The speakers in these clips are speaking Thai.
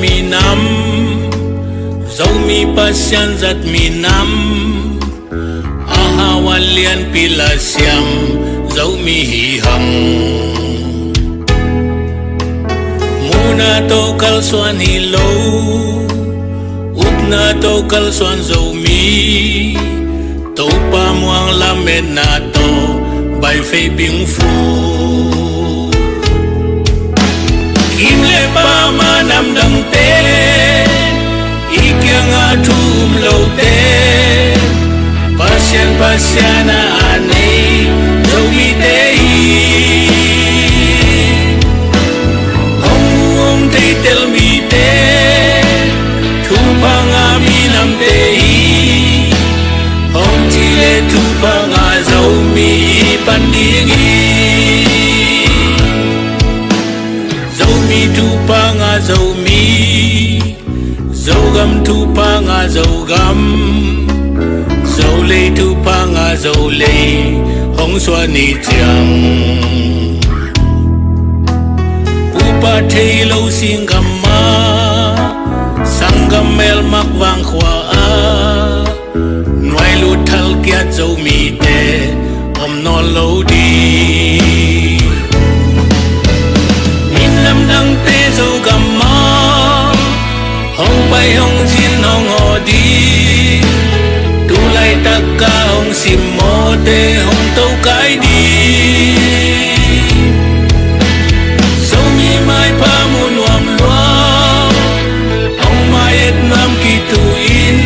mi nam dấu mi pasyan zat mi nam ahawalian pila siam dấu mi hi hang muna to kal suan hi lo upna to kal suan dấu mi to pa muang lamet na to bai fei bing fu kim le pa ma nam dang te ikyang atum lo te pasyan pasyan na ane dấu mi te hong hong te tel mi te thu pa nga mi nam te hong chi le thu pa nga dấu mi pan dingi dấu mi thu pa nga dấu mi dấu gam thu pa nga dấu gam dấu lê thu pa nga dấu lê hong xoa ni chang upa thei lâu xin gam ma sang gam mel mak vang khwa a nuai lu thal kiat dấu mi te om no lâu đi min lam dang te dấu gam ma hong bay hong jin hong ho đi tu lai tak ka hong sim mo te hong tau kai đi dấu mi mai pa mu nuam lua hong mai et nam ki tu in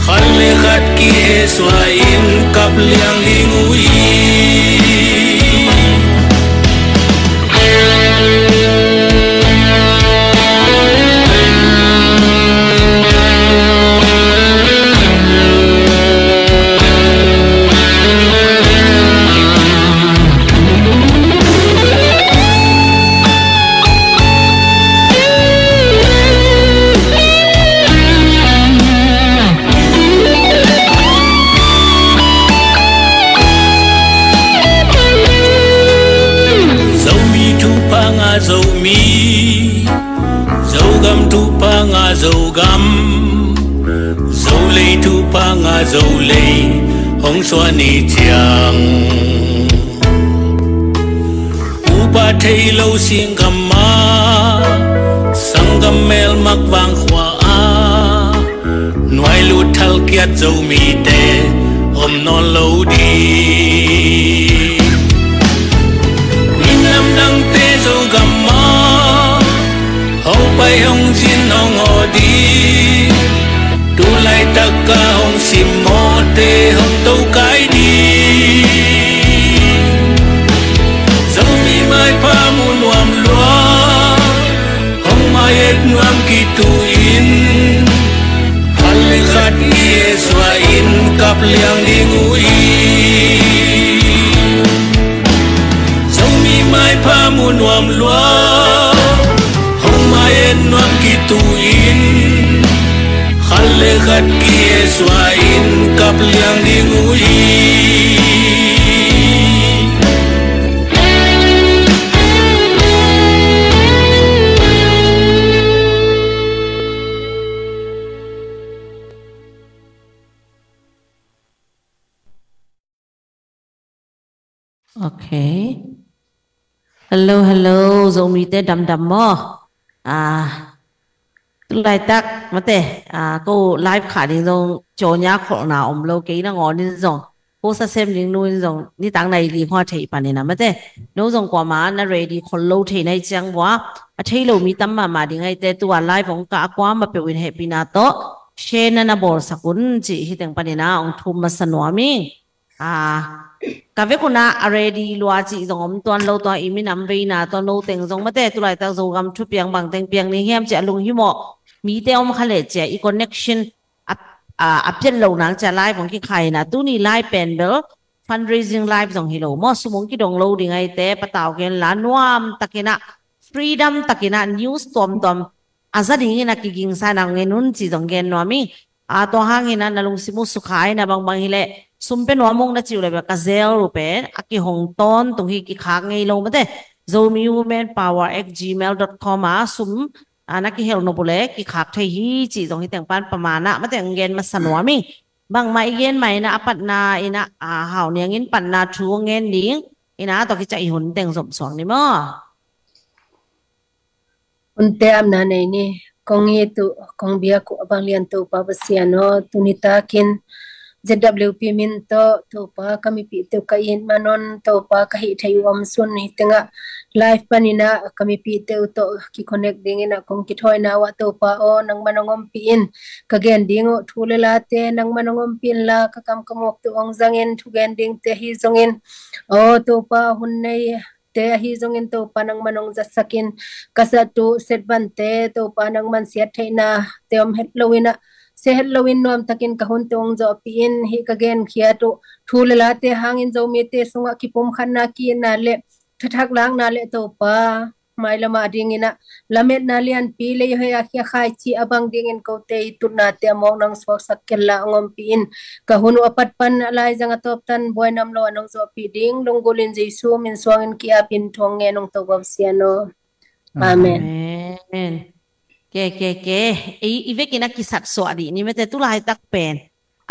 khal le khat ki he swa in kap liang hing ui dấu mi dấu gam thu pa nga dấu gam dấu lê thu pa nga dấu lê hong xoa ni chang upa thei lâu xin gam ma sang gam mel mak vang khwa a nuai lu thal kiat dấu mi te om non lâu đi min lam dang te dấu gam ma hong bay hong jin hong ho đi tu lai tak ka hong sim mo te hong tau kai đi dấu mi mai pa mu nuam lua hong mai et nuam ki tu in hal khat ye swa in kap liang ding ui mai pa mu nuam lua hong mai en nuam ki tu in khal le khat ki e swa in kap liang ding ui Okay. Hello, hello, dấu mi te đầm đầm mò. Tôi lại tắc mà te cô live khả đình dòng cho nhá khổ nào ông lâu kỹ nó ngó nên dòng cô sẽ xem những nuôi dòng đi tăng này đi hoa thấy bản này nè mà te nếu dòng quả má nó ready khổ lâu thấy này chẳng quá thấy lâu mi tâm mà đi ngay te tua live ông cả quá mà biểu hiện happy na to share na bol sakun chỉ hi teng bản này na ông thum mà sanwa mi cả việc của na ready loa chị dòng ông toàn lâu toàn imi nằm về na toàn lâu tiền dòng mà te tôi lại tao dòng gam chút piang bằng tiền piang này em chạy lùng hi mọ mi te ông khai lệ chạy connection áp chân lâu nắng chạy live bằng cái khai na tu ni live pen bell fundraising live dòng hello mọ số mong cái đồng lâu đi ngay te bắt tao cái lá nuam takina freedom takina news tom tom azadi na kiging sana ngenun chi dòng gen nuami to hangin na nalung simu sukhay na bang bang hile sumpen wamong na chiu lebe kazel rupe aki hongton tunghi ki khak ngei lo mate zomi women power@gmail.com sum นักกิเฮลโนบุเล่กิขักเทฮีจีตรงที่แต่งปันประมาณนะมาแต่งเงินมาสนวมิงบางไม่เงินไม่นะปัดนาอินะเฮาเนี่ยเงินปัดนาชูเงินดิ้งอินะตัวกิจะอีหุ่นแต่งสมสวงนี่มั้งUnte amna ni kong itu kong biak ko abang lian to pa basiano tunita kin ZWP minto to pa kami pi to kain manon to pa kahi thayu am sun ni tenga live panina kami pi to ki connect ding ina kong ki thoi na wa to pa o nang manongom pin kagen ding o thulela te nang manongom pin la ka kam kamok to ong zangin thugen ding te hi zongin o to pa hun nei te hi zongin to panang manong jasakin kasatu setbante to panang man siat theina teom hetlowina se hetlowin nom takin kahun tong zo pin hi kagen khia to thulala te hangin zo mi te sunga ki pom khanna ki na le thak lang na le to pa mai lama dingina lamet na lian pi le he akhia khai chi abang dingin ko te tunna te among nang swak sakella ngom pin kahunu apat pan lai janga top tan boinam lo anong zo pi ding longolin jesu min swangin ki apin thong nge nong to babsiano amen amen ke ive kina kisat so adi ni mete tu lai tak pen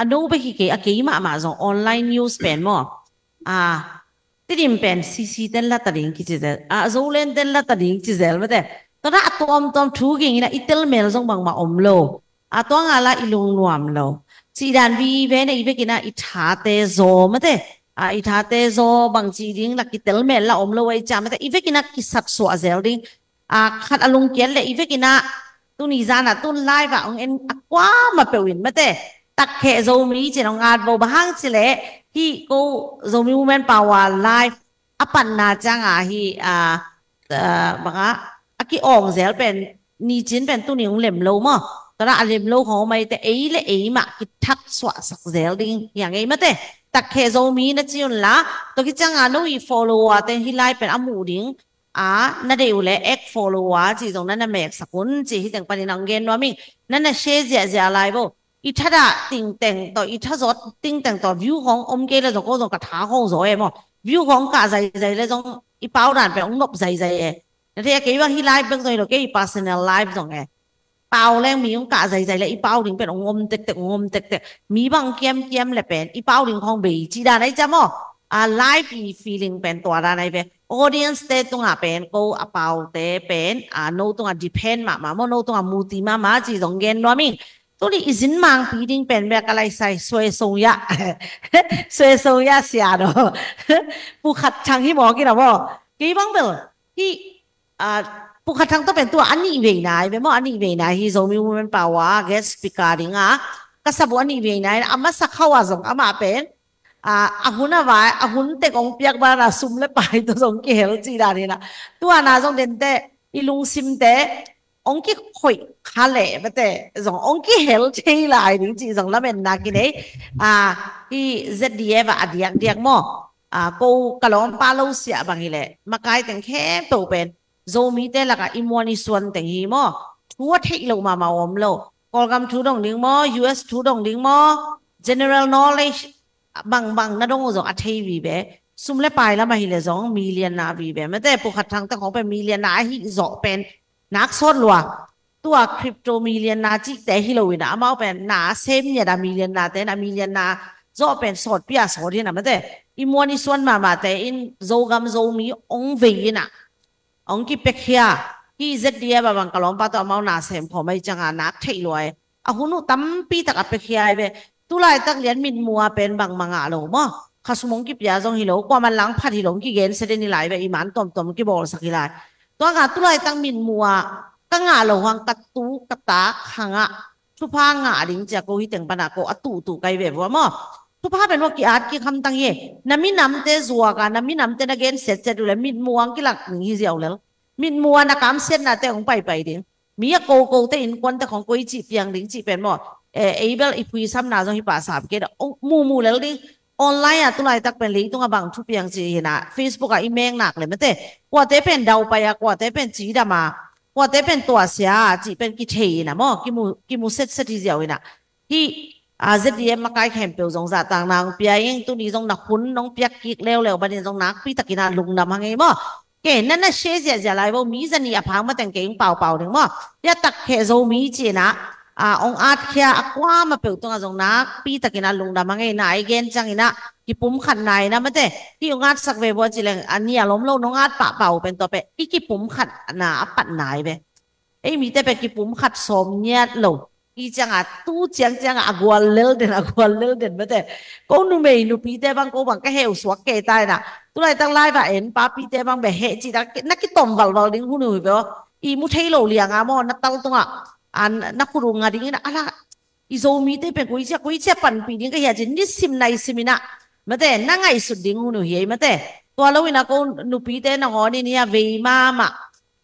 anu be ki ke akei ma zo online news pen mo tidim pen cc ten la taring ki chizel zolen ten la taring chizel mate tora tom thu ging ina itel mel jong bang ma omlo to ngala ilung nuam lo chi dan vi ve ne ive kina itha te zo mate itha te zo bang chi ding la ki tel mel la omlo wai cha mate ive kina kisat so azel ding khat alung kel le ive kina tu ni zana tu live ong en akwa ma pewin mate tak khe zo mi che nong ngat bo bahang chi le hi ko zomi women power live apan na changa hi banga aki ong zel pen ni chin pen tu ning lem lo mo tara lem lo ho mai te ei le ei ma ki thak swa sak zel ding yang ei mate tak khe zomi na chiun la to ki changa no i follower te hi live pen amu ding na de ule ek follower chi jong na na mek sakun chi hi teng pani nang gen no mi na na share ja live boอีทัดอะติงแต่งต่ออีทัดจอดติงแต่งต่อวิวของอมเกลจงก็จงกระถาของสวยมั้งวิวของกาใจเลยจงอีเป้าด่านไปองนบใจแต่ที่เกี่ยวกับที่ไลฟ์เป็นตัวเราเกี่ยวกับ personal life จงไงเป้าแรงมีของกาใจเลยอีเป้าดิ่งเป็นองมเต็กมีบางเกมเลยเป็นอีเป้าดิ่งของบีจีดานไอ้จ้ามั้งlive feeling เป็นตัวดานไอ้เป็น audience เตตรงอ่ะเป็นก็เป้าเตเป็นโน้ตตรงอ่ะ depend มาโน้ตตรงอ่ะมูติมาจีจงเงินว่ามิตัวนี้อินมังปีดิ้งเป็นแบบอะไรใส่สวยทรงยะสวยทรงยะเสียเนาะผู้ขัดชังที่หมอกินหรอบ่กี่บังเบลที่ผู้ขัดชังต้องเป็นตัวอันนี้เวียนายเป็นมั้งอันนี้เวียนายที่จะมีมันป่าวะ guest speaker ดิ้งก็สบุอันนี้เวียนายอามาสักข้าวส่งอามาเป็นหุ่นอะไรหุ่นเต็กองเปียกบ้านซุ่มเล็บไปตัวส่งเกลจีดานี่นะตัวน่าส่งเด่นเตอีลุงซิมเตองค์คุยขาเล่ไม่แต่ส่งองค์เฮลใช่ไหมจริงๆส่งแล้วเป็นนักกินที่ ZDF เดียกมั่วกูกะลอนปาลูเสียบางทีเลยมาไกลแต่งแค่ตัวเป็นโซมีแต่ละก็อิมวานิส่วนแต่งฮีมั่วทั่วที่เรามาอมโลกอลกัมทูดงดิ้งมั่ว US ทูดงดิ้งมั่ว general knowledge บางนั่นดงส่งอัฐิวีเบซุ่มเล่ไปแล้วมาฮีเลยส่งมิลเลียนนาวีเบไม่แต่ปกติทางแต่ของเป็นมิลเลียนนาฮีส่งเป็นนักสดลัวตัวคริปโตมิลเลียนนาจิแต่ฮิโลวินะมาเป็นนาเซมเนี่ยดามิลเลียนนาแต่นามิลเลียนนาจะเป็นสดพิอาสดที่นั่นไม่ได้อิมวานิส่วนมาแต่อินโจกำโจมีองเวียนะองกิเป็กเฮียที่เจ็ดเดียบางกะลอมปาตัวมานาเซมพอไม่จังนักเที่ยวหุ่นตั้มปีตะกับเป็กเฮียไปตุลาตักเรียนมินมัวเป็นบางมังอาโลมั้งข้าสมองกิปยาจงฮิโลกว่ามันหลังพัดฮิโลกิเกนเสด็จนิไลไปอิมันตอมกิบอลสักฮิไลตัวงาตุลาตั้งมินมัวตั้งงาโลหังกัตูกตาหังทุพางาดิ้งจากกูฮิตเต็งปนาโกตูไกแบบว่ามั้งทุพาเป็นว่ากี่อาร์กี่คำตั้งเย่น้ำมีน้ำเตจัวกันน้ำมีน้ำเตนักเกนเสร็จดูแลมินมัวกี่หลักหนึ่งฮิเซียวแล้วมินมัวนักการเส้นน่ะแต่ของไปดิ้งมีโกแต่อินควันแต่ของกูจีเปียงดิ้งจีเป็นมั้งable อีพีซ้ำนาจงฮิปาสาบเกดมูแล้วดิ้งออนไลน์ตุลาตักเป็นลิงตรงกับบางทุเปียงจีนะ Facebook อีเมลหนักเลยไม่แต่กว่าแต่เป็นดาวไปกว่าแต่เป็นจีดามาว่าแต่เป็นตัวเสียจีเป็นกิเทนะมั้งกิมูเซตที่เดียวนะที่ZDF มาใกล้แคมเปญจงจะต่างนางเปียงตัวนี้จงนักหุ่นน้องเปียกกิกเร็วบัดนี้จงนักพี่ตะกินาลุงดำหังไงมั้ง เก๋นั่นน่ะเชื่อเสียจะไรบ่มีจะนี่อพังมาแต่งเก่งเปล่าๆถึงมั้งยาตักแค่โซมีจีนะองอาจแค่กว่ามาเปิดตรงนั้นตรงนักปีตะกินลุงดำมังไงนายเกณฑ์จังอินะกี่ปุ่มขันนายนะมันแต่ที่องอาจสักเวบจีเลยอันนี้อารมณ์โลน้องอาจปะเป่าเป็นตัวเป็ดอีกี่ปุ่มขัดนาปัดนายเปมีแต่เป็ดกี่ปุ่มขัดสมเนี่ยโลอีจังตู้จังกวนเลิศเด่นกวนเลิศเด่นมันแต่ก็นุ่มเองนุ่มปีแต่บางก็บางก็เหี่ยวสวกเกยตายนะตัวไหนตั้งไล่แบบเอ็นป้าปีแต่บางแบบเฮจิตานักกิตอมวัลดิ้งหุ่นหุ่ยเปล่าอีมุทเทโลเลียงมอนัตตัลตรงนักครูงานดิ้งนะอะไรอีโซมีแต่เป็นกุยเชี่ยปั่นปีดิ้งก็เหี่ยจินิสิมในสิมินะมันแต่นั่งไงสุดดิ้งหุ่นหุ่ยมันแต่ตัวเราวินาก็นุ่มปีแต่นักอ๋อนี่เนี่ยเวมามะ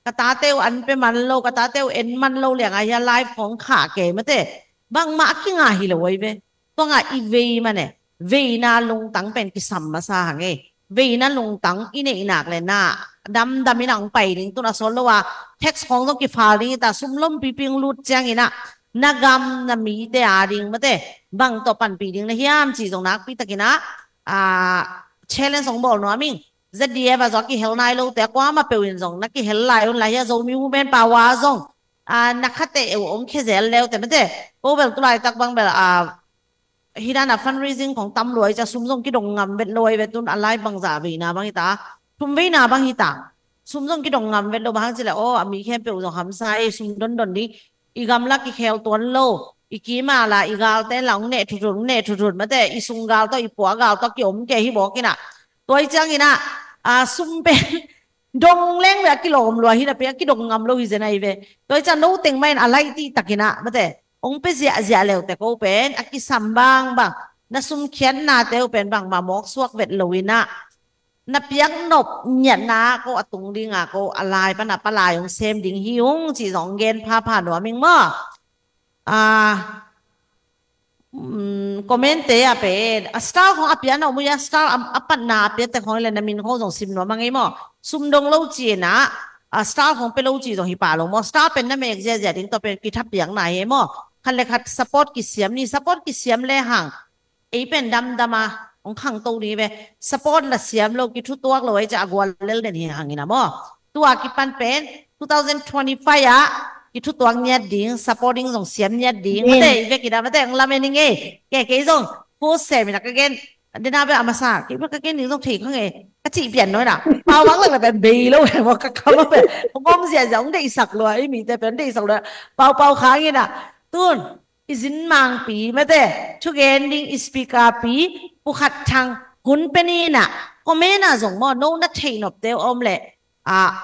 กระตาเตวอันเป็นมันโลกระตาเตวเอ็นมันโลเลียงไอ้ไลฟ์ของขาเก๋มันแต่บางมากี่งาฮิโลไว้เว้ตัวงาอีเวมันเนี่ยเวน่าลงตั้งเป็นกิสัมมาซาหังเอเวน่าลงตั้งอินเนอินักเลยนะดำอินังไปนี่ตัวน่ะสอนเราว่าเท็กซ์ของต้องกิฟาริแต่ซุ่มล้มปีปิงลุดจังอินะนักกำนัมีแต่อาริงมาแต่บางตัวปั่นปีดิงนะเฮียมจีตรงนักปีตะกินะเชลเลนสองบอลนัวมิงจะดีว่าจอกี่เฮลนายโลแต่กว่ามาเปลี่ยนสองนักกี่เฮลไลน์อะไรยาโซมิวเมนปาวาซองนักขัดเตะองค์เคเซลแล้วแต่ไม่แต่โอ้เบลตัวไรตักบางเบลฮิดานะฟันรีซิงของตำรวจจะซุ่มส่งกี่ดงงำเวทลอยเวทุนอะไรบางจ่าวีนาบางฮิตาทุ่มวีนาบางฮิตาซุ่มส่งกี่ดงงำเวทลอยบางจิละโอ้มีแค่เปลี่ยนสองคำใส่ซุ่มดนนี้อีกำลักอีเคลตัวโลอีกีมาละอีกาลแต่หลังเนทุรุนมาแต่อีซุงกาลต่ออีปัวกาลต่อเกี่ยวมแกฮิบอกกินะตัวจังกินะซุ่มเป็นดงเล้งแบบกิโลมลอยฮินะเป็นกี่ดงงำโลฮิเจนัยเวตัวจังโน้ตเต็งไม่อะไรที่ตะกินะมาแต่องไปเสียแล้วแต่ก็เป็นอากิสัมบางบางนัสุมเขียนนาเตวเป็นบางมามอกสวกเวทลวินะนับยังนบเนี่ยนาก็ตุงดิงก็อะไรปะนะปลายองเซมดิงฮิวงจีสองเกนพาผ่านหัวมิงมั่คอมเมนต์เตะเป็นสตาร์ของอภิญญามุยสตาร์ปันนาเปียแต่ของเลนมินเขาส่งซิมนัวมังไงมั่งซุ่มดงเล่าจีนะสตาร์ของเป็นเล่าจีส่งฮิปาลงมั่งสตาร์เป็นนั่นเองเจ๊ดิ้งตัวเป็นกิทับอย่างไหนมั่งคันเลยคัดสปอร์ตกิเสียมนี่สปอร์ตกิเสียมเลยห่างเป็นดำมาของขังตัวนี้เว้สปอร์ตละเสียมโลกิทุตัวเลยจะกวนเล่นเด่นห่างนี่นะมั่งตัวกิปันเป็น2025กิทุตัวเนี่ยดิ้งสปอร์ติ้งส่งเสียมเนี่ยดิ้งไม่ได้เวกิดาไม่ได้ของเราเองไงแกส่งโพสเซมินักเกนเดี๋ยวน่าไปอามาซาคิดว่าเกนดิ้งต้องถีบเขาไงก็จีเปลี่ยนน้อยนะเปล่าหวังเลยเป็นบีแล้วว่าก็เขาเป็นผมเสียจังได้สักเลยมีแต่เป็นได้สักเลยเปล่าค้างงี้นะตุนอิสินมังปีไม่ได้ทุกเอนดิ้งอิสปีกาปีผู้ขัดทางหุ่นเป็นนี่นะก็ไม่น่าส่งมอโน่นัทเทนอบเตลอมเลย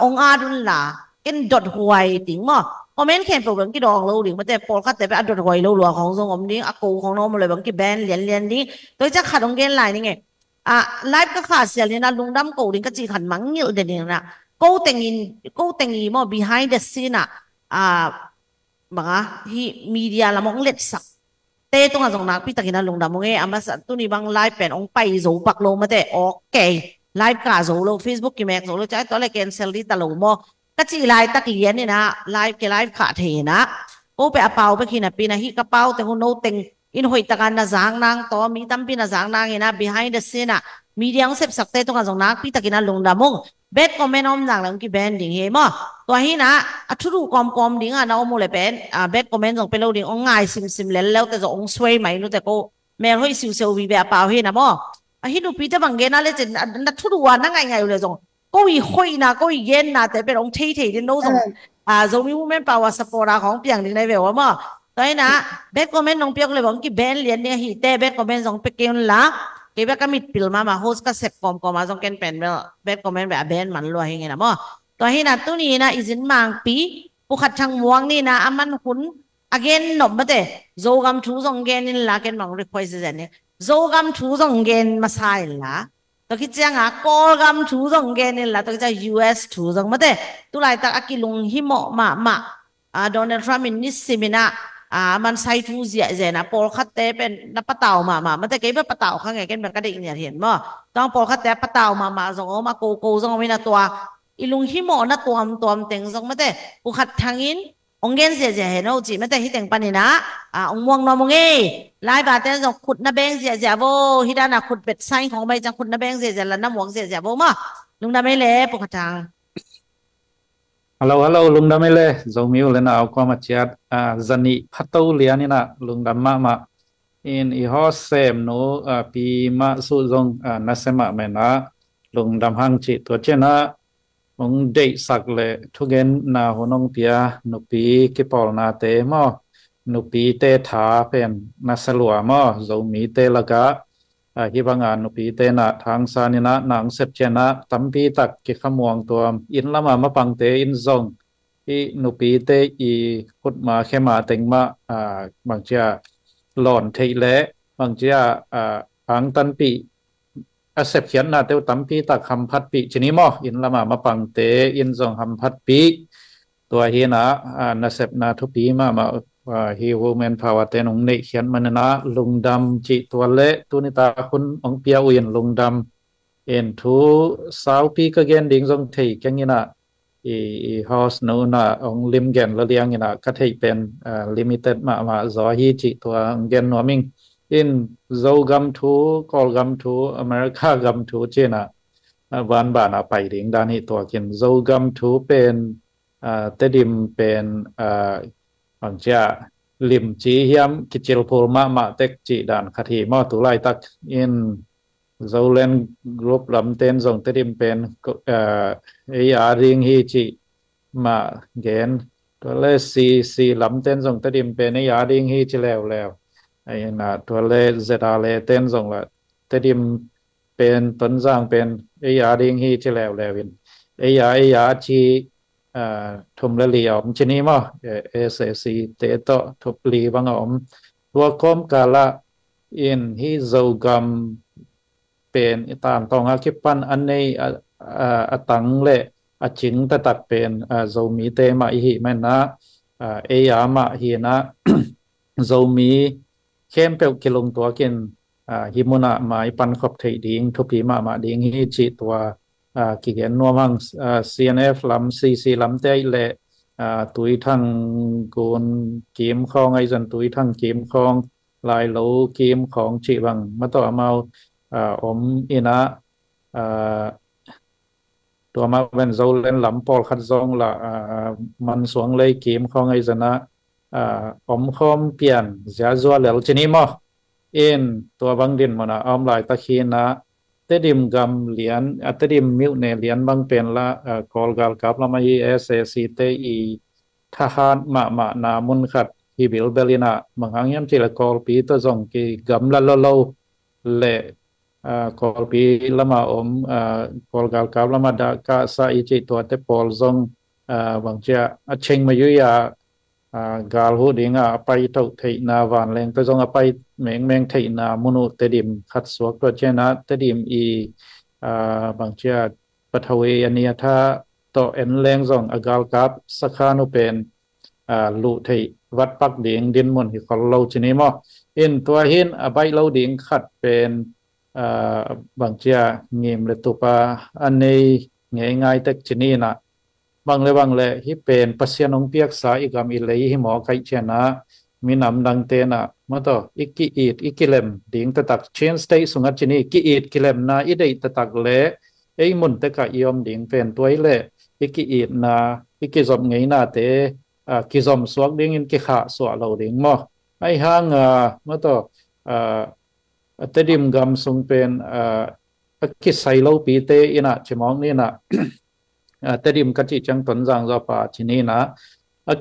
องอาดุลล่ะเอ็นดอทหวยติ๋งมอคอมเมนต์แค่โปรแกรมกี่ดองเราดิ่งมาแต่โปรคัดแต่ไปอัดดอทหวยเราหลัวของทรงอมดิ้งอากูของน้องมาเลยบางกี่แบนเรียนดิ้งโดยจะขัดองเกนไลน์นี่ไงไลฟ์ก็ขาดเสียเลยนะลุงดำกูดิ้งก็จีขันมังเงี้ยเด่นๆนะกูแต่งอินมอ behind the scene บังที่มีเดียละมองเล็ดสักเต้ตรงนั้นตรงนักพี่ตะกินนะลุงดำมองเงี้ยอามาสัตตุนี่บางไลฟ์เป็นองไปโจปักลงมาแต่โอเคไลฟ์กาโจโล Facebook กี่แม็กโจโลใจตัวอะไรแกนเซลลี่ตลกมอก็จีไลฟ์ตักเลียนนี่นะไลฟ์กี่ไลฟ์ขาเทนะกูไปเอาเปาไปกินนะปีนะฮิกระเป๋าแต่กูโน้ตเต็งอินหอยตะกันนะจางนางตัวมีตั้มปีนะจางนางเองนะ behind the scene นะมีเดียงเสพสักเต้ตรงนั้นตรงนักพี่ตะกินนะลุงดำมองเบ็ดคอมเมนต์อมดังแล้วกี่แบนดิ้งเฮมอตัวฮีนะทุกกอมดิ้งนะอมเลยเป็นเบ็ดคอมเมนต์ส่งไปเราดิ้งง่ายซิมแล้วแต่จะองสวยไหมนู้แต่ก็แม่ห้อยซิววีแบบเปล่าเฮนะมอฮิดูปีเตอร์บังเกนะเลยจะนัดทุกวันนั่งไงเลยส่งก็อีห้อยนะก็อีเย็นนะแต่เป็นองเท่ที่โน้ส่งจะมีวูแมนเปล่าว่าสปอร์ตของเปียงดิ้งในเวลว่ามอตัวฮีนะเบ็ดคอมเมนต์น้องเปียกเลยบอกกี่แบนเรียนเนี่ยฮีแต่เบ็ดคอมเมนต์ส่งไปเกี่ยวละเก็บก็มีพิลมาโฮสก็เสพกอมมาส่งเกนเป็นเบ็ดคอมเมนต์แบบเบนมันรวยยังไงนะมั่วตัวที่นั่นตัวนี้นะอิสินมังปีผู้ขัดช่างม่วงนี่นะมันหุ่น again หนบมาเตะโจกำชูส่งเกนนี่ละเกนมังรีควอสเซนเนี่ยโจกำชูส่งเกนมาใส่ละตัวคิดจังกอลกำชูส่งเกนนี่ละตัวจะ US ชูส่งมาเตะตัวไรตักกิลุงหิมะมาโดนัลด์ทรัมป์นิสิมินะมันใส่ทูเสียเจนะโปลคัตเต้เป็นนับปะเต่ามามันแต่เก็บปะเต่าข้างไงเก็บแบบกระดิ่งเนี่ยเห็นมั้ยต้องโปลคัตเต้ปะเต่ามาส่งออกมาโกส่งไม่น่าตัวอีลุงหิมอน่าตัวเต็งส่งมาแต่กูขัดทางอินองเกนเสียเห็นเอาจีมาแต่ฮิตเต็งปันนี่นะองม่วงนอมงเอ้ไล่บาดเจ็บส่งขุดน้าแบงเสียโวฮิดานะขุดเป็ดไซของใบจังขุดน้าแบงเสียแล้วน้ำหวงเสียโวมั้งลุงน้าไม่เละปกติ Halo, lung dam ele, zomi ule na au kwa machiat, zani patau liani na lung dam ma in I ho sem no pi ma su zong na sema me na lung dam hang chi to chena ong dei sak le thugen na honong pia no pi ki pol na te mo no pi te tha pen na salwa mo zomi te laga hi banga no pi te na thang sa ni na nang sep chena tampi tak ki khamuang tuam in lama ma pang te in zong I no pi te I kut ma khema teng ma bang chia lon thei le bang chia ang tan pi sep khian na teu tampi tak ham phat pi chini mo in lama ma pang te in zong ham phat pi tua hi na na sep na thu pi ma hi women power te nong nei khian man na lungdam chi tua le tu ni ta kun ong pia uin lungdam en thu sau pi ka gen ding zong thei kyangina I house no na ong lim gen la liang ina ka thei pen limited ma zo hi chi tua gen no ming in zo gam thu kol gam thu America gam thu chena van ba na pai ding dan hi to kin zo gam thu pen te dim pen ang cha lim chi hiam kichil pol ma tek chi dan khathi mo tu lai tak in zo len group lam ten zong te dim pen ring hi chi ma gen to le si lam ten zong te dim pen ring hi chi lew ai naตัวเลzeta le ten zong la te dim pen ton jang pen ring hi che lewin chi thum le li om chini mo ssc te to thup li bang om tua kom kala in hi zogam pen itan tong a kipan an nei atang le aching ta tak pen zomi te ma hi man na ma hi na zomiเข้มเปลกิลงตัวกินฮิมุนะหมายปันขบไทยดิ้งทุพีมาดิ้งฮิจิตัวกิเกนนัวมังCNF ลำซีลำเตยเละตุยทั้งกุนกีมคองไอจันตุยทั้งกีมคองลายโลกีมของจิบังมาต่อมาอมอินะตัวมาเป็นโซเลนลำปอลคัดซองละมันสวงเลยกีมของไอจันนะอมคอมเปลี่ยนจะจัวเหลวชนิมออินตัวบางดินมันอมลายตะคีนะเตดิมกำเหรียญเตดิมมิวเนเหรียญบางเป็นละกอลกาลกับละมาSACเตอีทหารมานามุนขัดฮิบิลเบลินะมังหังยามจิละกอลปีตัวจงกีกำละโลเละกอลปีละมาอมกอลกาลกับละมาดากาซาอิจิตัวเตปอลจงบางเจ้าเชงมายุยากาลหูดิงไปเท่าไทยนาวันแรงก็จงไปแมงไทยนามุนุเตดิมขัดสวกตัวเจนะเตดิมบางเจ้าปฐเวอเนียท่าต่อเอ็นแรงจงกาลกับสักขานุเป็นลุไทยวัดปักดิงดินมุนที่เขาเล่าชนิมออินตัวหินใบเล่าดิงขัดเป็นบางเจ้าเงียมเลตุปาอันนี้ง่ายๆแต่ชนินะบางเลยที่เป็นปัสยานองเปียกสาอีกมีเลยที่หมอไก่เชนะมีนำดังเตนะมาต่ออีกกี่เลมดิ่งตะตักเชนสเตย์สุงัดชนีกี่เลมนะอีได้ตะตักเละมุนตะกะยอมดิ่งเป็นตัวเละอีกกี่นะอีกกี่จอมไงนะเตกี่จอมสวกดิ่งอินกี่ขาสวะเราดิ่งมอไอห้างมาต่อเตดิมกำทรงเป็นกี่ไซโลปีเตอินะชิมองนี่นะแต่ดิมกจิจังตนจังจอปาชินีนะ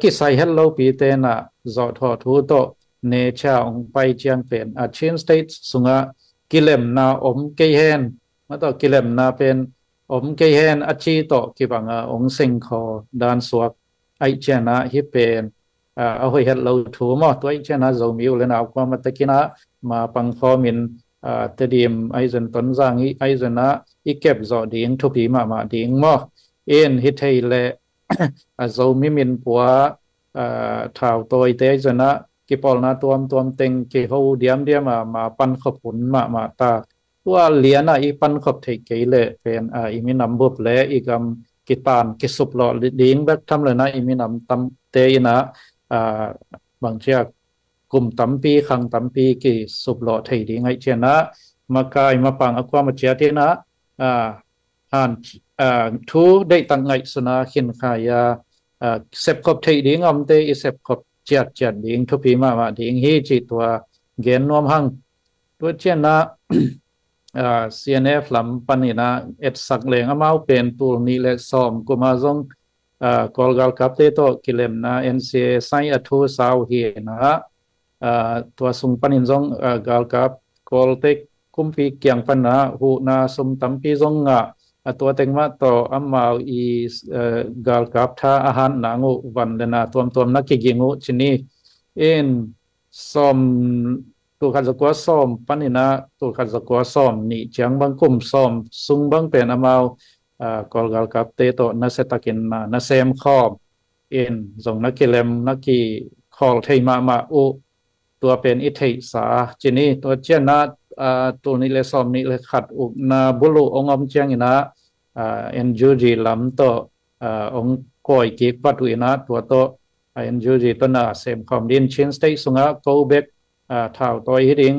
กิไซเฮลโลปีเตนะจอทอทูโตเนชาองไปเจียงเป็นเชนสเตทสุงะกิเลมนาอมเกยเฮนมาต่อกิเลมนาเป็นอมเกยเฮนชีโตกิบังองเซงคอดานสวกไอเจนะฮิเป็นเอาเฮลโลทูมอตัวไอเจนะโจมิวเลนะเอาความมาตะกินะมาปังคอมินแต่ดิมไอจันตนจังไอจันนะอีเก็บจอดิ่งทุพีมาดิ่งมอฮิตไทยและโจมิมินปัวถ่าวตัวเตจนะกิปอลนาตัวเต็งกิเขาเดียมมาปันขบผลมาตาตัวเลียนอีปันขบไทยเกยเลยเป็นอีมินำบุบและอีกกิตานกิสุบหล่อดิ้งแบบทำเลยนะอีมินำตำเตยนะบางเชือกกลุ่มตำปีขังตำปีกิสุบหล่อไทยดิ้งไอเชนะมากายมาปังอความมาเจียที่นะอ่านทูได้ตั้งไงสนาขินขายา เสพขบที่ดิ้งอมเตอีเสพขบจัดดิ้งทุพีมาดิ้งฮีจิตัวเกณฑ์นวมหังตัวเช่นนะCNF ลำปันนี่นะสักเลงอามาเป็นตัวนี้เลซ้อมกุมาจงกอลกาลกับเตโตกิเลมนะ NCA ไซอัทูสาวเฮนะตัวสุงปันินจงกาลกับกอลเตคุมปีเกียงปันนะหูนาสุมตัมปีจงตัวเต็งมาต่ออามาอีกาลกับท่าอาหารนางุวันเลนะตัวนักกิงูชนีซ้อมตัวขัดสกัวซ้อมปันนี่นะตัวขัดสกัวซ้อมนี่จังบังกุมซ้อมซุงบังเป็นอามากอลกาลกับเตโตนัสตะกินมานัสเซมคอบส่งนักกิเลมนักกีคอลเทมาอุตัวเป็นอิทธิสาจินีตัวเจนะตัวนี้เลยซ้อมนี่เลยขัดอุนาบุลุองอมเจียงนะNUG ลำโตองก้อยกิกปัตุอินะตัวโตNUG ตัวน่ะเซมคอมดินชินสเตย์สุงะโกเบกท่าวตัวฮิดิง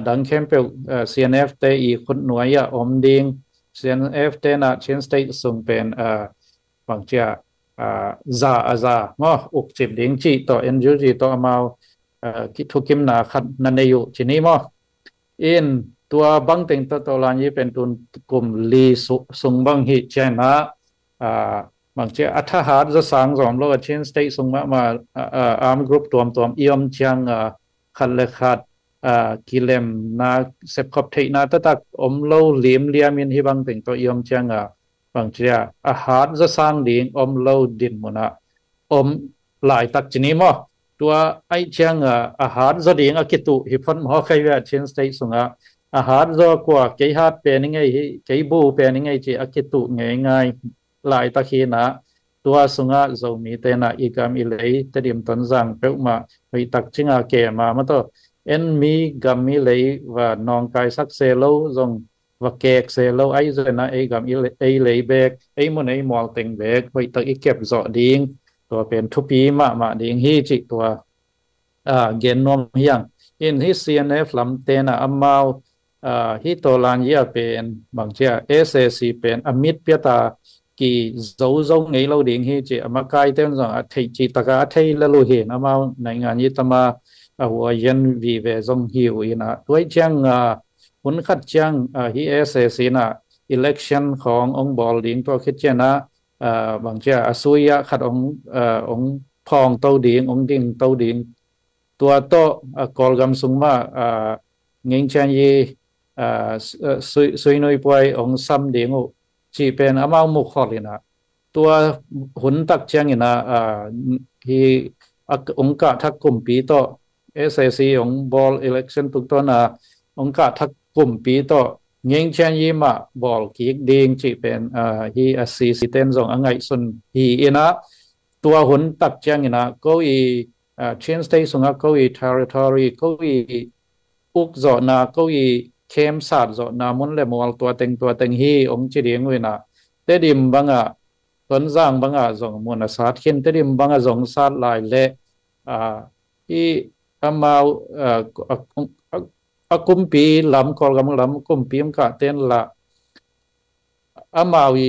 ดังเข้มเปลCNF เตอีคนหน่วยอมดิงCNF เตน่ะชินสเตย์ส่งเป็นบางเจ้าซาง้ออุกจิบดิงจีตัว NUG ตัวอามาคิดทุกิมนาขัดนันเนยุชินีมั้งตัวบังเต็งตัวลานี้เป็นตัวกลุ่มลีสุงบังฮิเจนะบางเจ้าอัฐหารจะสังสมโลกชินสเตย์ส่งมาอาร์มกรุ๊ปตัวอีอมเชียงขัดเลขัดกิเลมนาเสพขบที่นาตักอมโลเลียมินที่บางเป็นตัวอีอมเชียงบางเจ้าอาหารจะสร้างดิ่งอมโลดินมุนะอมหลายตักชนิดมั้งตัวไอเชียงอาหารจะดิ่งกิตุฮิพันหอใครว่าเช่นสเตย์ส่งอาหารจะกว่าเกี่ยฮัดเป็นยังไงเกี่ยบูเป็นยังไงจีกิตุง่ายหลายตักขีนะตัวส่งจะมีแต่น่ะอีกามอิเลยแต่เดิมต้นสังเปิลมาไปตักจิงเกมาตัวมีกามีเลยว่าน้องกายสักเซโลจงว่าเกกเซโลไอเจนะไอกามอิเลยเบกมันมอลเต็งเบกไปตักอีเก็บจอดิ่งตัวเป็นทุปีมาดิ่งฮีจิตัวเกณฑ์นมยังที่ CNF ลำเตนะอามาฮิโตลานยาเป็นบางเจ้า SAC เป็นอมิตรเปียตากีโจไงเราดิ่งฮีจิอามากายเต้นจังอัฐิจิตกาอัฐิละลูเห็นอามาในงานยิตมาหัวยันวีเวจงหิวนะด้วยจังหุ่นขัดจังฮีSAC นะ election ขององค์บอลดิ่งตัวคิดเจนะบางเจ้าอสุยะขัดองพองเต้าดิ่งองดิ่งเต้าดิ่งตัวโตกอลกำสุงมาเงินชันยีสุยนุยป่วยองซ้ำดิ่งจีเป็นอามามุขอลินะตัวหุ่นตักเชียงนะที่องค์กะทักกลุ่มปีโตSAC องบอล election ตุกตัวนะองค์กะทักกลุ่มปีโตเงินชันยีมาบอลกิกดิ่งจีเป็นที่SCC เต้นจงอังไงส่วนที่นะตัวหุ่นตักเชียงนะก็change state ส่งก็อี territory ก็อีอุกจอนาก็อีเข้มสัตว์จอนามุนเลมอลตัวเต็งฮีองจีเดียงเวนะเตดิมบังต้นจางบังจงมุนสัตว์ขึ้นเตดิมบังจงสัตว์ลายเละที่อามากุมปีลำกอลกำลำกุมปีมกะเต้นละอามาวี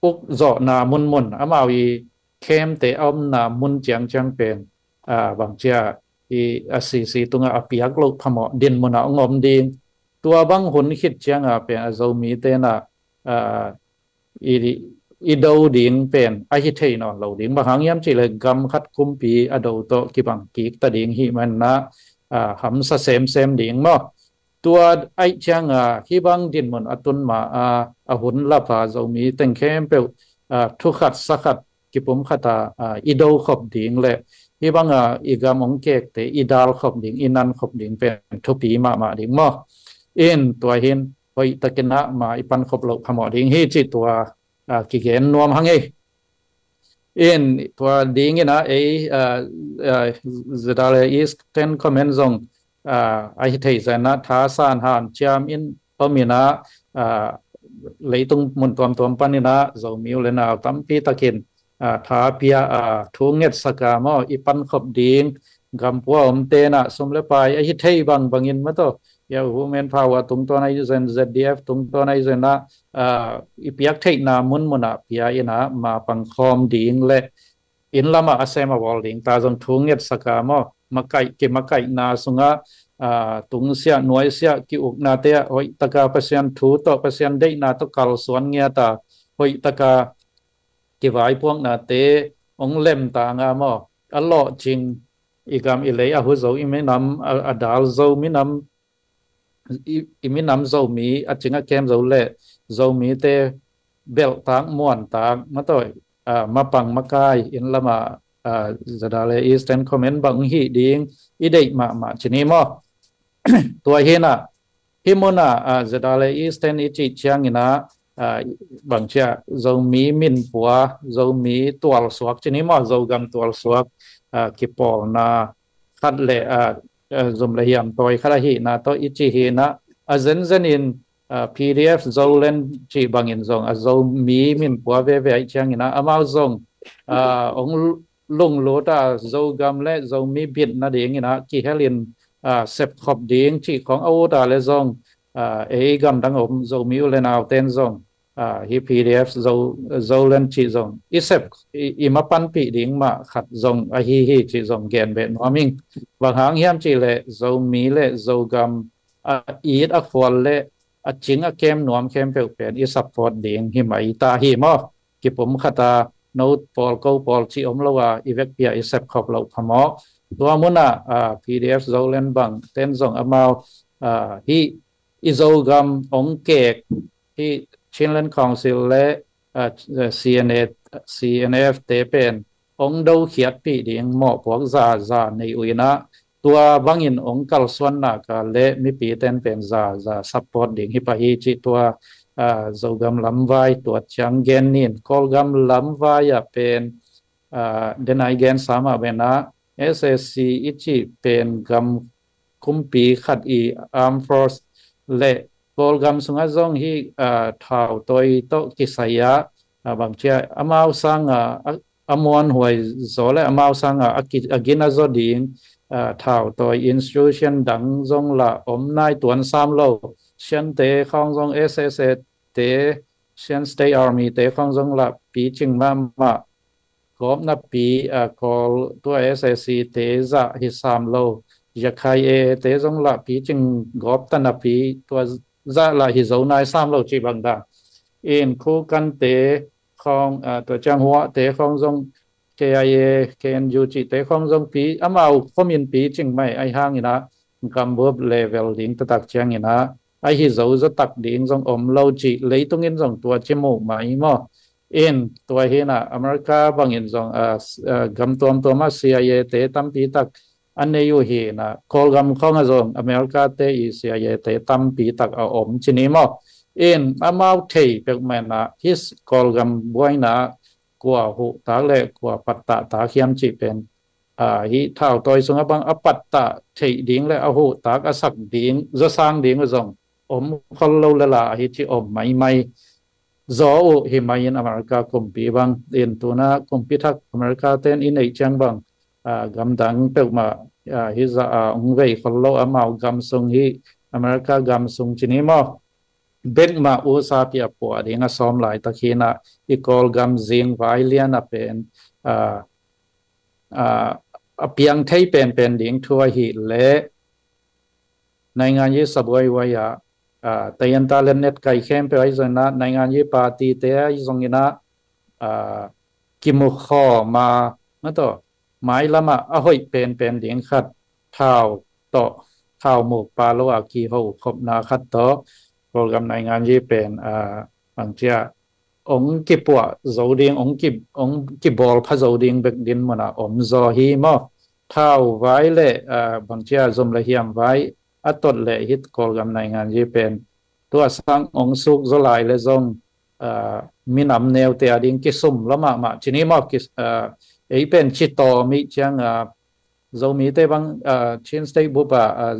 อุกจอนามุนอามาวีเข้มเตอมนามุนจังเป็นบางเจ้าที่SCCตุงอภิยักษ์โลกพมดินมุนะงอมดิงตัวบางหุ่นคิดเชียงเป็นอาจจะมีแต่น่ะอีดาวดิงเป็นไอฮิเทนอเราดิงบางครั้งย้ำจีเลยกำคัดคุมปีอดาวโตกิบังกิกตะดิงฮิมันนะหำสะเซมดิงมั้งตัวไอเชียงที่บางดินมุนอตุนมาหุ่นลับอาจจะมีแต่งเข้มเปลทุกขัดสักขัดกิปุ่มขัดอีดาวขบดิงเลยที่บางอีกามองเกกแต่อีดาลขบดิ่งอีนันขบดิ่งเป็นทุปีมาดิ่งมั้งตัวเห็นไปตะกินนะมาอีปันขบโลกพมอดิ่งฮีจิตัวกิเกนนวมหังเอตัวดิ่งนะจะได้อีสเทนคอมเมนต์ส่งไอเทย์นะท้าสานหันจามพมีนะเลยตรงมุนตัวปันนี่นะจะมีเลยนะตั้มปีตะกินท้าเปียทุ่งเง็ดสกามอีปันขบดิ่งกำพัวอมเตนะสมเลปายไอฮิตเฮบางอินมาโตยาหูเมนพาวตุงตัวในเซน ZDF ตุงตัวในเซนนะอีเปียกเทนามุนมุนะเปียนะมาปังคอมดิ่งเละ in lama asema walding ta jong thunget sakamo makai na sunga tung sia noi sia ki uk na te hoi taka pasian thu to pasian dei na to kal suan ngia ta hoi taka ki vai puang na te ong lem ta nga mo allo ching igam ilei a hu zo ime nam adal zo mi nam imi nam zo mi a chinga kem zo le zo mi te bel tang muan tang ma toi mapang makai in lama zadale eastern comment bang hi ding idei ma chini mo tua hina himona zadale eastern ichi chiang ina bang chia zo mi min pua zo mi tual suak chini mo zo gam tual suak ki pol na khat le zum le hiam toy khala hi na to ichi hi na azen in PDF zolen chi bangin zong a zo mi min pua ve chiang ina amao zong ong lung lo ta zo gam le zo mi bit na ding ina ki helin sep khop ding chi khong au ta le zong e gam dang om zo mi le naw ten zong hi PDF zolen chi zong isep imapan pi ding ma khat zong a hi chi zong gen be no ming wang hang hiam chi le zo mi le zo gam eat a khol le a ching a kem nuam kem pe pen i support ding hi mai ta hi mo ki pum khata no pol chi om lawa evek pia i sep khop lo phamo tua muna PDF zolen bang ten zong amao hi izogam ong kek hi Chinland Council le CNF te pen ong do khiat pi ding mo pok za nei uina tua bangin ong kal swan na ka le mi pi ten pen za support ding hi pa hi chi tua zogam lam vai tua chang gen nin kolgam lam vai ya pen denai gen sama bena SSC ichi pen gam kumpi khat i armed force le polgam sunga zong hi thau toi to kisaya bang chia amau sang amon huai zole amau sang agina zo ding thau toi institution dang zong la om nai tuan sam lo sian te khong zong SS te sian state army te khong zong la pi ching ma gom na pi call to SSC te za hi sam lo yakai te zong la pi ching gop ta na pi to za la hi zo nai sam lo chi bang da in khu kan te khong to chang hua te khong zong KIA KNU chi te khong zong pi amao khomin pi ching mai ai hang ina kam bob level ding ta tak chang ina ai hi zo tak ding zong om lo chi leitung in zong tua chemu mai mo in tua hina America bang in zong gam tom ma CIA te tam pi tak anh ấy yêu hi na call gam không azong America te Israel te tam pi tak a om chini mo in amau thei pek man na his call gam boy na kwa hu ta le kwa patta ta khiam chi pen hi thao toy sunga bang apatta thei ding le a hu tak a sak ding zo sang ding azong om khol lo la hi chi om mai zo u hi mai in America kumpi bang in tuna kumpi thak America ten in ei chang bang gam dang pek ma hi za ong vei follow amao gam sung hi America gam sung chini mo ben ma u sa pia po adinga som lai takhina I call gam zing vai lian a pen apiang thei pen ding thua hi le nai ngan yi saboi wa ya tayan ta len net kai khem pe ai zona nai ngan yi party te ai zongina kimu kho ma na to mai lama a hoi pen ding khat thao muk pa lo a ki ho khop na khat to program nai ngan yi pen bang chia ong ki pwa zo ding ong ki bol pha zo ding bek din mana om zo hi mo thao vai le bang chia zum la hiam vai atot le hit program nai ngan yi pen tua sang ong suk zo lai le zong minam neu te ading ki sum lama ma chini mo ki ấy bên chỉ to mi chăng dầu mi tây bang trên state búp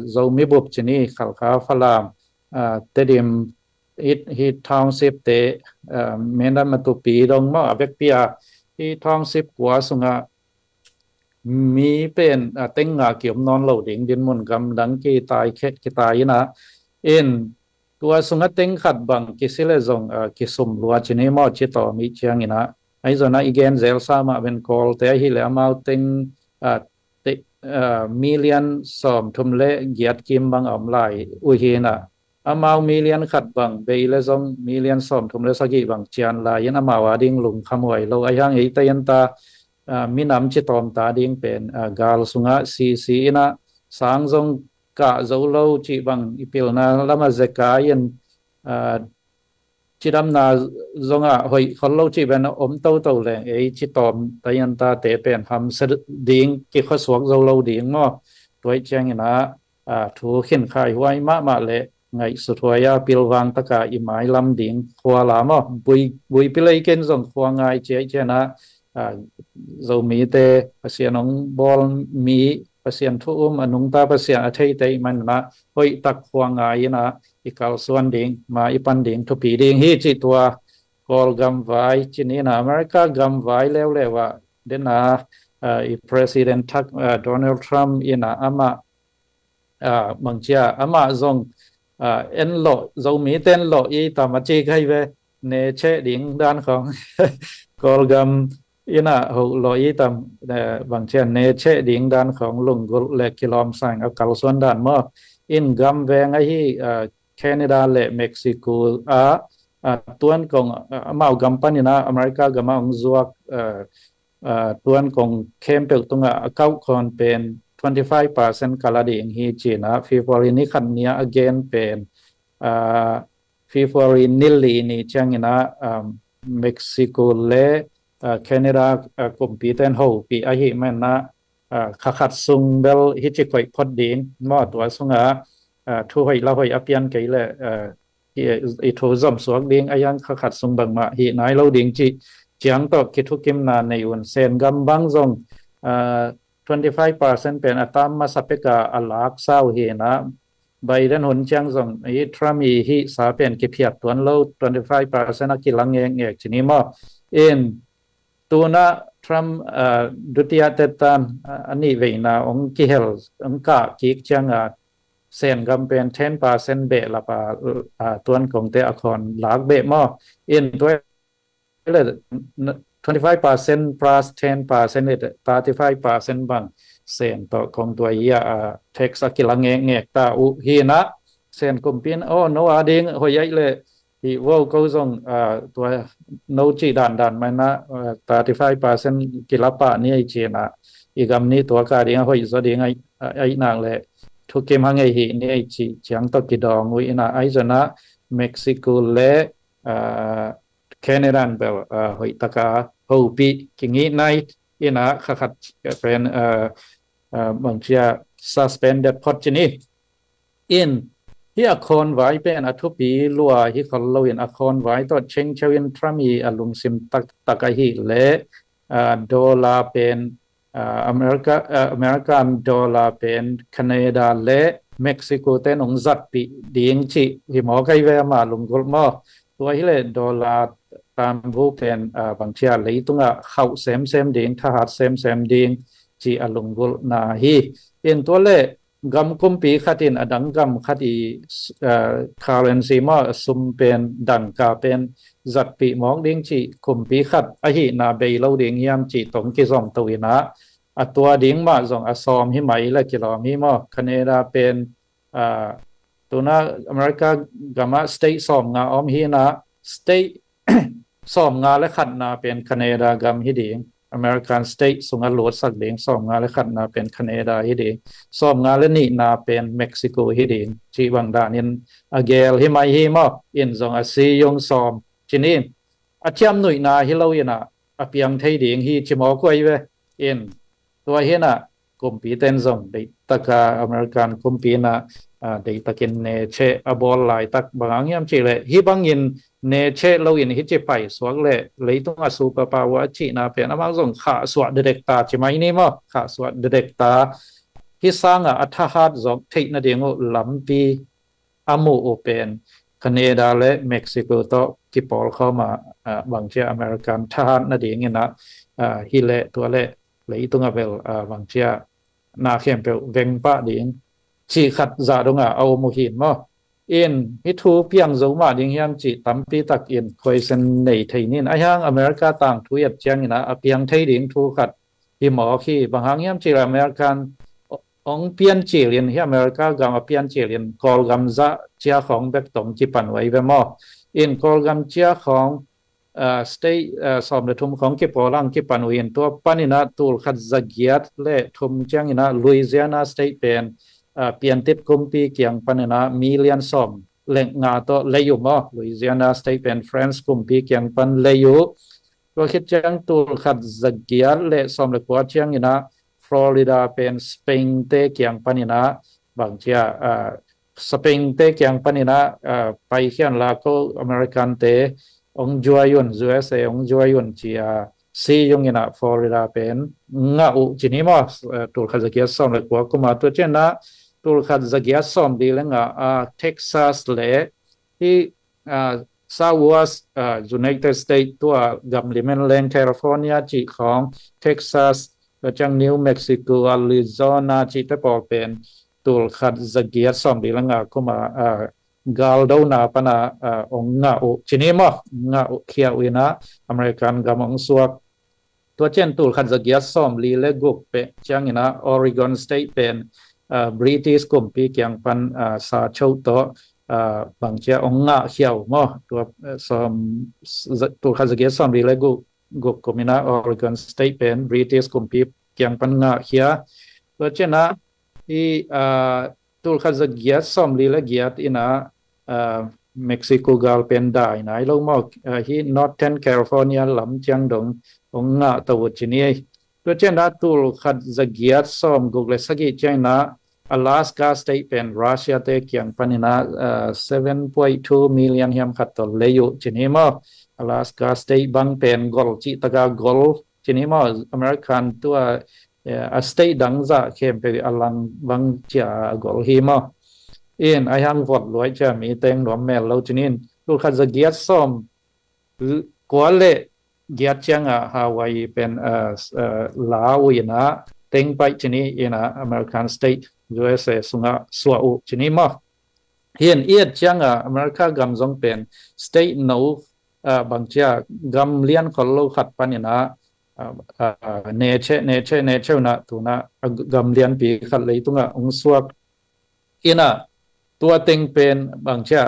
dầu mi búp chỉ ní khảo khảo pha làm tây điểm hit township te miền nam mà tụ pi đông mà vek pia hit township của sunga mi bên tên ngà kiếm non lâu đỉnh đến muốn gam đắng ki tai na in tua sunga tên khát bằng ki sile zong ki sum lua chỉ ní mà chỉ to mi chăng ina ไอ้ส่วนนั้นอีกเซลซ่ามาเป็นคอลแต่ที่แล้วมาติงมิลเลียนสอมทุมเละเกียรติกิมบางอำไลอุยน่ะอามามิลเลียนขัดบางเบลเลซองมิลเลียนสอมทุมเละสักกี่บางเชียนลายยันอามาวาดิ้งลุงขโมยเราไอ้ยังไอ้ตยันตามีน้ำจิตอมตาดิ้งเป็นกาลสุงะซีนะสังจงกะเจ้าเราจีบางอีพิลนาละมาเจกายันจิดำนาจงหอยคนเราจีเป็นอมเต้าเลยไอ้จิตอมตยันตาเตเป็นทำสดดิ้งกี่ข้อสวกเจ้าเราดิ้งมั้งตัวเจงนะถูกขึ้นขายไว้มาเลยไงสุดท้ายพิลวังตะกาอิหมายลำดิ้งขวาลามบุยพิเลยเกินส่งขวางไงเจนะเรามีแต่ภาษาหนองบอลมีภาษาทุ่มนุงตาภาษาไทยแต่มันนะหอยตักขวางไงนะอีกส่วนดิ่งมาอีปันดิ่งทุปีดิ่งฮีจิตัวกอลกำไว้จีนี่นะอเมริกากำไว้แล้วเลยว่าเดน่าอีประธานทักโดนัลด์ทรัมป์อินะอามาบางเจ้าอามาจงเอ็นโลเรามีเต้นโลอีตามมาจีใครเวเนเชดิ่งด้านของกอลกำอินะหูโลอีตามบางเจ้าเนเชดิ่งด้านของลุงกุลเล็กกิโลมสั่งเอากลส่วนด้านมั่วอินกำแวงไอ้ที่แคนาดาและเม็กซิโกตัวนั้นของมาเอากำปั้นนะอเมริกากำมาองจวกตัวนั้นของเข้มเปิลตรงเข้าคนเป็น25% กาลาดิงฮีจีนะฟีฟอรินี่ขันเนีย again เป็นฟีฟอรินิลลีนี่จังนะเม็กซิโกและแคนาดากลุ่มปีเต้นหูปีอาหิมันนะขัดซุงเบลฮิจิคอยพอดดิงมอตัวซุงทุยเราหอยอภิยันไกเลยอีทูจอมสวกดิ่งอายังขัดซุงบังมาฮีนายเราดิ่งจีจียงต่อคิดทุกิมนาในวันเซนกำบังจง25% เป็นอัตรามาสัพเพกาอัลลักษาเฮนะไบเดนหุนจังจงไอ้ทรัมป์ฮีสาเป็นกิเพียรตัวเรา25% นักกิลังเงกจีนี้มั้งตัวน่ะทรัมป์ดุติยาเตตันอันนี้เวน่าองค์กิเฮลองค์กากิกจังเซนกำเป็น10% เบะละปะตัวของเตอคอนหลักเบะมั้งตัวเลย25% plus 10% 35% บางเซนต่อของตัวเท็กซัสกิลังเงกตาอุฮีนะเซนกุมพินโอ้โนอาดิงหอยใหญ่เลยที่ว่าเขาส่งตัวโนจีด่านมันนะ35% กิลปะนี่ไอเจนะอีกคำนี้ตัวการดิงหอยสดิงไอนางเลยทุกเกมหังไอฮีนี่ไอจีจังตกิดองวินะไอจนะเม็กซิโกและแคนาดาเบลหอยตะกาหูปีกิงี้ในอินะขัดเป็นบางทีsuspended พอดนี้ที่อคอนไว้เป็นอัทุปีลัวที่เขาเล่าอินอคอนไว้ตัวเชงเชวินทรัมีอลุงซิมตะกะฮีและดอลลาร์เป็นอเมริกันดอลลาร์เป็นแคนาดาและเม็กซิโกเต้นองจัดปีดิ่งจีที่หมอไกเวมาลุงกุลมอตัวที่เลยดอลลาร์ตามรูปเป็นบางเชียเลยตรงเข้าเซมดิ่งทหารเซมดิ่งจีอลุงกุลนาฮีเป็นตัวเลกำกุมปีขัดินอดังกำขัดีcurrency มาซุมเป็นดังกาเป็นจัดปีมองดิ่งจีกุมปีขัดอหินาเบลเราดิ่งยามจีตรงกิจงตัวนะตัวดิ่งมาจงซอมหิไหมและกิโลมีมาแคนาดาเป็นตัวน่ะอเมริกากำมาสเตทสอมงาอมฮีนะสเตทสอมงาและขัดนาเป็นแคนาดากำฮิดิ่งอเมริกันสเตทสุงาโหลดสักดิ่งสอมงาและขัดนาเป็นแคนาดาฮิดิ่งสอมงาและนี่นาเป็นเม็กซิโกฮิดิ่งจีบังดานินอเกลฮิมาฮิมออินจงซียงสอมจีนินอาจำหน่วยนาฮิโลยินะอภิยังไทยดิ่งฮิจิมอกวยเวอินตัวเฮนะกุมปีเต็นจงได้ตะกาอเมริกันกุมปีนะได้ตะกินเนเชอบอลไลตักบางอย่างจีเลยฮิบังยินเนเชเราอินฮิจิไปสวกเลยต้องอาสูปปาวะจีนาเป็นอามาส่งขาสวดเด็กตาใช่ไหมนี่มั้งขาสวดเด็กตาที่สร้างอัฐหัดจบที่นาเดียงลำปีอามูโอเป็นแคนาดาและเม็กซิโกต่อที่ปอลเข้ามาบางเจ้าอเมริกันทหารนาเดียงนะฮิเลตัวเลยต้องเอาบางเจ้านาเข้มเปลเวงปะเดียงชีขัดจ่าตรงเอาโมหินมั้ง in itu piang zo ma ding hiam chi tampi tak in question nei theinin a hang America tang thuiat chiang ina a piang thei ding thu khat hi mo khi bang hang hiam chi American ong pian chi lian hi America gam a pian chi lian kol gam za chia khong bek tong chi pan wai ve mo in kol gam chia khong state สอบในทุมของกิปอลังกิปันวินตัวปานินาตูลขัดจักยาดเล่ทุมจังอินาลุยเซียนาสเตทเป็นเปลี่ยนติดกุมปีเกียงปานินามิเลียนสอมเล่งงาตัวเลยุมอลุยเซียนาสเตทเป็นฟรานซ์กุมปีเกียงปันเลยุตัวคิดจังตูลขัดจักยาดเล่สอมเลกัวจังอินาฟลอริดาเป็นสเปนเตเกียงปานินาบางเจ้าสเปนเตเกียงปานินาไปเขียนลาโกอเมริกันเตองจวยยุน USA องจวยยุนจีซียงอินะฟลอริดาเป็นงาอุจินิมอตูลขัดจักยาสอมเลกัวกุมาตัวเจนะตูลขัดจักยาสอมดีเลงเท็กซัสเล่ที่ซาวัสUnited States ตัวกัมลิเมนแลนด์แคลิฟอร์เนียจีของเท็กซัสจังนิวเม็กซิโกอาริโซนาจีเตปอเป็นตูลขัดจักยาสอมดีเลงกุมากาลดาวนาปนาองงาอุชินิมองาอุเขียวินะอเมริกันกำองสวกตัวเช่นตูลขัดจักยาสอมลีเลกุกเปจังอินะออริกอนสเตทเป็นบริติชกุมปีเกียงปันซาโชโตบางเจ้าองงาเขียวมอตัวสอมตูลขัดจักยาสอมลีเลกุกกุมินะออริกอนสเตทเป็นบริติชกุมปีเกียงปันงาเขียตัวเช่นนะที่ตูลขัดจักยาสอมลีเลกียดอินะเม็กซิโกกาลเป็นได้ไหนลงมาที่นอร์ทเทิร์นแคลิฟอร์เนียลำจังดงองงะตะวันจีนีตัวเช่นนั้นตูลขัดจักยาสอมกุกเลสกิจังนะอลาสกาสเตทเป็นรัสเซียเตเกียงปานินะ7.2 million ฮิมขัดตัวเลยุจีนีมาอลาสกาสเตทบังเป็นกอลจิตกากอลจีนีมาอเมริกันตัวสเตทดังจะเข้มไปอลังบังจากอลฮิมาอินอายังวอดรวยจะมีเต็งหลวมแมลเราจีนินลูกขัดจะเกียรติส้มกว่าเล่เกียรติจังฮาวายเป็นลาวอินะเต็งไปจีนีอินะอเมริกันสเตท USA สุงะสวาอุจีนีมาเห็นเอียดจังอเมริกากำจงเป็นสเตทนูบางจากำเลียนคนลูกขัดปันอินะเนเชนะตัวนะกำเลียนปีขัดเลยตัวองสวกอินะตัวเต็งเป็นบางเจ้า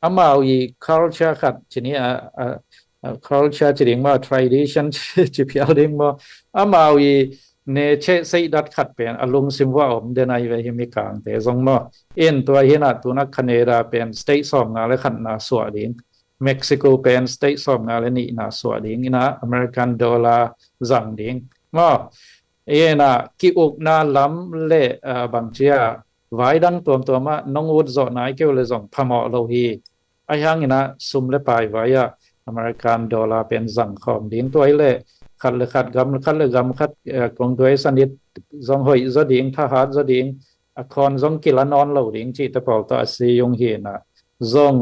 อามาวี culture ขัดชนิดculture จริงว่า tradition จีพีเอลดิ้งว่าอามาวีเนเชใส่ดัดขัดเป็นอารมณ์ซิมว่าอมเดนายเวหิมิกางแต่ทรงว่าอินตัวเห็นตัวนักคเนดาเป็น state สอบงานและขัดนาสวดดิ้งเม็กซิโกเป็น state สอบงานและนี่นาสวดดิ้งนะอเมริกันดอลลาร์จังดิ้งว่ากิอุกนาล้ำเละบางเจ้าไว้ดังตัวมาน้องอุดจอดนายเกี่ยวเลยส่งพม่าโลหีไอ้ยังนะซุ่มเล่ไปไว้อเมริกันดอลลาร์เป็นสังคมดิ้งตัวเล่ขัดเลยขัดกงตัวสนิทจงหอยจดิ้งทหารจดิ้งคอนจงกิลนอนเหล่าดิ้งจีตะเป่าตัวซียงเห็นจง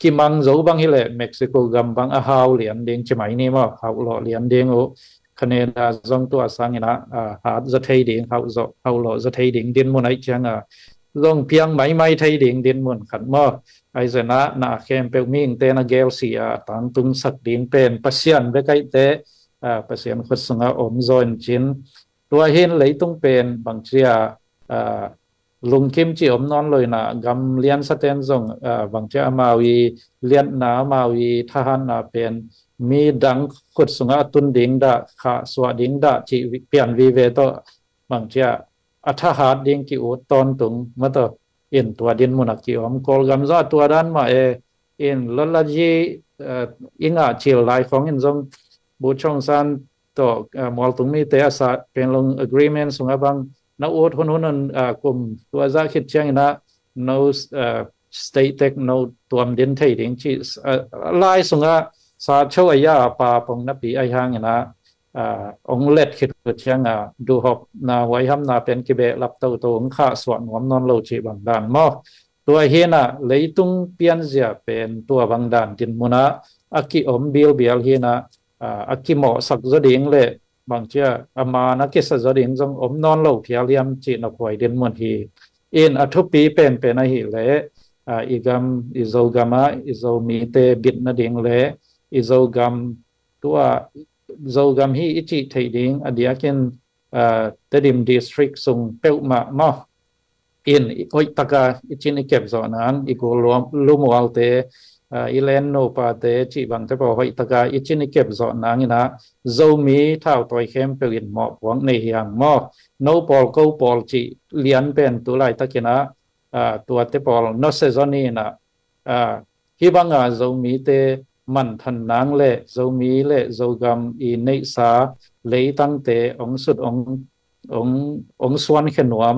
กิมังจูบังฮิเล่เม็กซิโกกัมบังอาฮาวเหรียญดิ้งจะไม่นี่มั้งฮาวหล่อเหรียญดิ้งโอคะแนนจงตัวสังนะหาจะเทดิ่งเขาหล่อจะเทดิ่งดินมันไอ้จังจงเพียงไม่เทดิ่งดินมันขัดมั่วไอ้เจนะนาเข้มเปลมิงเตนะเกลเสียต่างตุงสักดิ่งเป็นปัสยันไปไกลเตะปัสยันขดสงอมโซนจินตัวเห็นเลยต้องเป็นบางเชียลุงคิมจีอมนอนเลยนะกำเลียนสเตนจงบางเจ้ามาวีเลียนนามาวีทหารเป็นมีดังขุดสงตุนดิ่งดาขาสวดิ่งดาจีเปลี่ยนวีเวโตบางเจ้าอัฐหาดิ่งกิอุตอนตุงมาต่ออินตัวดินมุนักกิอมกอลกำซาตัวด้านมาอินลลจีอิงอาชิลไลของอินจงบูชงซันต่อมอลตุงมีเตอสาเป็นลง agreement สงบางนักอุดคนนั้นกลุ่มตัวจะคิดเช่นนะ no state tech no ตัวดินไทยดิ่งจีไลสงสาช่วยยาปาปงนับปีไอหางนะองเล็ดคิดเชียงดูหอบนาไว้ทำนาเป็นกิเบลับเต่าตัวงข้าสวนหอมนอนโลจีบางด่านมอตัวเฮนะเลยตุงเปียนเสียเป็นตัวบางด่านดินมุนะอากิอมเบียลเฮนะอากิหมอสักจดิ่งเลยบางเจ้าอามานักเกษตรจดิ่งจงอมนอนโลเพียเลียมจีนอภัยดินมุนที in athupi pen a hi le igam izogama izomi te bit na ding le izogam tua zogam hi ichi theiding adiakin tedim district sung peuma ma in oi taka ichin ikep zonan igolom lumualte ilen no pa te chi bang te po hoi taka ichin ikep zonang ina zomi thao toi khem pelin mo wang nei hiang mo no pol ko pol chi lian pen tu lai takina tua te pol no sezoni na hi banga zomi te man than nang le zomi le zogam I nei sa lei tang te ong sut ong swan khenwam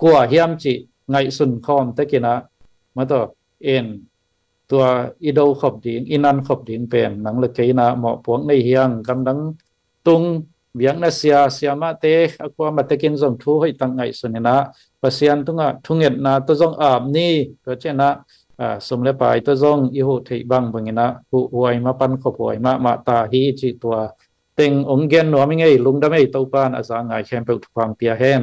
kwa hiam chi ngai sun khom te kina ma to en tua ido khop ding inan khop ding pen nang le keina mo puang nei hiang kam dang tung biang na siama te akwa ma te kin zong thu hoi tang ngai sunina pasian tunga thunget na to zong ap ni to chena sum le pai to zong I hu thei bang bangina hu huai ma pan khop huai ma ta hi chi tua teng ong gen no mi ngei lung da mei to pan asa ngai khem pe phang pia hen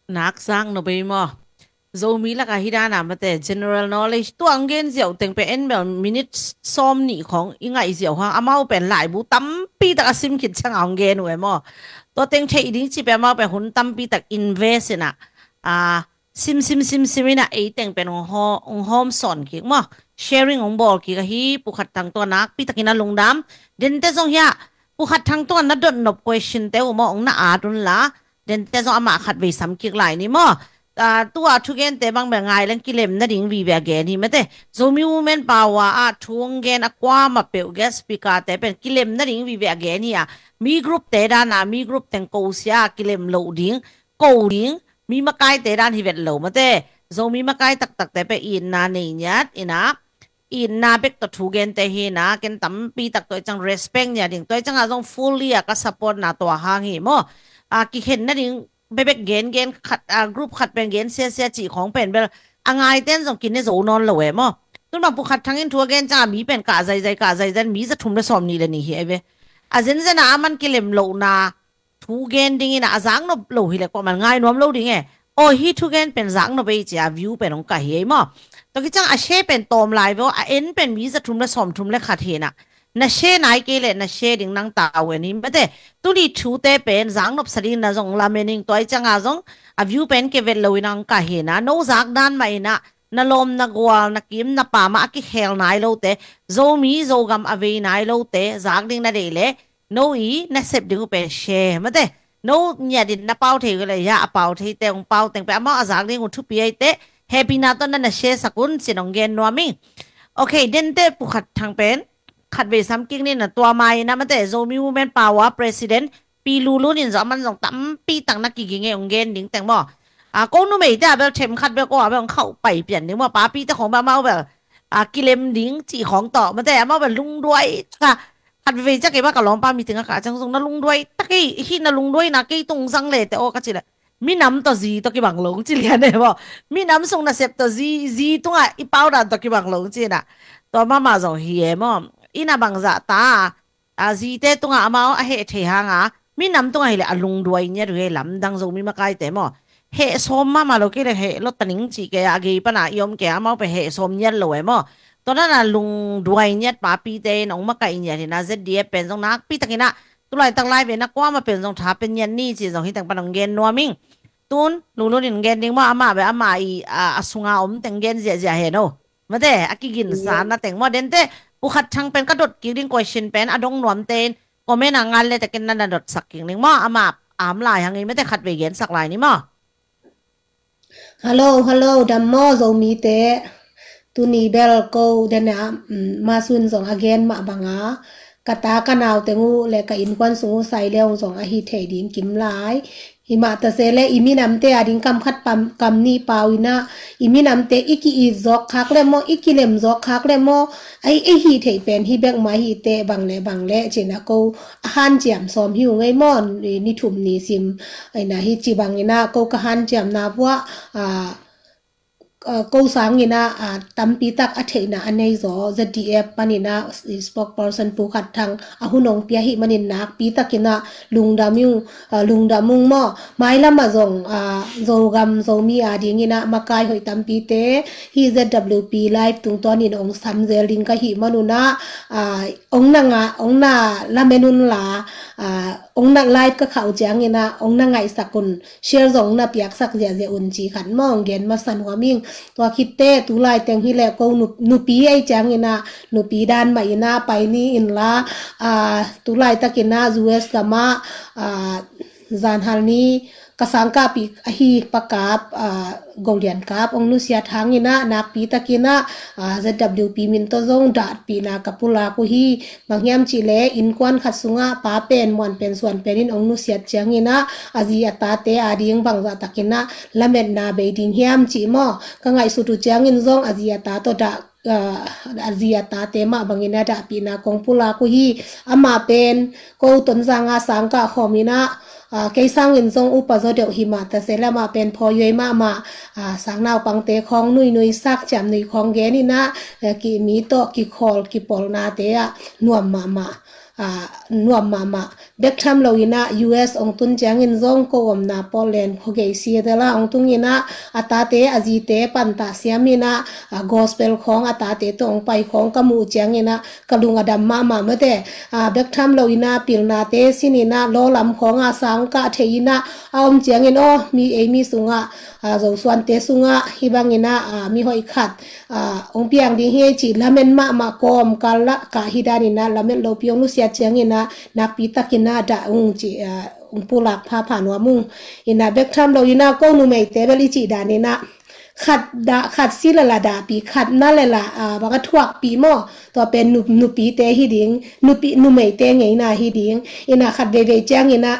nak sang no be mo zomi la ka hidana mate general knowledge to angen ziau teng pe en mel minute som ni khong ingai ziau ha amau pen lai bu tam pi ta sim khit chang angen we mo to teng thei ding chi pe ma pe hun tam pi tak invest na sim na e teng pen ong home son ki mo sharing ong bol ki ka hi pu khat tang to nak pi takina lungdam den te zong ya pu khat thang to na dot nop question te mo ong na adun la den te zong ama khat ve sam ki lai ni moตัวทุกเกนแต่บางแบบไงเล่นกิเลมนั่นดิ่งวีแบบแกนี่ไม่แต่โซมีวูแมนปาวะทุกเกนอะความมาเปิลแกสปิกาแต่เป็นกิเลมนั่นดิ่งวีแบบแกนี่มีกรุ๊ปแต่ด้านมีกรุ๊ปแต่งโกเซียกิเลมโหลดิ่งโกดิ่งมีมาไกลแต่ด้านที่เวทโหลไม่แต่โซมีมาไกลตักแต่เป็นอินนาเนี่ยอินนาเป็กตัวทุกเกนแต่เฮนะเกนตั้มปีตักตัวจัง respect เนี่ยดิ่งตัวจังต้อง fully ก็ support นะตัวห่างหิมกิเห็นนั่นดิ่งไปเบกเกนขัดกรุ๊ปขัดเป็นเกนเสียจีของเป็นเบลไงเต้นส่งกินในโซนอนเลยมั้งตุนบางผู้ขัดทั้งอินทัวเกนจ้ามีเป็นกาใจมีจะทุ่มได้สอมนี่เลยนี่เฮ้ยเว้อาเจนเจน่ามันกิเลมโลนาทูเกนดิ้งนะอาจังนบโลหิเล็กกว่ามันง่ายนวมโลดิ้งโอ้ฮีทูเกนเป็นจังนบไปจ้าวิวเป็นองค์กาเฮ้ยมั้งตอนที่จังอาเช่เป็นตอมไลฟ์ว่าเอ็นเป็นมีจะทุ่มได้สอมทุ่มได้ขัดเห็นน่ะเช่ไหนเกลน่ะเช่ดิ่งนั่งตาเวนี่ไม่ได้ตุลีชูเตเป็นจังนบสรินน่ะจงลาเมนิงตัวจังอาจงวิวเป็นเกเวลลวินังกาเห็นโน้จักด้านไม่น่ะลมน่ะกวาลน่ะกิมน่ะป่ามากิเฮลนายโลเตโซมีโซกัมอเวนายโลเตจักดิ่งน่ะเดเลโนอีน่ะเสพดิ่งเป็นเช่ไม่ได้โนเนี่ยดิ่งน่ะเป้าเทก็เลยยาเป้าเทแต่องเป้าแต่งไปอามาจักดิ่งอุทุปีไอเตเฮปินาตอนนั้นน่ะเช่สักุนสินองเกนนัวมิโอเคเดนเตปุขัดทางเป็นขัดเวซัมกิ้งนี่นะตัวไม่นะมันแต่โซมิวูแมนปาวะประธานปีลูนี่จะมันส่งตั้มปีตั้งนักกิงเงองเกนดิ้งแต่งบ่ก็นู้ไม่ได้แบบเข็มขัดแบบก็แบบเข้าไปเปลี่ยนดิ้งว่าป้าปีเจ้าของบ้านมาแบบกิเลมดิ้งจีของต่อมันแต่มาแบบลุงด้วยค่ะขัดเวจะเก็บว่ากับล้อมป้ามีถึงอากาศจังส่งนั่นลุงด้วยตะกี้ที่นั่นลุงด้วยนะกี้ตรงสังเลยแต่โอ้ก็จีเลยมีน้ำตัวซีตัวกี่บังหลงจีเลียนเนี่ยบ่มีน้ำส่งน่ะเสพตัวซีตรงอีเป้าดันตัวกี่บังหลงจีน่ะตัวมาส่งเฮียมั้งอินาบังซาตาซีเตตุงอามาเฮเทหางมีน้ำตุงไอ้เลยลุงด้วยเนี่ยด้วยลำดังโซมีมาไกลแต่หมอเฮสมมาโลกี้เลยเฮรถตันนิงจีแกกีปนายอมแกอามาไปเฮสมเนี่ยเลยหมอตอนนั้นลุงด้วยเนี่ยป้าปีเตนองมาไกลเนี่ยที่น่าจะดีเป็นตรงนักปีตะกี้น่ะตุลายตั้งไล่เป็นนักว่ามาเป็นตรงท้าเป็นยันนี่จีตรงที่แต่งปนองเกนนัวมิงตุนลุงนี่เกนดิ้งว่าอามาแบบอามาสุงาอมแต่งเกนเสียเห็นโอ้มาเด้อากิกินสารนะแต่งว่าเดนเตผู้ขัดทางเป็นกระโดดกิริง question เป็นอดงหนวมเตนก็ไม่นางงานเลยแต่กินนั่นดดสักกิ่งหนึ่งมั่วอามาลายอย่างนี้ไม่ได้ขัดเวเย็นสักลายนี่มั่วฮัลโหลดัมโมโซมีเตตุนีเบลโกเดนะมาซุนสองอเกนมาบังกะตากันาวเตงูและกะอินควันสูใส่เลี้ยวสองอาฮิเทดิงกิมหลายหิมะตะเซเลอิมินำเตอดิงกำคัดปั๊มกำนี่ปาวินะอิมินำเตอิกิอีซอกคักเลมโมอิกิเลมซอกคักเลมโมไอฮิเทเป็นฮิเบกมาฮิเตบังเลเจนะโกอาหารเจียมซอมหิวไงมอนนี่ถุมนี่ซิมไอนะฮิจิบังนะโกกะหันเจียมนาว่า ko sangina tampi tak atheina anei zo zdf panina spokesperson pu khat thang ahunong pia hi manin nak pi takina lungdamung mo mailama zong zogam zomi adingina makai hoi tampi te hi zwp live tungtonin ong samzel ding ka hi manuna ongna lamenun la ongna live ka khau jangina ongna ngai sakun share zong na piak sak je unchi khan mong gen ma san waming to khitte tu lai teng hi le ko nu pi ai jangina nu pi dan ma ina pai ni in la tu lai takina us kama zan halni kasangka pi ahi pakap golian kap ongnu sia thangina na pi takina zwp min to zong dat pi na kapula ku hi mangyam chile in kwan khasunga pa pen mon pen suan penin ongnu sia changina aji ata te ading bangza takina lamet na beiding hiam chi mo kangai sutu changin zong aji ata to da aziata tema bangina da pina kongpula ku hi ama pen ko tonzanga sangka khomina cây sang in zong upa zo deu hima ta sela ma pen pho yoi ma sang naw pangte khong nui sak cham nui khong ge ni na ki mi to ki khol ki pol na te a nuam mama bek tham lo ina us ong tun chang in zong ko om na poland khoge si de la ong tung ina ata te aji te pan ta siamina gospel khong ata te to ong pai khong kamu chang ina kalung adam mama mate bek tham lo ina pilna te sinina lo lam khong a sang ka theina om chang in o mi mi sunga zo swan te sunga hibangina mi hoi khat ong piang ding he chi lamen ma kom kala ka hidanina lamen lo piong lu sia changina nak pi takina da ung chi pulak pha phanwa mung ina bek tham lo ina ko nu mei te beli chi daninaขัดซิละดาปีขัดนั่นเลยล่ะบางก็ทวกปีหม้อตัวเป็นนุปีเตฮิดิงนุเมยเตไงนะฮิดิงอินะขัดเวแจ้งอินะ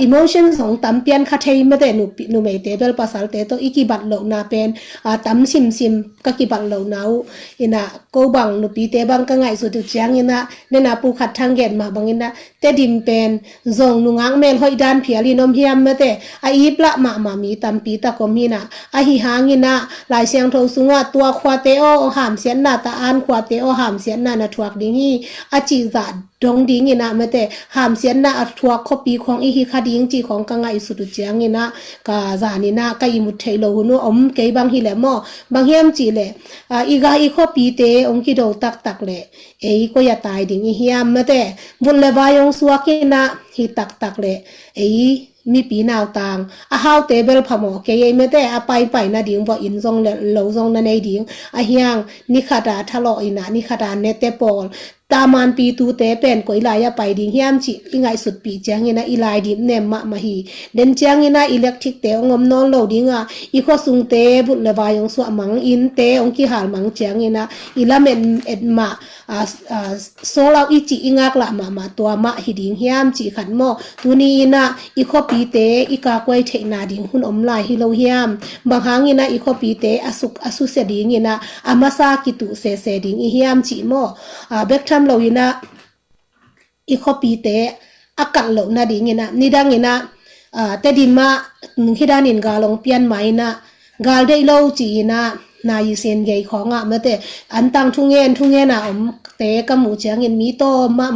emotion ของตำเปียนคัดให้ไม่ได้นุเมยเตเบลภาษาเตตัวอีกิบัตเหล่านาเป็นตำซิมก็กิบัตเหล่านาอินะกูบังนุปีเตบังก็ไงสุดแจ้งอินะเนี่ยนะปูขัดทางเกณฑ์มาบังอินะเตดิมเป็นซงนุงังเมลหอยด้านเพียรีนมเฮียมไม่ได้อีปละมามีตำปีตะกมีนะหิหางินะหลายเสียงโทสุงว่าตัวควาเตโอหามเสียนนาตาอันควาเตโอหามเสียนนานะทวกดิ้งอีจิจัดดงดิ้งอินะไม่ได้หามเสียนนาทวกคปีของอีฮิคดิ้งจีของกังไงสุดเจียงอินะกาจานินะกายมุดเทโลหุนุอมเกยบางฮิเลมอบางเฮียมจีเลยอีกาอีคปีเตองกิโดตักเลยก็อย่าตายดิ้งอีเฮียมไม่ได้บุญเลวายงสวกินะฮิตักเลยมีปีนาวต่างฮาวเตเบลพะหมอเกยไม่ได้ไปนะดิ้งบ่อินซงเหลวซงนั่นไอ้ดิ้งเฮียงนิคาดาทะเลาะอินะนิคาดาเนเตปอลตามันปีตูเตเป็นก๋วยลายไปดิ้งเฮียมจิอีไงสุดปีเจียงอินะอีลายดิมเนมมาฮีเดนเจียงอินะอิเล็กทริกเตองมนอนโลดิ้งอีข้อสุงเตบุเลวายงสวมังอินเตองกิหาลมังเจียงอินะอีละเมนเอ็ดมาโซลาวอีจิอีงักละมาตัวมาฮิดิ้งเฮียมจิขันโมตัวนี้นะอีข้อปีเตอีกากวยเทนาดิ้งหุ่นอมลายฮิโลเฮียมบางครั้งอินะอีข้อปีเตอสุเสดิ้งอินะอามาซากิตุเสดิ้งอีเฮียมจิโมเบกทำเราอินะอีข้อปีเตอากังเหล่านาดิ้งอินะนิดังอินะแต่ดิมาฮิดานินกาลงเปียนไม้นะกาลได้เล่าจีนะนายเซนเกยของเมื่อแต่อันตังทุ่งเงินเตะกมูเชียงเงินมีโต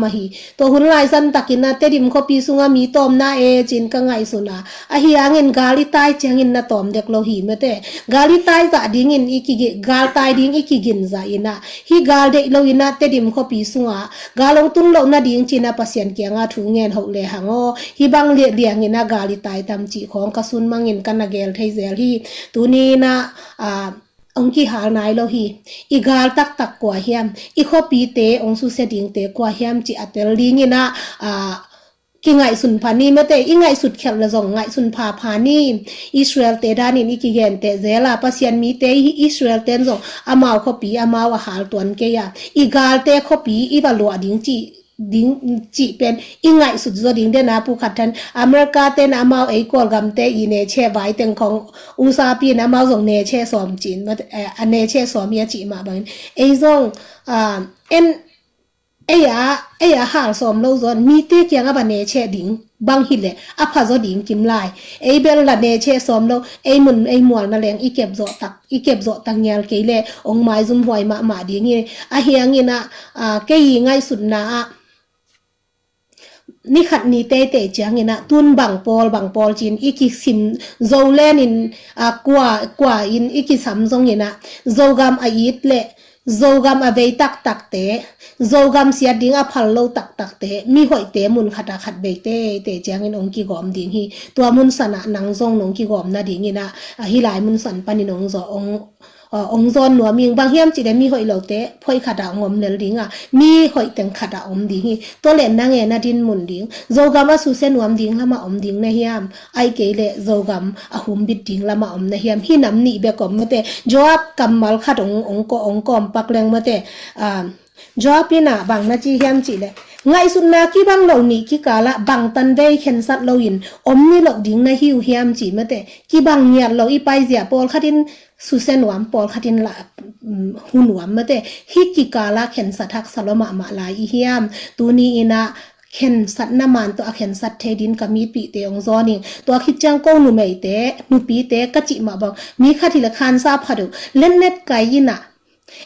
มาหีตัวหุ่นลายสันตักินนะเตดิมเขาปีสุงมีโตมนาจินก็ไงสุนะฮิอังเงินกาลิตายเชียงเงินนะตอมเด็กโลหีเมื่อแต่กาลิตายจะดิ้งเงินอีกิกาลตายดิ้งอีกิกินจะอินะฮิกาลเด็กโลหินะเตดิมเขาปีสุงกาลงตุนโลนาดิ้งจินะปัสยันเกียงทุ่งเงินหกเลหังฮิบังเลียงเงินนะกาลิตายตามจีของกสุนมังเงินกันนะเกลไทเซลฮีตัวนี้นะองค์ที่หาไหนโลหีอีกาลตักกว่าเฮียมอีข้อปีเตองสุเสดิงเตกว่าเฮียมจีอัตเตลลิงินะกิไงสุนพานีไม่แต่อีไงสุดแข็งละจงไงสุนพานีอิสราเอลเตดานินอีกิเกนเตเซลาปัสยันมีเตอิสราเอลเตนจงอามาข้อปีอามาว่าหาลตัวเกียอีกาลเตข้อปีอีบาลัวดิ้งจีเป็นอีไงสุดจดิ้งเดนะผู้ขัดทันอเมริกาเตนอามาไอกอลกัมเตอีเนเชไว้เต็งของอุซาปีนอามาจงเนเชสอมจีนมาอันเนเชสอมยาจีมาบังไอจงเอ็นไอ้ยาหาสอมโลซอนมีเตเกียงอับเนเชดิ้ง บางหิเลอพาจดิ่งกิมไลไอเบลละเนเชสอมโลไอมุนไอมัวนั่นแหละอีเก็บโจตักเงียลเกยเลองไม้ซุมหวยมาดิ่งนี่เฮียงินะเกยง่ายสุดนะนี่ขัดนี่เตะจังนะตุนบังปอลจินอีกิสิมโจเลนินกว่าอินอีกิสัมซงนะโจกามอายิตเลโจกามอเวตักเตโจกามเสียดิ่งอพัลโลตักเตมีหอยเตมุนขัดเบเตจังอินองกิกอมดิ่งฮีตัวมุนสนะนังซงนองกิกอมนะดิ่งนะฮิหลายมุนสันปานินองโจองซอนหนัวมีบางเฮียมจีได้มีหอยเหล่าเตะพอยขัดอมเนลดิ่งมีหอยแต่งขัดอมดิ่งตัวเล่นนางนะดินมุนดิ่งโจกามาสุเซนวมดิ่งละมาอมดิ่งในเฮียมไอเกเลโจกามหุมบิดดิ่งละมาอมในเฮียมฮีนำนี่เบกอมมาเตะจวบกำมัลขัดองกอมปักแรงมาเตะจวบพี่น่ะบางนาจีเฮียมจีเลยไงสุดนากีบังเหล่านี้กีกาละบังตันเวเข็นสัตเหล่าอินอมนี่เหล่าดิ่งในหิวเฮียมจีมาเตะกีบังเงียเหล่าอีไปเสียปอลขัดินสุเซนวมปอลขัดินละหุนวมมาเตะฮิกิกาละเข็นสัตทักสลมาลายเฮียมตัวนี้อินะเข็นสัตน้ำมันตัวเข็นสัตเทดินกับมีปีเตองซอนิงตัวคิดจังก็หนูไม่เตะหนูปีเตะกะจิมาบอกมีข้าที่ละคานซาพัดูเล่นเน็ตไกยินะ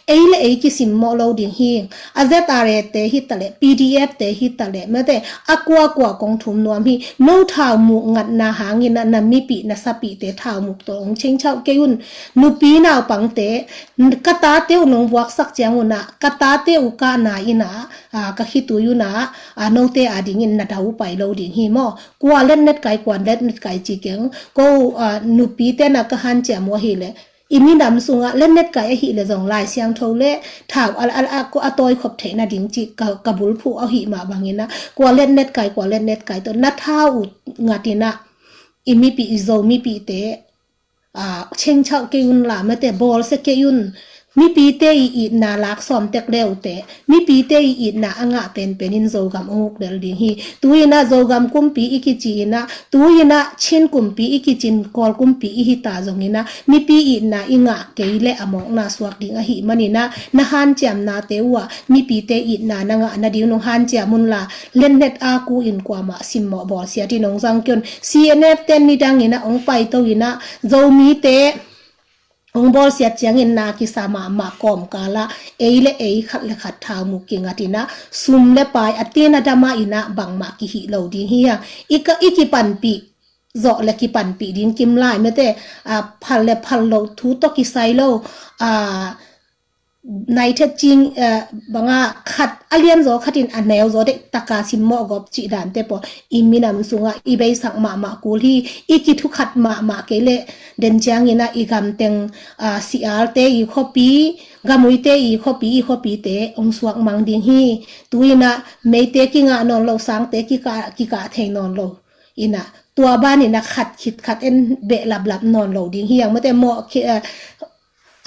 เอเลเอกิสิมมอลาวดิ่งฮิงอาเซตอาเรเตฮิตตะเล PDF เตฮิตตะเลเมื่อแต่อกว่ากงทุมนวมฮิโนทาวมุงัดนาหางินะนามีปีนะสปีเตทาวมุกตัวองเชงเช่าเกยุนนูปีนาวปังเตกะตาเตวนงวักสักเจียงอุนะกะตาเตอุกานาอินะกะคิตุยุนะโนเตอดิ่งินนะดาวไปลาวดิ่งฮิมอกว่าเล่นเน็ตไกกว่าเล่นเน็ตไกจีเกงก็นูปีเตนะกะหันเจียมัวฮิเลอิมีนำสุงะเล่นเน็ตไก่หิเลจงลายเสียงโทเล่ถาวก็อตอยขบเทนะดิ่งจิกบุลผู้เอาหิมาบางงี้นะกว่าเล่นเน็ตไก่ตัวนัดเท้างัดนะอิมีปีอิโซมีปีเตเชงเช่าเกยุนละไม่แต่บอลเสเกยุนมีปีเตอีนาลักซ้อมเตกเร็วเตมีปีเตอีนาอ่างเป็นอินโจกามองกเดลดิ่งฮีตัวยินะโจกามกุมปีอีกิจีนะตัวยินะชินกุมปีอีกิจินกอลกุมปีอีหิตาจงยินะมีปีอีนาอิงะเกยเลอมองนาสวักดิ่งหิมันนี่นะนะฮันเจียมนาเตวะมีปีเตอีนานะงะนะดิวนงฮันเจียมุนลาเล่นเน็ตอากูอินกว่ามาซิมหมอบอลเสียที่นงจังเกิน CNF เต้นนี่ดังยินะองไปตัวยินะโจมีเตองบอลเสียเจียงอินนาคิสามามากอมกาละเอเลเอขัดเลขัดทาวมุกิงาตินะซุมเลปายอตีนาดามาอินะบังมากิฮิเหล่าดีเฮียอีกิปันปีโจเลกิปันปีดินกิมไลเมื่อแต่พัลเหล่าทูตกิไซโลในเท็จจริงบางขัดอเลียนโจขัดินอันแนวโจเด็กตะกาซิมมอกบจีดันเตปออิมินามสุงะอีเบย์สักมากูลีอีกิทุขัดมาเกเลเดนจางอินะอีกำเต็งซีอาร์เตอีคอปีกามุยเตอีคอปีเตองสวกมังดิงฮีตุยนะเมเตกิงะนอนโลสังเตกิกะเทงนอนโลอินะตัวบ้านนี่นะขัดเอ็นเบะหลับนอนโลดิงฮียังไม่แต่เหมาะ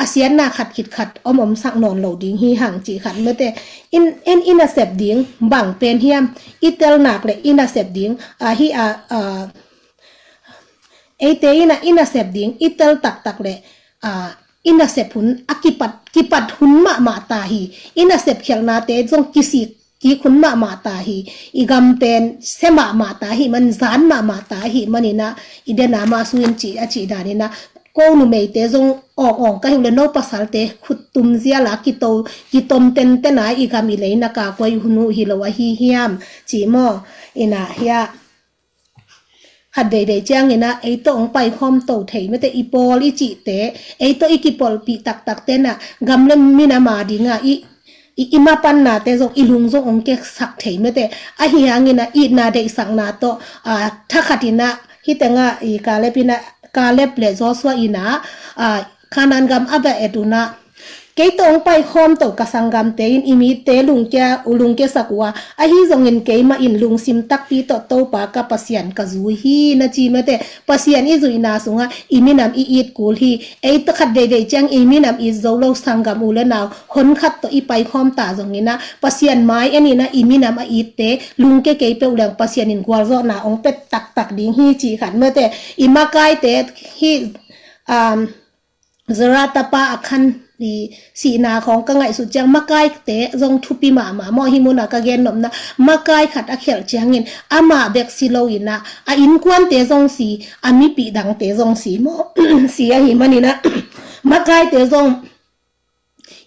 อาเซียนน่ะขัดอมสักนอนเหล่าดิ่งฮีห่างจีขัดเมื่อแต่อินอาเซบดิ่งบังเป็นเฮียมอิเตลนักเลยอินอาเซบดิ่งฮีเอเตอินะอินอาเซบดิ่งอิเตลตักเลยอินอาเซบหุนกิปัดหุนมาตาฮีอินอาเซบเขียงนาเตจงกีคุณมาตาฮีอีกำเป็นเสมาตาฮีมันจานมาตาฮีมันนี่นะอีเดนามาสุนจีดานี่นะก็หนูไม่เตจงออกก็เห็นเลยโนปัสสัลเตขุดตุมเสียละกิตมเต้นไหนอีกามีเลยนักกวยหุนูฮิโลวะฮิเฮียมจีโมอินะเฮียขัดเดจ้างเงินะไอตัวองไปคอมโตเทไม่แต่อีปอลอีจีเตไอตัวอีกิปอลปีตักเต้นอ่ะกำเล่มมินามาดิงอ่ะอีมาปันนาเตจงอีลุงจงองเกสักเทไม่แต่ไอเฮียงินะอีนาเดสังนาโตถ้าขัดินะฮิตงะอีกาเลปินะกาเล็บเลจอสวาอินะขานันกำอับเอตุนะเกยตองไปคอมตัวกสังกำเตอินอิมิเตลุงเกสักว่าไอฮิจงเงินเกยมาอินลุงซิมตักปีโตโตปากกับปัสยันกจูฮีนะจีเมเตปัสยันอิจุอินาสุงะอิมินามอีดกูลฮีไอตะขัดเดจังอิมินามอิโซโลสังกำอุเลนาวคนขัดตัวอีไปคอมตาจงเงินนะปัสยันไม้อันนี้นะอิมินามอีดเตลุงเกยเปอุเลงปัสยันอินกวาลโซนาองเป็ดตักดิ้งฮีจีขัดเมเตอิมากายเตฮีจราตปาอักขัน di si na khong ka ngai su chang makai te zong thupi ma mo hi muna ka gen nom na makai khat a khel changin ama bek si lo ina a in kwan te zong si ami pi dang te zong si mo si a hi mani na makai te zong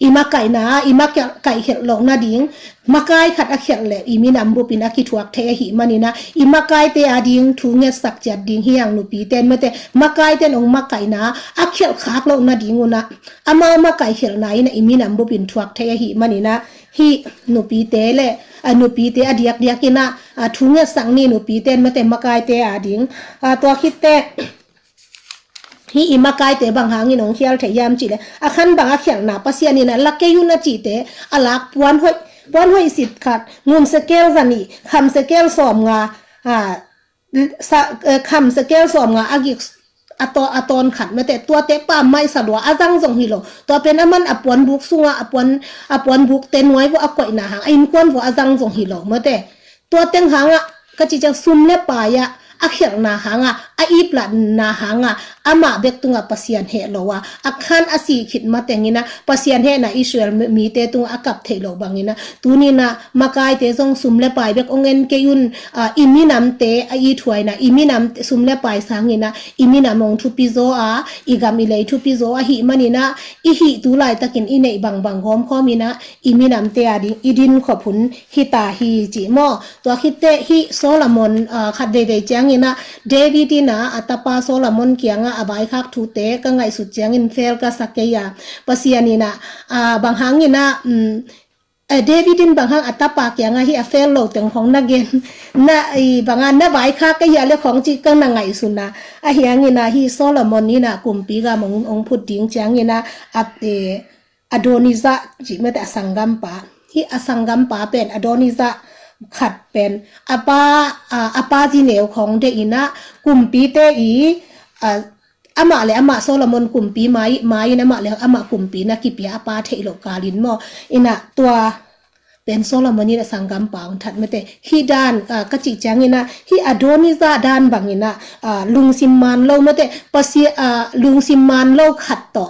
ima kai na ima kai khel lo na ding makai khat a khel le imi nam bu pin a ki thuak the hi manina ima kai te ading thu nge sak chat ding hiang nu pi ten mate makai ten ong makai na a khel khak lo na ding una ama makai khel na ina imi nam bu pin thuak the hi manina hi nu pi te le anu pi te adiak diakina thu nge sang ni nu pi ten mate makai te ading to khit te hi ima kai te bang hangi nong khial the yam chi le akhan bang a khel na pasian ni na lakke yu na chi te alak puan hoi sit khat ngum skel zani kham skel som nga kham skel som nga agik aton khat mate tua te pa mai salwa azang jong hi lo to pen aman apon buk sunga apon buk te noi wo akoi na hang in kon wo azang jong hi lo mate tua teng hanga ka chi chang sum le pa ya akhir na hanga a ipla na hanga ama bektunga pasian he lowa akhan asi khit matengina pasian he na Israel mi te tung akap thelo bangina tunina makai te jong sumle pai bek ongen ke yun iminam te a I thuaina iminam sumle pai sangina iminam ong thu pizo a igami le thu pizo a hi manina I hi tu lai takin inei bang hom khomina iminam te adi idin khopun hita hi ji mo to khitte hi Solomon khadde de changina Davidina atapa Solomon kianga abai khak thu te ka ngai su changin fel ka sakeya pasianina bang hangina Davidin bang hang atapa kianga hi a fel lo teng hong na gen na I banga na bai khak ka ya le khong chi ka na ngai su na a hiangina hi Solomon ni na kumpi ga mong ong phut ding changina ate Adoniza ji meta sangam pa hi asangam pa pen Adonizaขัดเป็นอาปาจีเนวของเดอินะกลุ่มปีเตอีอามาเลยอามาโซโลมอนกลุ่มปีไม้นะมาเลยอามากลุ่มปีนะกิปีอาปาเทโลกาลินมออินะตัวเป็นโซโลมอนนี่นะสังกัมปางถัดมาเตฮีดานกจิจังอินะฮีอโดนิซาดานบางอินะลุงซิมมานโลมาเตปัสยลุงซิมมานโลขัดต่อ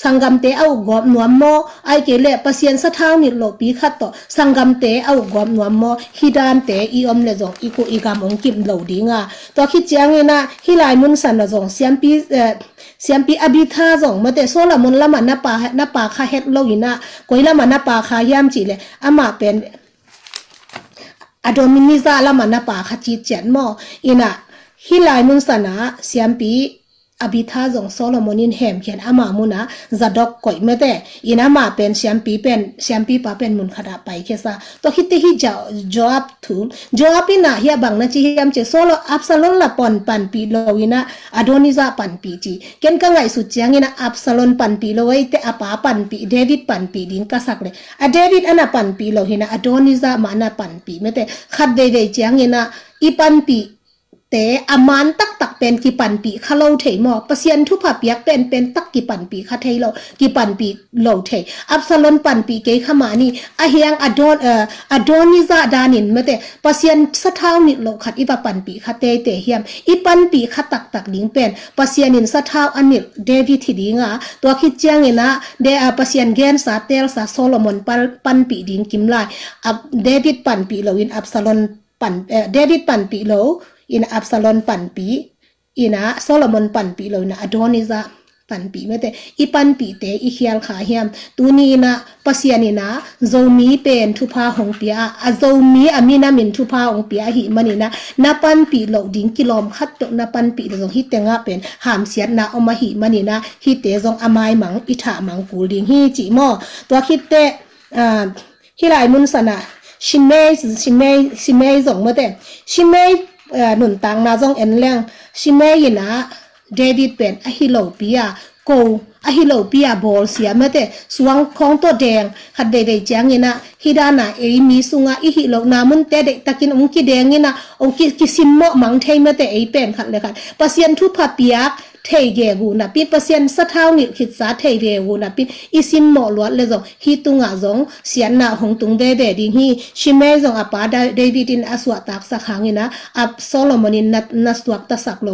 สังกัมเตเอากอบหนวมโมไอเกเลปเซียนสะท้าวนิโลปีขัดต่อสังกัมเตเอากอบหนวมโมฮิดานเตอีอมเลจงอีกูอีกามองกิมเหลาดิงาตัวคิดจังเงนะฮิลายมุนสันนะจงเสียมปีอบิธาจงมาเตโซละมุนละมันนาปาคาเฮ็ดโลกินะกวยละมันนาปาคายามจีเลอามาเป็นอโดมินิซาละมันนาปาคาจีเจนโมอินะฮิลายมุนสันนะเสียมปีอบิธาจงโซโลมอนินแฮมเขียนอามามุนะจะดอกก่อยเมื่อแต่อินามาเป็นแชมปีปาเป็นมุนขดาไปแค่ซะตัวคิดที่จะจอบถูกจอบปีน่ะเฮียบังนะจีเฮียมเจโซโลอับซาลอนละปอนปันปีโลวินะอโดนิซาปันปีจีเก่งกังไงสุดเจียงอินะอับซาลอนปันปีโลไว้แต่อาปาปันปีเดวิดปันปีดินกษักเลยเดวิดอันน่ะปันปีโลหินะอโดนิซามานะปันปีเมื่อแต่ขัดเดเจียงอินะอีปันปีแต่อามันตักเป็นกี่ปันปีข้าเล่าเทยมอเปอร์เซ็นต์ทุกผับยักเป็นตักกี่ปันปีข้าเทยเรากี่ปันปีเล่าเทยอับซาลอนปันปีเกยขมานี่อาเฮียงอโดนิซาดานินเมื่อแต่เปอร์เซ็นต์สะท้าวนิดเราขัดอีปปันปีข้าเตเฮียมอีปันปีข้าตักลิงเป็นเปอร์เซ็นต์นินสะท้าวอันนี้เดวิดที่ดีงาตัวคิดเจียงเงินะเดเปอร์เซ็นต์เกนซาเตลซาโซโลมอนปันปีดิงกิมไลเดวิดปันปีเราอินอับซาลอนปันเดวิดปันปีเราอินอับซาลอนปันปีอินะโซโลมอนปันปีเลยนะอโดนิซาปันปีเมื่อแต่อีปันปีเตอีเขียลขาเฮียมตัวนี้นะปัสยานีนะโจมีเป็นทุพาหงเปียโจมีอามีนามินทุพาหงเปียหิมันนี่นะนับปันปีเหล่าดิ้งกิโลมคัดตกนับปันปีเราฮิตเตงะเป็นหามเสียดนะเอามาหิมันนี่นะฮิตเตจงอามายมังอิถามังกูลิงฮิจิมอตัวฮิตเตฮิไลมุนสนะชิเมย์จงเมื่อแต่ชิเมย์หนุนตังนาจงเอ็นแรงชิเมย์นะเดวิดเป็นอฮิโลปียโกอฮิโลปียบอลเสียเมื่อแต่สวงของตัวแดงขัดเดๆจังเงินะฮิดานะเอมีสุงาอิฮิโลนามุนเตเดตะกินองค์กิแดงเงินะองค์กิซิมโมมังเทเมื่อแต่เอเป็นขัดเลยขัดปัสยันทุพาปียกเท เทเกกูนะปีเปอร์เซ็นต์สัทาวนิคิดซาเทเกกูนะปีอิสิมหมอลวดเลยจงฮีตุงะจงเสียนนะหงตุงเบเบดิงฮีชิเมจงอปาเดวิดินอสวตักสักหางินะอับโซโลมอนินนัสวกตสักโล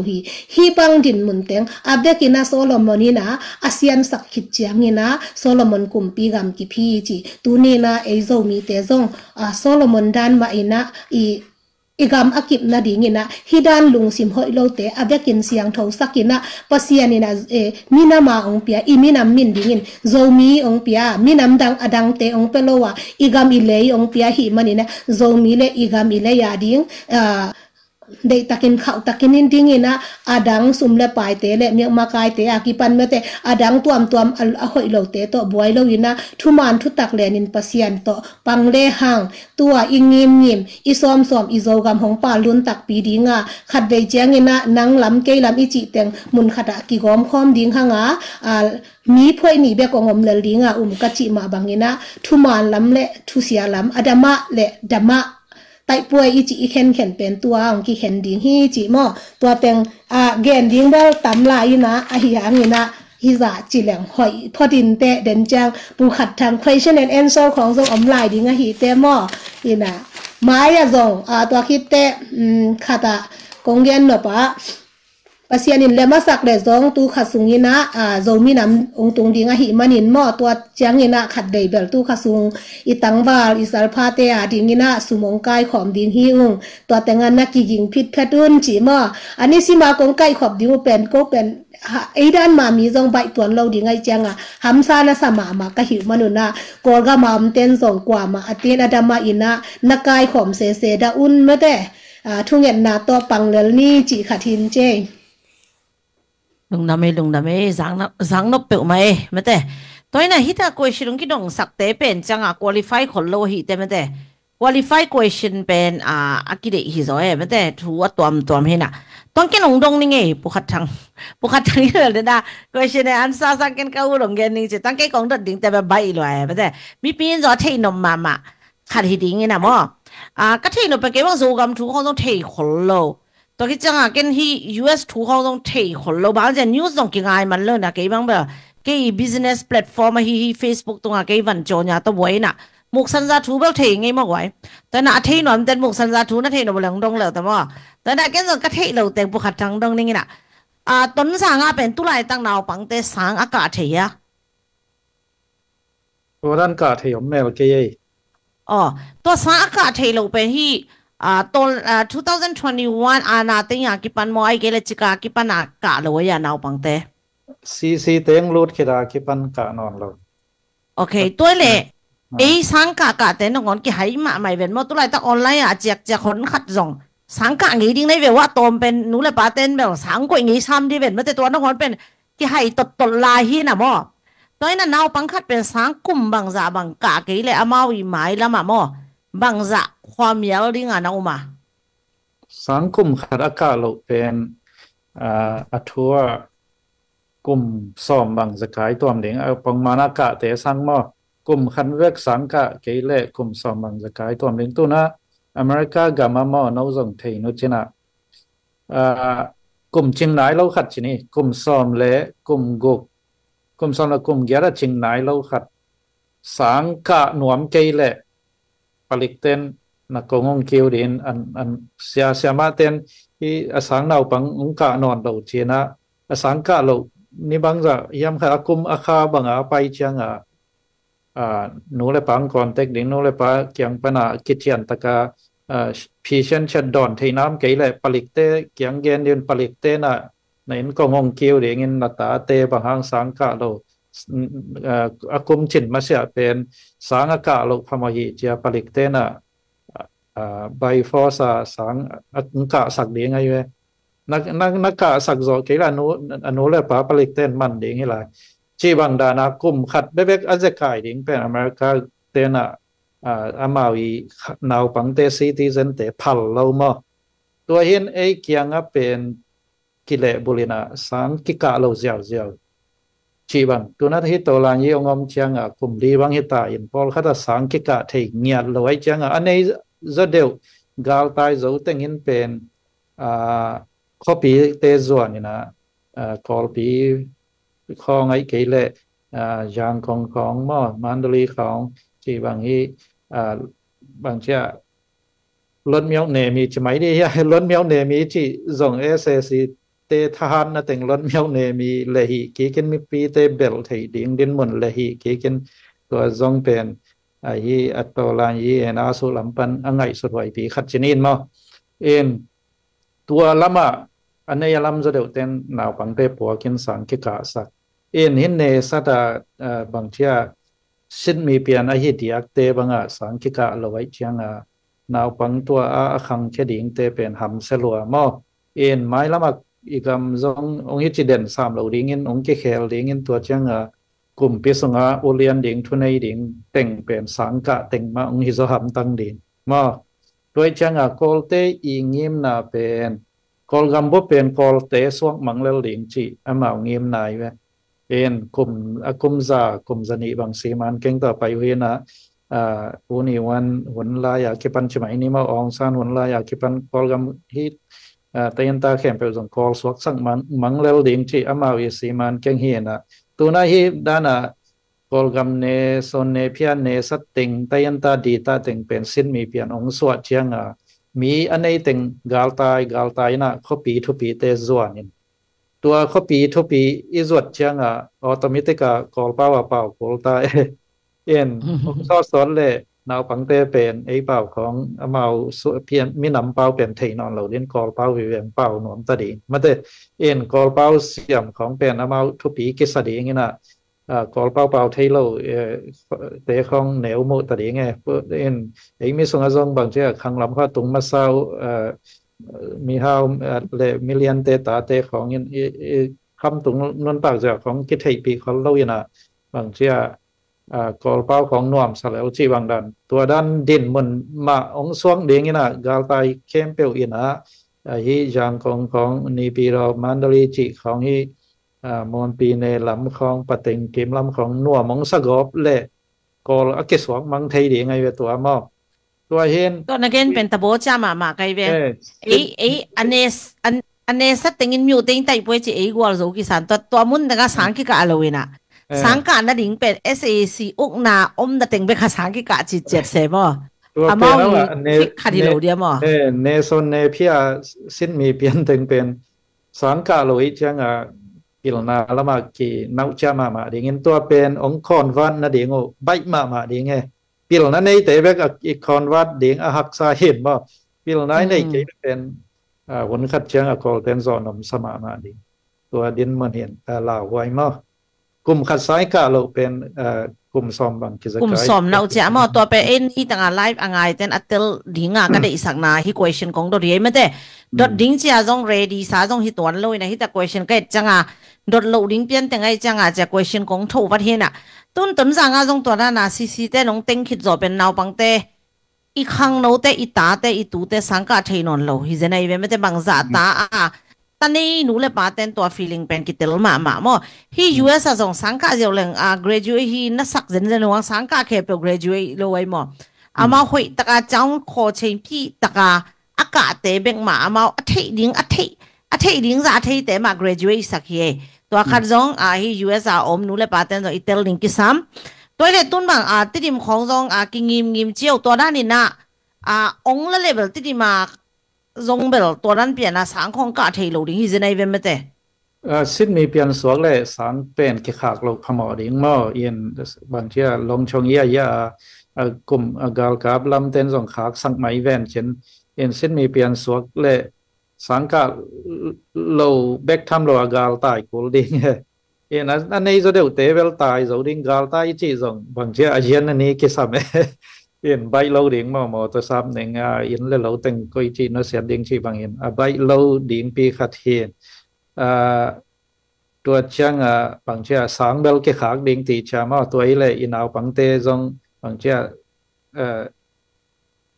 ฮีบังดินมุนเตงอับเดกินะโซโลมอนินะอาเซียนสักคิดเจียงินะโซโลมอนกุมปีกำกิพีจีตูนีนะเอโซมีเตจงโซโลมอนดันมาอินะigam akip na dingina hidan lungsim hoilote abekin siang tho sakina pasianina mina ma ongpia iminam min dingin zomi ongpia minam dang adang te ongpelowa igam ilei ongpia hi manina zomi le igam ile ya ding de takin khau takinin dingina adang sumle pai te le mi makai te akipan mete adang tuam a hoilote to boilo ina thuman thu tak lenin pasian to pangle hang tua ingim isom izogam hong pa lun tak pi dinga khat ve changina nang lam ke lam ichi teng mun khata ki gom khom ding hanga mi phoi ni be kongom lel dinga ka chi ma bangina thuman lam le thusia lam adama le damaไต่ป่วยอีจีเข็นเป็นตัวของกี่เข็นดิ้งฮีจีหม้อตัวเป็นเกนดิ้งเบลตำลายนะหิยางินะฮิซาจีเหลงหอยพอดินเตะเดินจังปูขัดทาง question and answer ของทรงอมลายดิ้งหิเตะหม้อนี่นะไม้อะทรงตัวคิดเตะขัดกงเย็นหนอปะpasianin lema sak le zong tu khasungina zomi nam ong tung dinga hi manin mo to changina khat dei bel tu khasung itangwal isalpha te dingina sumong kai khom ding hi to tengan na ki ging phit phatun chi mo ani sima kong kai khop ding pen ko pen aidan ma mi zong bai tuan lo dingai changa hamsa na sama ma ka hi manuna korga mam ten zong kwa ma atin adama ina nakai khom se da un mate thungen na to panglel ni chi khatin che lung name zang no pe mai mate toina hita question ki dong sakte pen changa qualify khol lo hi te mate qualify question pen akide hi zo mate thu atom hena tong ken ong dong ni nge pukhat thang le da question and answer sang ken ka u dong gen ni che tang ke kong dot ding te ba bai lo mate mi pin zo thei nom ma khat hi ding na mo ka thei no pe ke bang zo gam thu khong dong thei khol loตัวที่จังกันที่ US ถูกเขาต้องเทคนเราบางอย่าง news ต้องกี่ไงมันเลยนะกี่บางแบบกี่ business platform ที่ Facebook ตรงกี่วันโจนยาตัวไว้น่ะมุกสันซาถูแบบเทงไงมากไว้แต่น่ะเทหนอมแต่มุกสันซาถูน่ะเทหนอมเหลืองดงเลยแต่ว่าแต่น่ะแกส่วนก็เทเราแต่บุคคลทางดงนี่น่ะต้นสางเป็นตุลาตั้งนาวปังแต่สางอากาศเทียตัวด้านกาเทียมแมวเกยตัวสางอากาศเทียเราเป็นที่ตอน2021นาติงากิปันมอยเกลจิกากิปันกะเลยนาวปังเตซีเต็งรูดคิดากิปันกะนอนเราโอเคตัวเลยสังกะเตนงอนกี่ให้มาไม่เป็นมอตุไลตั้งออนไลน์จะคนขัดจงสังกะงี้ดิ้งได้แบบว่าตอมเป็นนู้เลยปาเต้นแบบสังกวยงี้ซ้ำที่เป็นไม่แต่ตัวนงอนเป็นกี่ให้ตดลายฮีน่ะมอตัวนั้นนาวปังขัดเป็นสังกุมบางจ่าบางกะกี่เลยอามาวิหมายละมามอบางจ่าความยาวดิ้งนาวมาสังคมขัดอากาศเราเป็นทัวกลุ่มซ้อมบางสกายตัวเด็กปังมาอากาศแต่สังมอกลุ่มคันเวกสังกะเกลเล่กลุ่มซ้อมบางสกายตัวเด็กตัวน่ะอเมริกากามามอนาวส่งเทนุจินะกลุ่มจิงไหนเราขัดชนี่กลุ่มซ้อมเล่กลุ่มกุกกลุ่มซ้อมและกลุ่มเกียร์จิงไหนเราขัดสังกะหนวมเกลเล่ผลิตเต้นนักงงคิวดินอันเสียมาเต้นที่สังนาวปังองกะนอนเราเจนะสังกะเรานี่บางจะยามค่ะกุมอาคาบางไปเชียงหนูเลยปังก่อนเต็กดิ่งหนูเลยปังเกียงปนากิจเชียนตะกาพีเชนเชดดอนที่น้ำเกยเลยผลิตเตเกียงเกนเดินผลิตเตน่ะในนั้นก็งงคิวดิ่งอินนัตตาเตบางหางสังกะเรากุมจินมาเสียเป็นสังกะเราพมาหิเจียผลิตเตน่ะใบฟอสสังกะสักเดียงไงเว้ยนักกะสักโจเกล้านูเลยป้าผลิตเต้นมันเดียงอะไรชีบังดานากุมขัดเบ๊กอาจจะขายดิ่งเป็นอเมริกาเต้นอามาวีนาวปังเตซิติเซนเตพัลเรามาตัวเห็นไอ้เกียงเป็นกิเลบุรินาสังกิกะเราเจียวชีบังตัวนั้นที่ตัวลานยี่องอมเชียงกุมดีบังฮิตาอินพอลขัดสังกิกะเทียงเงียดเราไว้เชียงอันนี้จะเดียวกาลตายจะแต่งหินเป็นข้อปีเตจวนนี่นะ กอลปีของไอ้เกลยางของหม้อมันดลีของที่บางทีบางเช่รถเมียวเนมีจะไม่ได้รถเมียวเนมีที่ส่งSSCเตทหารนะแต่งรถเมียวเนมีเลหิกี่กันมีปีเตเบลที่ดิ่งดินหมุนเลหิกี่กันตัวส่งเป็นไอ้อัตโตลานยีเอ็นอาสุลัมปันอังไงสุดไว้ปีขัดชนินมั้งเอ็นตัวลำอันนี้ลำจะเดือดเต้นหนาวปังเตปัวกินสังกิกาสักเอ็นหินเนสัตบางเที่ยสินมีเปลี่ยนไอ้เดียกเตบังสังกิกาเราไว้เชียงนาวปังตัวขังแค่ดิ่งเตเป็นหำเสลัวมั้งเอ็นไม้ลำอีกำจงองค์ฮิจิเด่นสามเหล่าดิ่งองค์เกเคลดิ่งตัวเชียงกลุ่มพิษงาอุเลียนดิ่งทุนในดิ่งเต็งเป็นสังกะเต็งมาองค์ฮิโซหัมตั้งดิ่งมาโดยเชียงกอลเตอีงิมนาเป็นกอลกัมบุเป็นกอลเตสวงมังเลลดิ่งจีอามางิมนายเวเป็นกลุ่มกลุ่มนิบางสีมันเก่งต่อไปเวนะอุนิวันหันลายาคิปันใช่ไหมนี่มาองซานหันลายาคิปันกอลกัมฮิตแต่ยันตาแข่งไปส่งกอลสวกสังมังเลลดิ่งจีอามาวิสีมันเก่งเฮียนะตัวนั้นฮิด้านกอลกัมเนโซนเนพิอันเนสัตติงแต่ยันตาดีตาติงเป็นสินมีเปลี่ยนองสวดเชียงมีอันไหนติงกาลตายนะเขาปีทุปีเตจวนนินตัวเขาปีทุปีอิจวดเชียงออโตเมติกากอลเป้ากอลตายเอ็นซอสอนเลยนาวปังเตเป็นไอเป้าของเมาเพียนมีน้ำเป้าเป็นเทนอนเหล่าเล่นกอลเป้าวิเวียนเป้าหนวมตะดีมาเตเอ็นกอลเป้าเสียมของเป็นเมาทุปีกิสดีงี้นะกอลเป้าเทโลเตะของเหนียวโมตะดีไงเอ็นไอมีส่งazongบางเจ้าขังลำข้าตุงมาเศร้ามีฮาวเลมิเลียนเตตาเตของยันคำตุงนนปากจากของกิจไทยปีของเราอย่างน่ะบางเจ้ากอลเป้าของนวมสลายจีบางดันตัวด้านดินมันมาองสวงเดียงอย่างน่ะกาลไตเข้มเปียวอินะฮีจางของนีปีเรามันดลีจีของฮีมอนปีในลำของปะเต็งเกมลำของนัวมองสกอบเละกอลอักเกสวงมังไทยดีไงเวตัวมอตัวเห็นตัวนักเรียนเป็นตะโบจ้ามาไกลเวอันนี้สัตติงินมิวติงไต่ป่วยจีกว่าเรากี่สันตัวมุนแต่ก็สังกิกะเราเวนะสังกัดนั่นดิ่งเป็น SAC อุกนานั่นติงเป็นข้าสังกิกะจีเจ็ดเซมออามาที่ขัดที่เราเดียมเนโซนเนพิอาสินมีเปลี่ยนติงเป็นสังกัดเราอีกจังปิลนาละมากีนักจามาดิ่งตัวเป็นองค์คอนวันนั่นดิ่งใบมาดิ่งปิลนั้นในแต่เวกอีกคอนวัดดิ่งหักสาเหตุบ่ปิลนั้นในกีเป็นวันขัดเชียงกอลเทนซอนมสมาดิ่งตัวดินมันเห็นลาวไว้มากลุ่มขัดสายกะเราเป็นกลุ่มซอมบางกิจกรรมกลุ่มซอมเราจะมาตัวเป็นที่ต่างไลฟ์อะไรแต่อัตเตอร์ดิ่งก็ได้สักนาที่ question ของตัวเรียนไม่ได้ดอทดิ่งจะต้อง ready สาต้องที่ตัวเราในที่แต่ question ก็จังดอทเราดิ่งเปลี่ยนแต่ไงจังจะ question ของทั่วประเทศน่ะต้นสังต้องตัวนั้นซีแต่น้องเต็งคิดจะเป็นนาวปังแต่อีกครั้งเราแต่อีตาแต่อีตูแต่สังกัดเทนอนเราที่จะในเวไม่ได้บางจัดตาตอนนี้หนูเลยปาเต้นตัว feeling เป็นกิตเตลมาที่ US ส่งสังกัดเดียวเลยgraduate ที่นักศึกษาเนี่ยว่าสังกัดแค่เป็น graduate เลยไว้มาคุยตะการจังขอเชิญพี่ตะการอากาศเตะเบ่งมาอาทิตย์ดิ้งจะอาทิตย์เตะมา graduate สักทีตัวขัดจงที่ US หนูเลยปาเต้นตัวอิตาลีกิสามตัวเลยตุ้นบางที่ดิมของจงกินงิมเจียวตัวด้านนี้นะองค์ละเลเวลที่ดิมาจงเบลตัวนั้นเปลี่ยนสังของกาเทโลดิ้งที่จะในเวมเตสินมีเปลี่ยนสวกเลยสังเป็นกิขากโลขมอดิ้งมอเย็นบางทีลงชงเยียกลุ่มกาลกาบลำเต้นส่งขากสังไหมแวนเช่นเอ็นสินมีเปลี่ยนสวกเลยสังกาโลเบกทำโลกาลตายกูดิ้งเอ็นอันนี้จะเดี๋ยวเตะเวลตายจะดิ้งกาลตายจีส่งบางทีอาเจียนอันนี้กิสามเอ็นใบเราดิ่งมอตัวซ้ำหนึ่งอินเลยเราแต่งกุยจีนเสียดิ่งชีบางอินใบเราดิ่งปีขัดเฮียนตัวเชียงบางเชียสังเบลเกขากดิ่งตีชามาตัวอีเลยอินเอาปังเตจงบางเชีย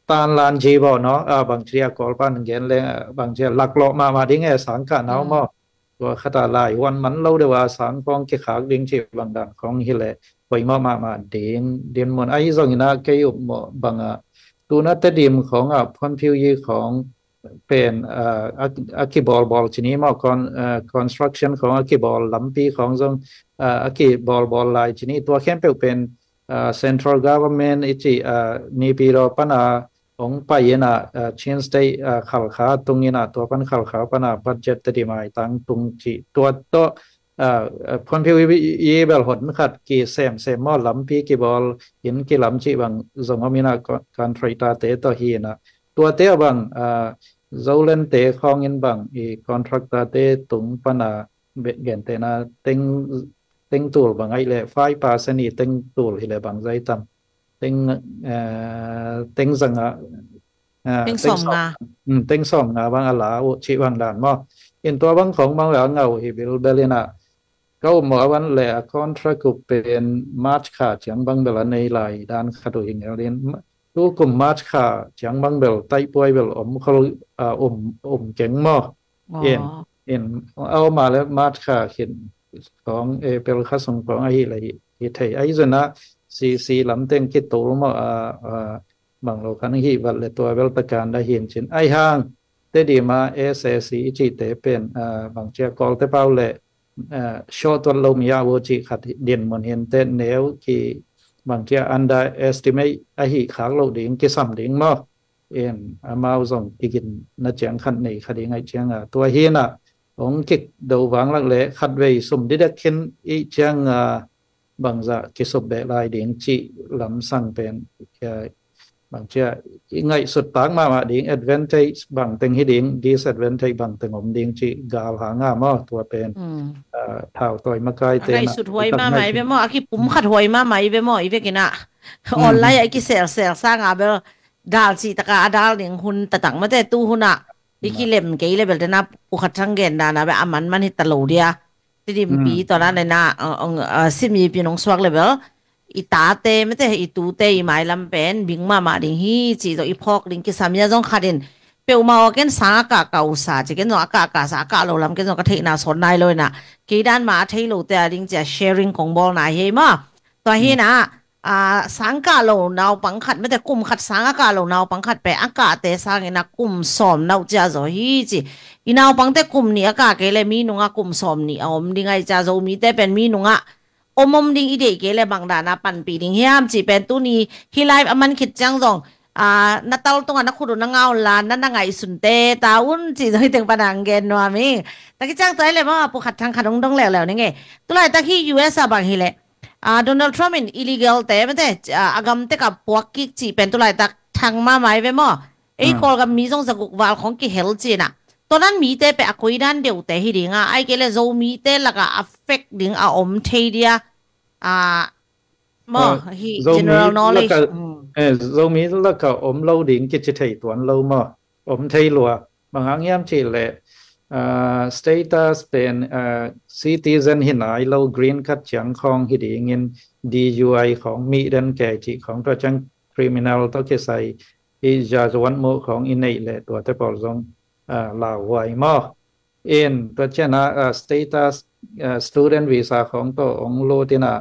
ตานลานจีบเนาะบางเชียกอลปันเงินเลยบางเชียหลักโลมาดิ่งสังกันเอามาตัวขตาลายวันมันเราเดียวสังฟองเกขากดิ่งชีบางดันของฮิเลไปมาเดียนมันไอ้ส่งนะเกี่ยวบางตัวนั้นแต่ดิมของพันพิวยีของ เป็นอากิบอลชนิดมาก่อนconstruction ของอากิบอลลำปีของทรงอากิบอลลายชนิดตัวเข้มเป็นcentral government อีจีนี่ปีเราปัญหาองไปนะchange state ขัลขาตรงนี้นะตัวปัญขัลขาปัญหา budget ที่มาตั้งตรงจีตัวคนพิวยีเบลหดขัดกี่เซมมอลำปีกี่บอลเห็นกี่ลำจีบางทรงมีนะการทรีตาเตตัวฮีนะตัวเตบางZolen te khong in bang contractor te tung pana gen te na teng tool bang ai le 5% ni teng tool hi le bang zai tam teng zanga teng som nga bang ala u chi bang dan mo in to bang khong bang la ngau hi bil belina ko mo ban le contract ku pen march kha chang bang bela nei lai dan khatu hing rinตัวกลุ่มมาร์ชค่ะจังบางเบลไต้ป่วยเบลเขาเจ๋งมากเอ็นเอามาแล้วมาร์ชค่ะเห็นของเป็นข้าสงของไอ้อะไรที่ไทยไอ้ส่วนนะซีลำเต็งคิดตัวมาบางโลกันที่วัดเลยตัวเบลตะการได้เห็นเช่นไอ้ห้างแต่ดีมาSSC จีเตเป็นบางเจ้ากอลเตเป้าเลยโชว์ตัวลมยาวจีขัดเด่นเหมือนเห็นเต้นแนวที่บางที underestimate ไอ้หิขากเราดิ่งกี่ซ้ำดิ่งมั้งมาส่งกินนัดเจียงขัดในขัดยังไงเจียงตัวเฮียน่ะองกิกดูวางหลักเลยขัดไว้สมดิเด็กขึ้นอีเจียงบางจะกิสบเบลายดิ่งจีลำสั่งเป็นบางทีไงสุดต่างมาดิ่ง advantage บางตึงให้ดิ่ง disadvantage บางตึงผมดิ่งจีกาลหางามั้งตัวเป็นเท่าต่อยมาไกลเต็มสุดหวยมาไหมเบมอากิปุ่มขัดหวยมาไหมเบมอีเวกินะออนไลน์ไอ้กิเซลสร้างอาเบลดาลสีตะกาดาลเนี่ยหุ่นตะตังมาแต่ตู้หุ่นอ่ะอีกิเล่มเกยเลยเบลแต่นะอุคัดช่างเกณฑ์นะแบบอามันฮิตตลอดเดียที่ดิมปีตอนนั้นเลยนะสิมีปีน้องสวักเลยเบลอีตาเตไม่แต่อีตูเตอีไม้ลำเป็นบิงมาดิ่งฮีจีตัวอีพอกดิ่งกิสามีจ้องขัดเด่นเปียวมาเกณฑ์สางอากาศเก่าสาจะเกณฑ์อากาศสากาศเราลำเกณฑ์ก็เทน่าสนได้เลยนะกี่ด้านมาเทโลแต่ดิ่งจะ sharing ของบอลนายเฮมาตัวเฮนะสังกาโลนาวปังขัดไม่แต่กลุ่มขัดสังอากาศโลนาวปังขัดไปอากาศแต่สังเงินกลุ่มสอมนาวจ้าโจฮีจีอีนาวปังแต่กลุ่มนี้อากาศเกลมีนุงกลุ่มสอมนี่อมดิ่งไอจ้าโจมีแต่เป็นมีนุงอมดิ่งอีเด็กเกลบางดานาปันปีดิ่งเฮียมจีเป็นตัวนี้ฮีไลฟ์มันคิดจังจงนัดตลตรงนั้นนักขุดนักเงาลานนั่นไงสุนเตตาอุ่นจีจะให้ถึงปนังเกนนัวมิแต่ที่จ้างตัวเลยว่าพวกขัดทางขัดต้องแล้วนี่ไงตัวไรตะที่ US บางฮีเลยโดนัลด์ทรัมป์illegal แต่ไม่ได้อากำแต่กับพวกกิ๊กจีเป็นตัวไรตะทางมาไหมเว้ยมั้งไอ้คนกับมีจงสกุลวาลของกี่เฮลจีน่ะตอนนั้นมีแต่ไปคุยด้านเดียวแต่ฮีดิ่งไอ้เกลโจมีแต่ละก็ affect ดิ่งอมเทียมั้งฮี general knowledgeโจมีแล้วก็เราดิ่งกิจถัยตัวเรามั้งเทียลัวบางครั้งย้ำจีเลยstatus เป็น citizen หินไอเรา green card จังของหิดิ่งเงิน DUI ของมีดันแก่จีของตัวจัง criminal ต้องเกี่ยใส่อีจาจวันโมของอินเนเลยตัวแต่พอส่งลาวไว้มั้งตัวเช่นstatus student visa ของตัวองโลตินะ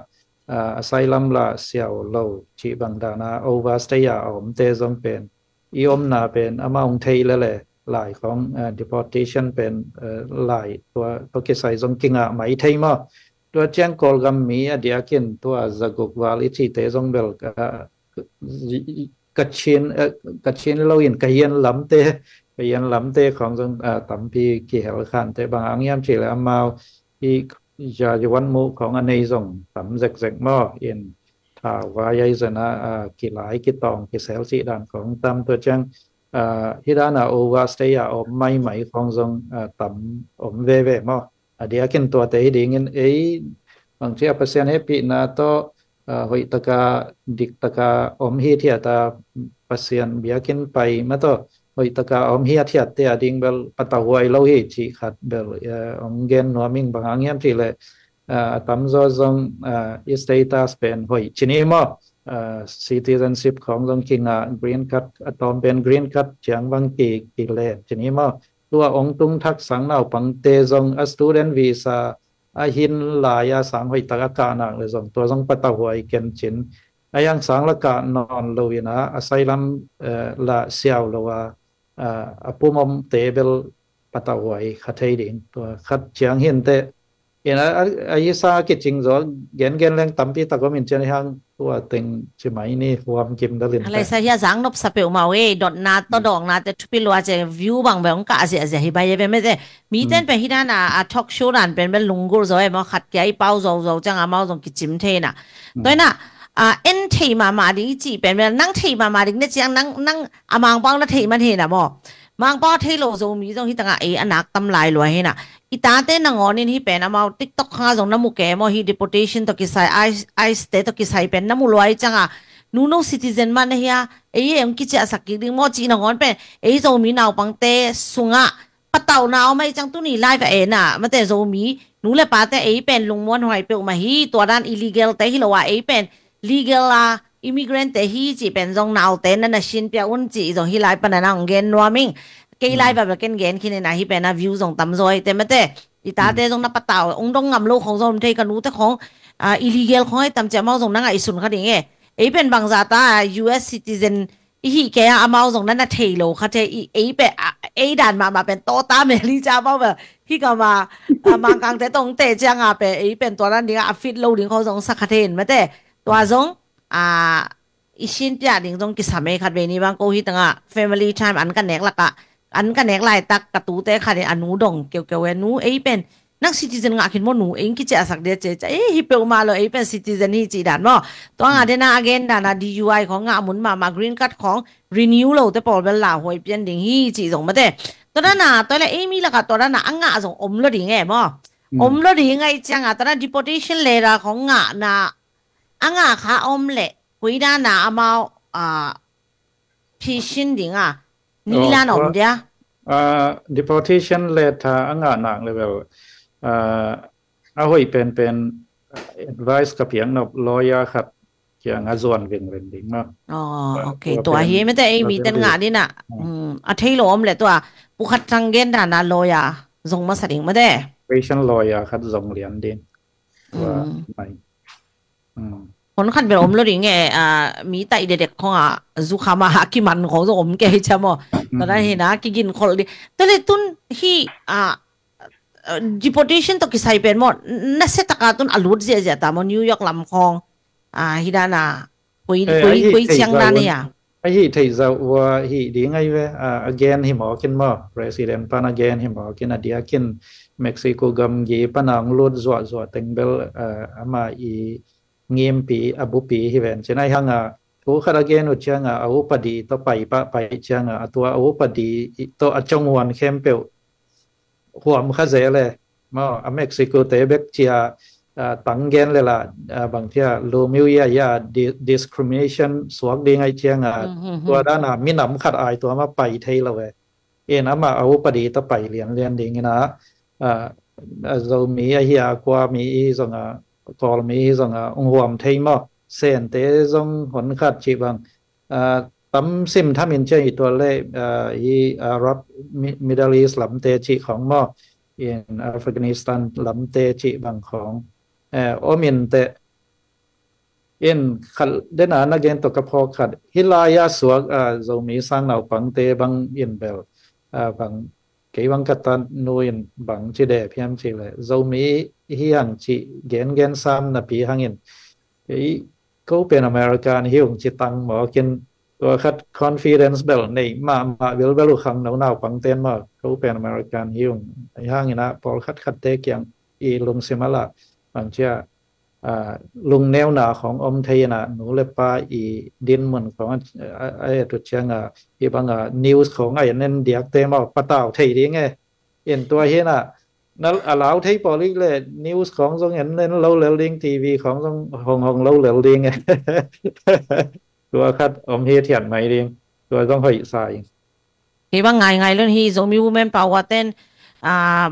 asylum ละเสียวโลจีบังดานา overstay เตจงเป็นอีนาเป็นมาองเทยเลยหลายของdeportation เป็นหลายตัวเกษตรจงกิงไม่ไทยมั้งตัวเชียงกอลกัมมีเดียกินตัวจักรวาลิจิเตจงเบลกัดชินเราเห็นกัยยันลำเตของจงตั้มพีกี่เหลขันแต่บางอันยามเฉลี่ยมาอีจาจวันมุของอันนี้จงตั้มเซ็กมั้งถ้าวายใจนะกี่หลายกี่ตองกี่เซลล์สีด่านของตั้มตัวเชียงที่ด้านโอวาสเตียไม่ไหมของทรงต่ำเว่มั้งเดี๋ยวกินตัวเตยดิ่งบางทีเปอร์เซ็นต์ให้ปีน่าโตหอยตะกาดิกตะกาฮีเทียตาเปอร์เซ็นต์เบียกินไปมาโตหอยตะกาฮีเทียเตียดิ่งเบลปัตตาวายเราเฮจีขัดเบลเกนนัวมิงบางอย่างเงี้ยที่เลยตั้มโซทรงสเตตัสเป็นหอยชินีมั้งcitizenship ของจงกิงgreen card ตอนเป็น green card จังบางกี่เล่ชนิดมั้งตัวองตุงทักสังนาปังเตจง student visa หินลายสังหอยตะกานักเลยจงตัวจงปัตตาวายเกนชินยังสังละกานอนโลวินะ asylum ละเสียวโลว่า ปูมอมเตเบลปะตาไว้ขัดให้ดินตัวขัดเชียงเห็นแต่เห็นไอ้ซากิจริงจ้ะเกณฑ์แรงตั้มปีตะก็มีเจนทางตัวเต็งใช่ไหมนี่ความกิมดลินอะไรสักอย่างนบสเปลมาเว้ดอทนาตัวดองนาแต่ทุกปีลัวจะวิวบางแบบก็อาจจะฮิบายเป็นไม่ใช่มีเต้นเป็นที่นั่นทอล์กโชว์นั่นเป็นลุงกูจะมาขัดแก้ไอ้เป้าจะจังอามาตรงกิจจิมเทน่ะตัวน่ะเอ็นทีมาดิจีเป็นนั่งทีมาดิเนี่ยจังนั่งมังป้องนั่งทีมาเทน่ะบ่มังป้อเทโลจะมีตรงที่ต่างอันนักตำลายรวยให้น่ะอีตาเต้นนางอนี่ที่เป็นอามาติ๊กต็อกข้าตรงน้ำมุกแกมอฮี deportation ตัวกิไซไอสเตตัวกิไซเป็นน้ำมุลอยจังนูโนซิติเซนมันเฮียยังคิดจะสักกี่ดิ้งมอจีนงอนเป็นจะมีนาวปังเตสุงะปะเต่านาวไม่จังตุนี่ไลฟ์น่ะมันแต่จะมีนูเลยปาแต่เป็นลุงมวนหอยเปียวมาฮีตัวด้าน illegal แต่ฮิโลว่าเป็น legal immigrant แต่ฮีจีเป็นจงนาวเต้นนั่นน่ะชินเปียอุ่นจีจงฮิไลฟ์ปนันงเกนนัวมิงเกยไลฟ์แบบเกนคิดในน่ะฮีเป็นวิวจงตำซอยแต่มันแต่อีตาเต้จงนับปะเต่าองดงงำโลกของจงเทกันนู้แต่ของillegal ของให้ตำเจ้าเมาจงนั่งไอสุนเขาดิเงเป็นบางซาตา US citizen อีแกอามาส่งนั่นน่ะเทโลค่ะเทเป็นด่านมาเป็นโตตาเมลิจ้าเปล่าแบบที่ก็มากังแต่ตรงเตจังเป็นตัวนั้นนี่ฟิตโลดิ้งเขาส่งสักเทนมาแต่ตัวส่งอีชินเปียดิ้งส่งกิสามีค่ะเบนี่บางโกฮิตังfamily time อันกันเนกละกะอันกันเนกไล่ตักกระตูเตค่ะเนี่ยอนุดงเกี่ยวเวนูเป็นนักซิติเซนงาคิดว่าหนูเองคิดจะสักเดียจะฮิปเปลมาเลยเป็นซิติเซนนี่จีดันมั้งตัวงานเดน่าอเกนดานะ DUI ของงาหมุนมากรีนคัดของ renew เราแต่พอเวลาหวยเปลี่ยนดิ่งฮีจีส่งมาแต่ตัวนั้นน่ะตัวละมีละกับตัวนั้นน่ะอังงาส่งอมละดิ่งไงมั้งอมละดิ่งไงจังตัวนั้น deportation เลยละของงาน่ะอังงาขาอมเละคุยด้านน่ะอามาพิชินดิ่งนี่ละอมเดียdeportation เลยถ้าอังงาหนักเลยแบบเอาไว้เป็น advice กับเพียงนบ lawyer ครับเกี่ยงอาส่วนเวียงเรนดิ้งเนาะโอเคตัวเฮียไม่แต่มีแต่งานนี่น่ะที่ล้มเลยตัวปุขัดจังเกนดานะ lawyer ส่งมาสั่งมาได้ patient lawyer ครับส่งเรียนดิ้งว่าไปคนขันเป็นอมแล้วดิไงมีแต่เด็กๆของซุขามาหากิมันของส่งอมแกใช่ไหมตอนนั้นเห็นนะกินคนเลยแต่เลยตุนที่deportation ตัวกิไซเป็นหมดนั่นเสร็จตะการตุนอลูดเสียแต่มานิวยอร์กลำคองฮิดานาปุยเชียงนั่นเนี่ยไอ้ที่ที่จะว่าที่ดีไงเว้ยagain หิมอกินมั้ง president ปาน again หิมอกินอดีตกินเม็กซิโกกัมยีปนังลูดจัวเต็งเบลมาอีเงียมปีอบุปีฮิเวนเช่นไอ้ฮังผู้ขัด again อุจจังอาวุปดีต่อไปจังตัวอาวุปดีตัวจงวันเข้มเปลหัวมันข้าเจเลยมาเม็กซิโกเตเบกเชียตั้งเกณฑ์เลยล่ะบางทีลูมิวย่า discrimination สวกดีไงเชียงตัวด้านมีน้ำขัดอายตัวมาไปไทยเราเว้ยนะมาเอาปดีต่อไปเรียนดีงี้นะเรามีไอ้เหี้ยกว่ามีส่งกอลมีส่งหัวมไทยมาเส้นเตส่งหนขัดชีบังตั้มซิมถ้ามินเจอตัวเล่รับมิดเดิลอีสต์ลำเตจิของมออินอัฟกานิสถานลำเตจิบางของโอมินเตอินขัดเดน่านักเรียนตกกระพอขัดฮิลายาสวกเรามีสร้างเหนาปังเตบางอินเบลบางเกี่ยวังกัตตันนูอินบางจีเดพิมจีเลยเรามีฮิยังจีเกนซ้ำนับปีหังอินเขาเป็นอเมริกันฮิวจิตังหมอกินตัวคัด confidence เบลนี่มาเบลขังหนาวปังเต้นมาเขาเป็นอเมริกันฮิวไอ้ห้างนี่นะพอคัดเตะอย่างอีลุงซิมาลาบางเจ้าลุงแนวหนาของอมไทยนะหนูเลยป้าอีดินเหมือนของไอ้ตัวเชียงอีบางนิวส์ของไอ้นั่นเดียกเต็มเอาปะเต่าไทยดีไงเห็นตัวเห็นนั่นอาลาวไทยพอลิกเลยนิวส์ของทรงเห็นนั่นเราเลี้ยงทีวีของทรงหงเราเลี้ยงไงตัวคัดอมเฮียเทียนไม่ดีตัวต้องคอยใส่ที่ว่าไงเรื่องที่จะมี women power เต้น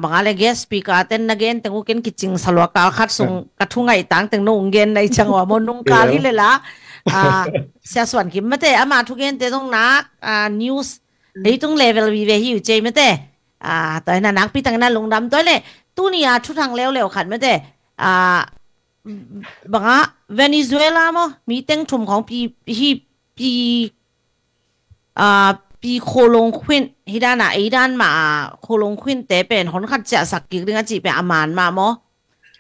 บางอะไร guest speaker เต้นนักเรียนแต่กูเก่งกิจจริงสลวกาคัดส่งกระทุ่งไงต่างแต่งนุ่งเงินในจังหวะมนุงกาลิเลยละเสียส่วนคิมไม่ได้มาทุกเงินแต่ต้องนักnews ที่ต้อง level วิเวหิวใจไม่ได้แต่นักพี่ตั้งนั้นลงดำตัวเลยตู้นี่ชุดทางเร็วขัดไม่ได้บางเวเนซุเอลามั้งมีเต็งชุมของพี ปีโคลงควินฮิดานะไอด้านมาโคลงควินแต่เป็นคนขัดจะสักกิกเรื่องจีเป็นอามานมาโม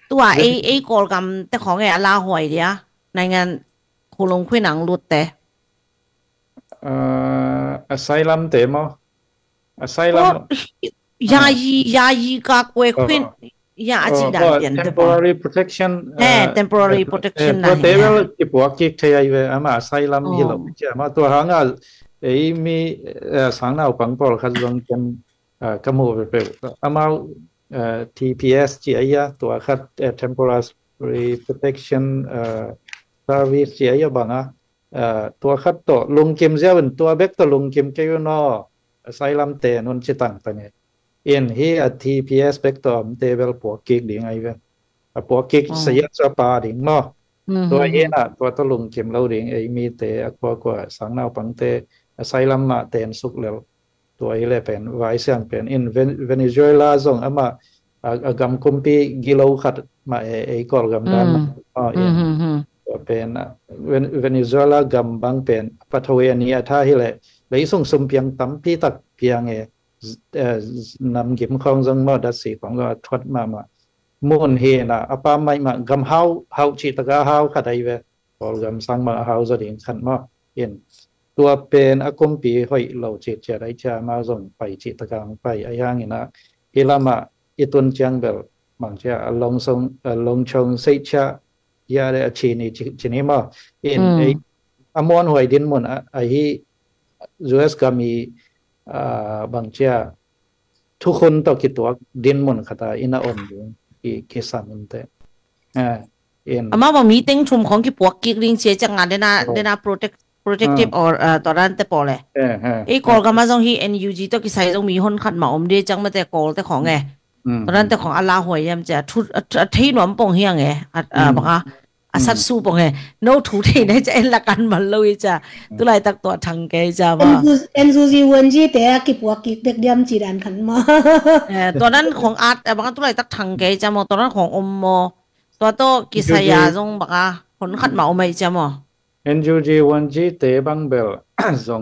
ตัวไอกอลกำแต่ของไอ้ลาหอยเดียในงานโคลงควินหนังรุดแต่asylum เตมอ asylum ยายีกากวยควินยาจีดันเดียน temporary protection temporary protection นะ ตัวเตวที่พวกกิกเทียเวอามา asylum ฮิโลจะมาตัวหางอ่ะไอ้มีสังนาปังปอลขัดลงกันกมูไปเปอามาTPS จีไอ้ตัวขัดtemporary protection service จีไอ้บังอ่ะตัวขัดตัวลงเกมเจ้าเป็นตัวเบกตัวลงเกมเกี่ยวนอ asylum เตนนจิตังตัวนี้เอ็นฮีTPS เบกตัวมันเตเวลพวกกิกดิ่งไอ้เว้ยพวกกิกเสียสปาดิ่งมั้งตัวเอ็นอ่ะตัวตะลงเกมเราดิ่งไอ้มีเตะกว่าสังนาปังเตasylum มาเตนสุกแล้วตัวไอ้เลยเป็นไวเซียนเป็นin Venezuela ส่งอามากำคุมปีกิโลขัดมาไอ้กอลกำดำตัวเป็นVenezuela กำบังเป็นปัทเวเนียท่าที่เลยเลยส่งสมเพียงตั้มพี่ตักเพียงนำกิมของจังมาดัชสีของก็ทวดมามุนเฮนะอปาไม่มากำเฮาจิตกะเฮาขัดไอ้เวกอลกำสังมาเฮาจะดิ่งขัดมาเอ็นตัวเป็นอากมปีห้อยเราจิตจะได้จะมาส่งไปจิตกรรมไปไอ้ย่างนี้นะฮิลามาอีตุนจังเบลบางจะลงชงเสียยาได้ชีนี่จีนี่มาเอ็นไอ้อมวนหวยดินมุนไอ้ที่ US ก็มีบางจะทุกคนต้องคิดตัวดินมุนขัดอินาอมอยู่ที่เคสามินเตเอ็นอามาบอกมีเต็งชุมของที่ปวกกิกลิงเสียจังงานเดน่าprotective or ตอนนั้นแต่พอเลยไอ้กอลก็มาส่งที่ NUG ตัวกิไซต้องมีคนขัดหมาอมดีจังมาแต่กอลแต่ของไงตอนนั้นแต่ของอัลลาหวยยังจะทุที่หนวมปงเฮียงไงบอกว่าสัตสู้ปงไงโน้ทุที่ไหนจะเอ็นละกันมันเลยจ้ะตัวไรตักตัวทางแกจ้ะว่าNUG วันจีแต่กิบวกิเด็กเดียมจีดันขันมาตอนนั้นของอาร์ตบอกว่าตัวไรตักทางแกจ้ะมอตอนนั้นของอมมอตัวโตกิไซยาทรงบอกว่าคนขัดหมาอมไม่จ้ะมอNUG วันจีเตบังเบลส่ง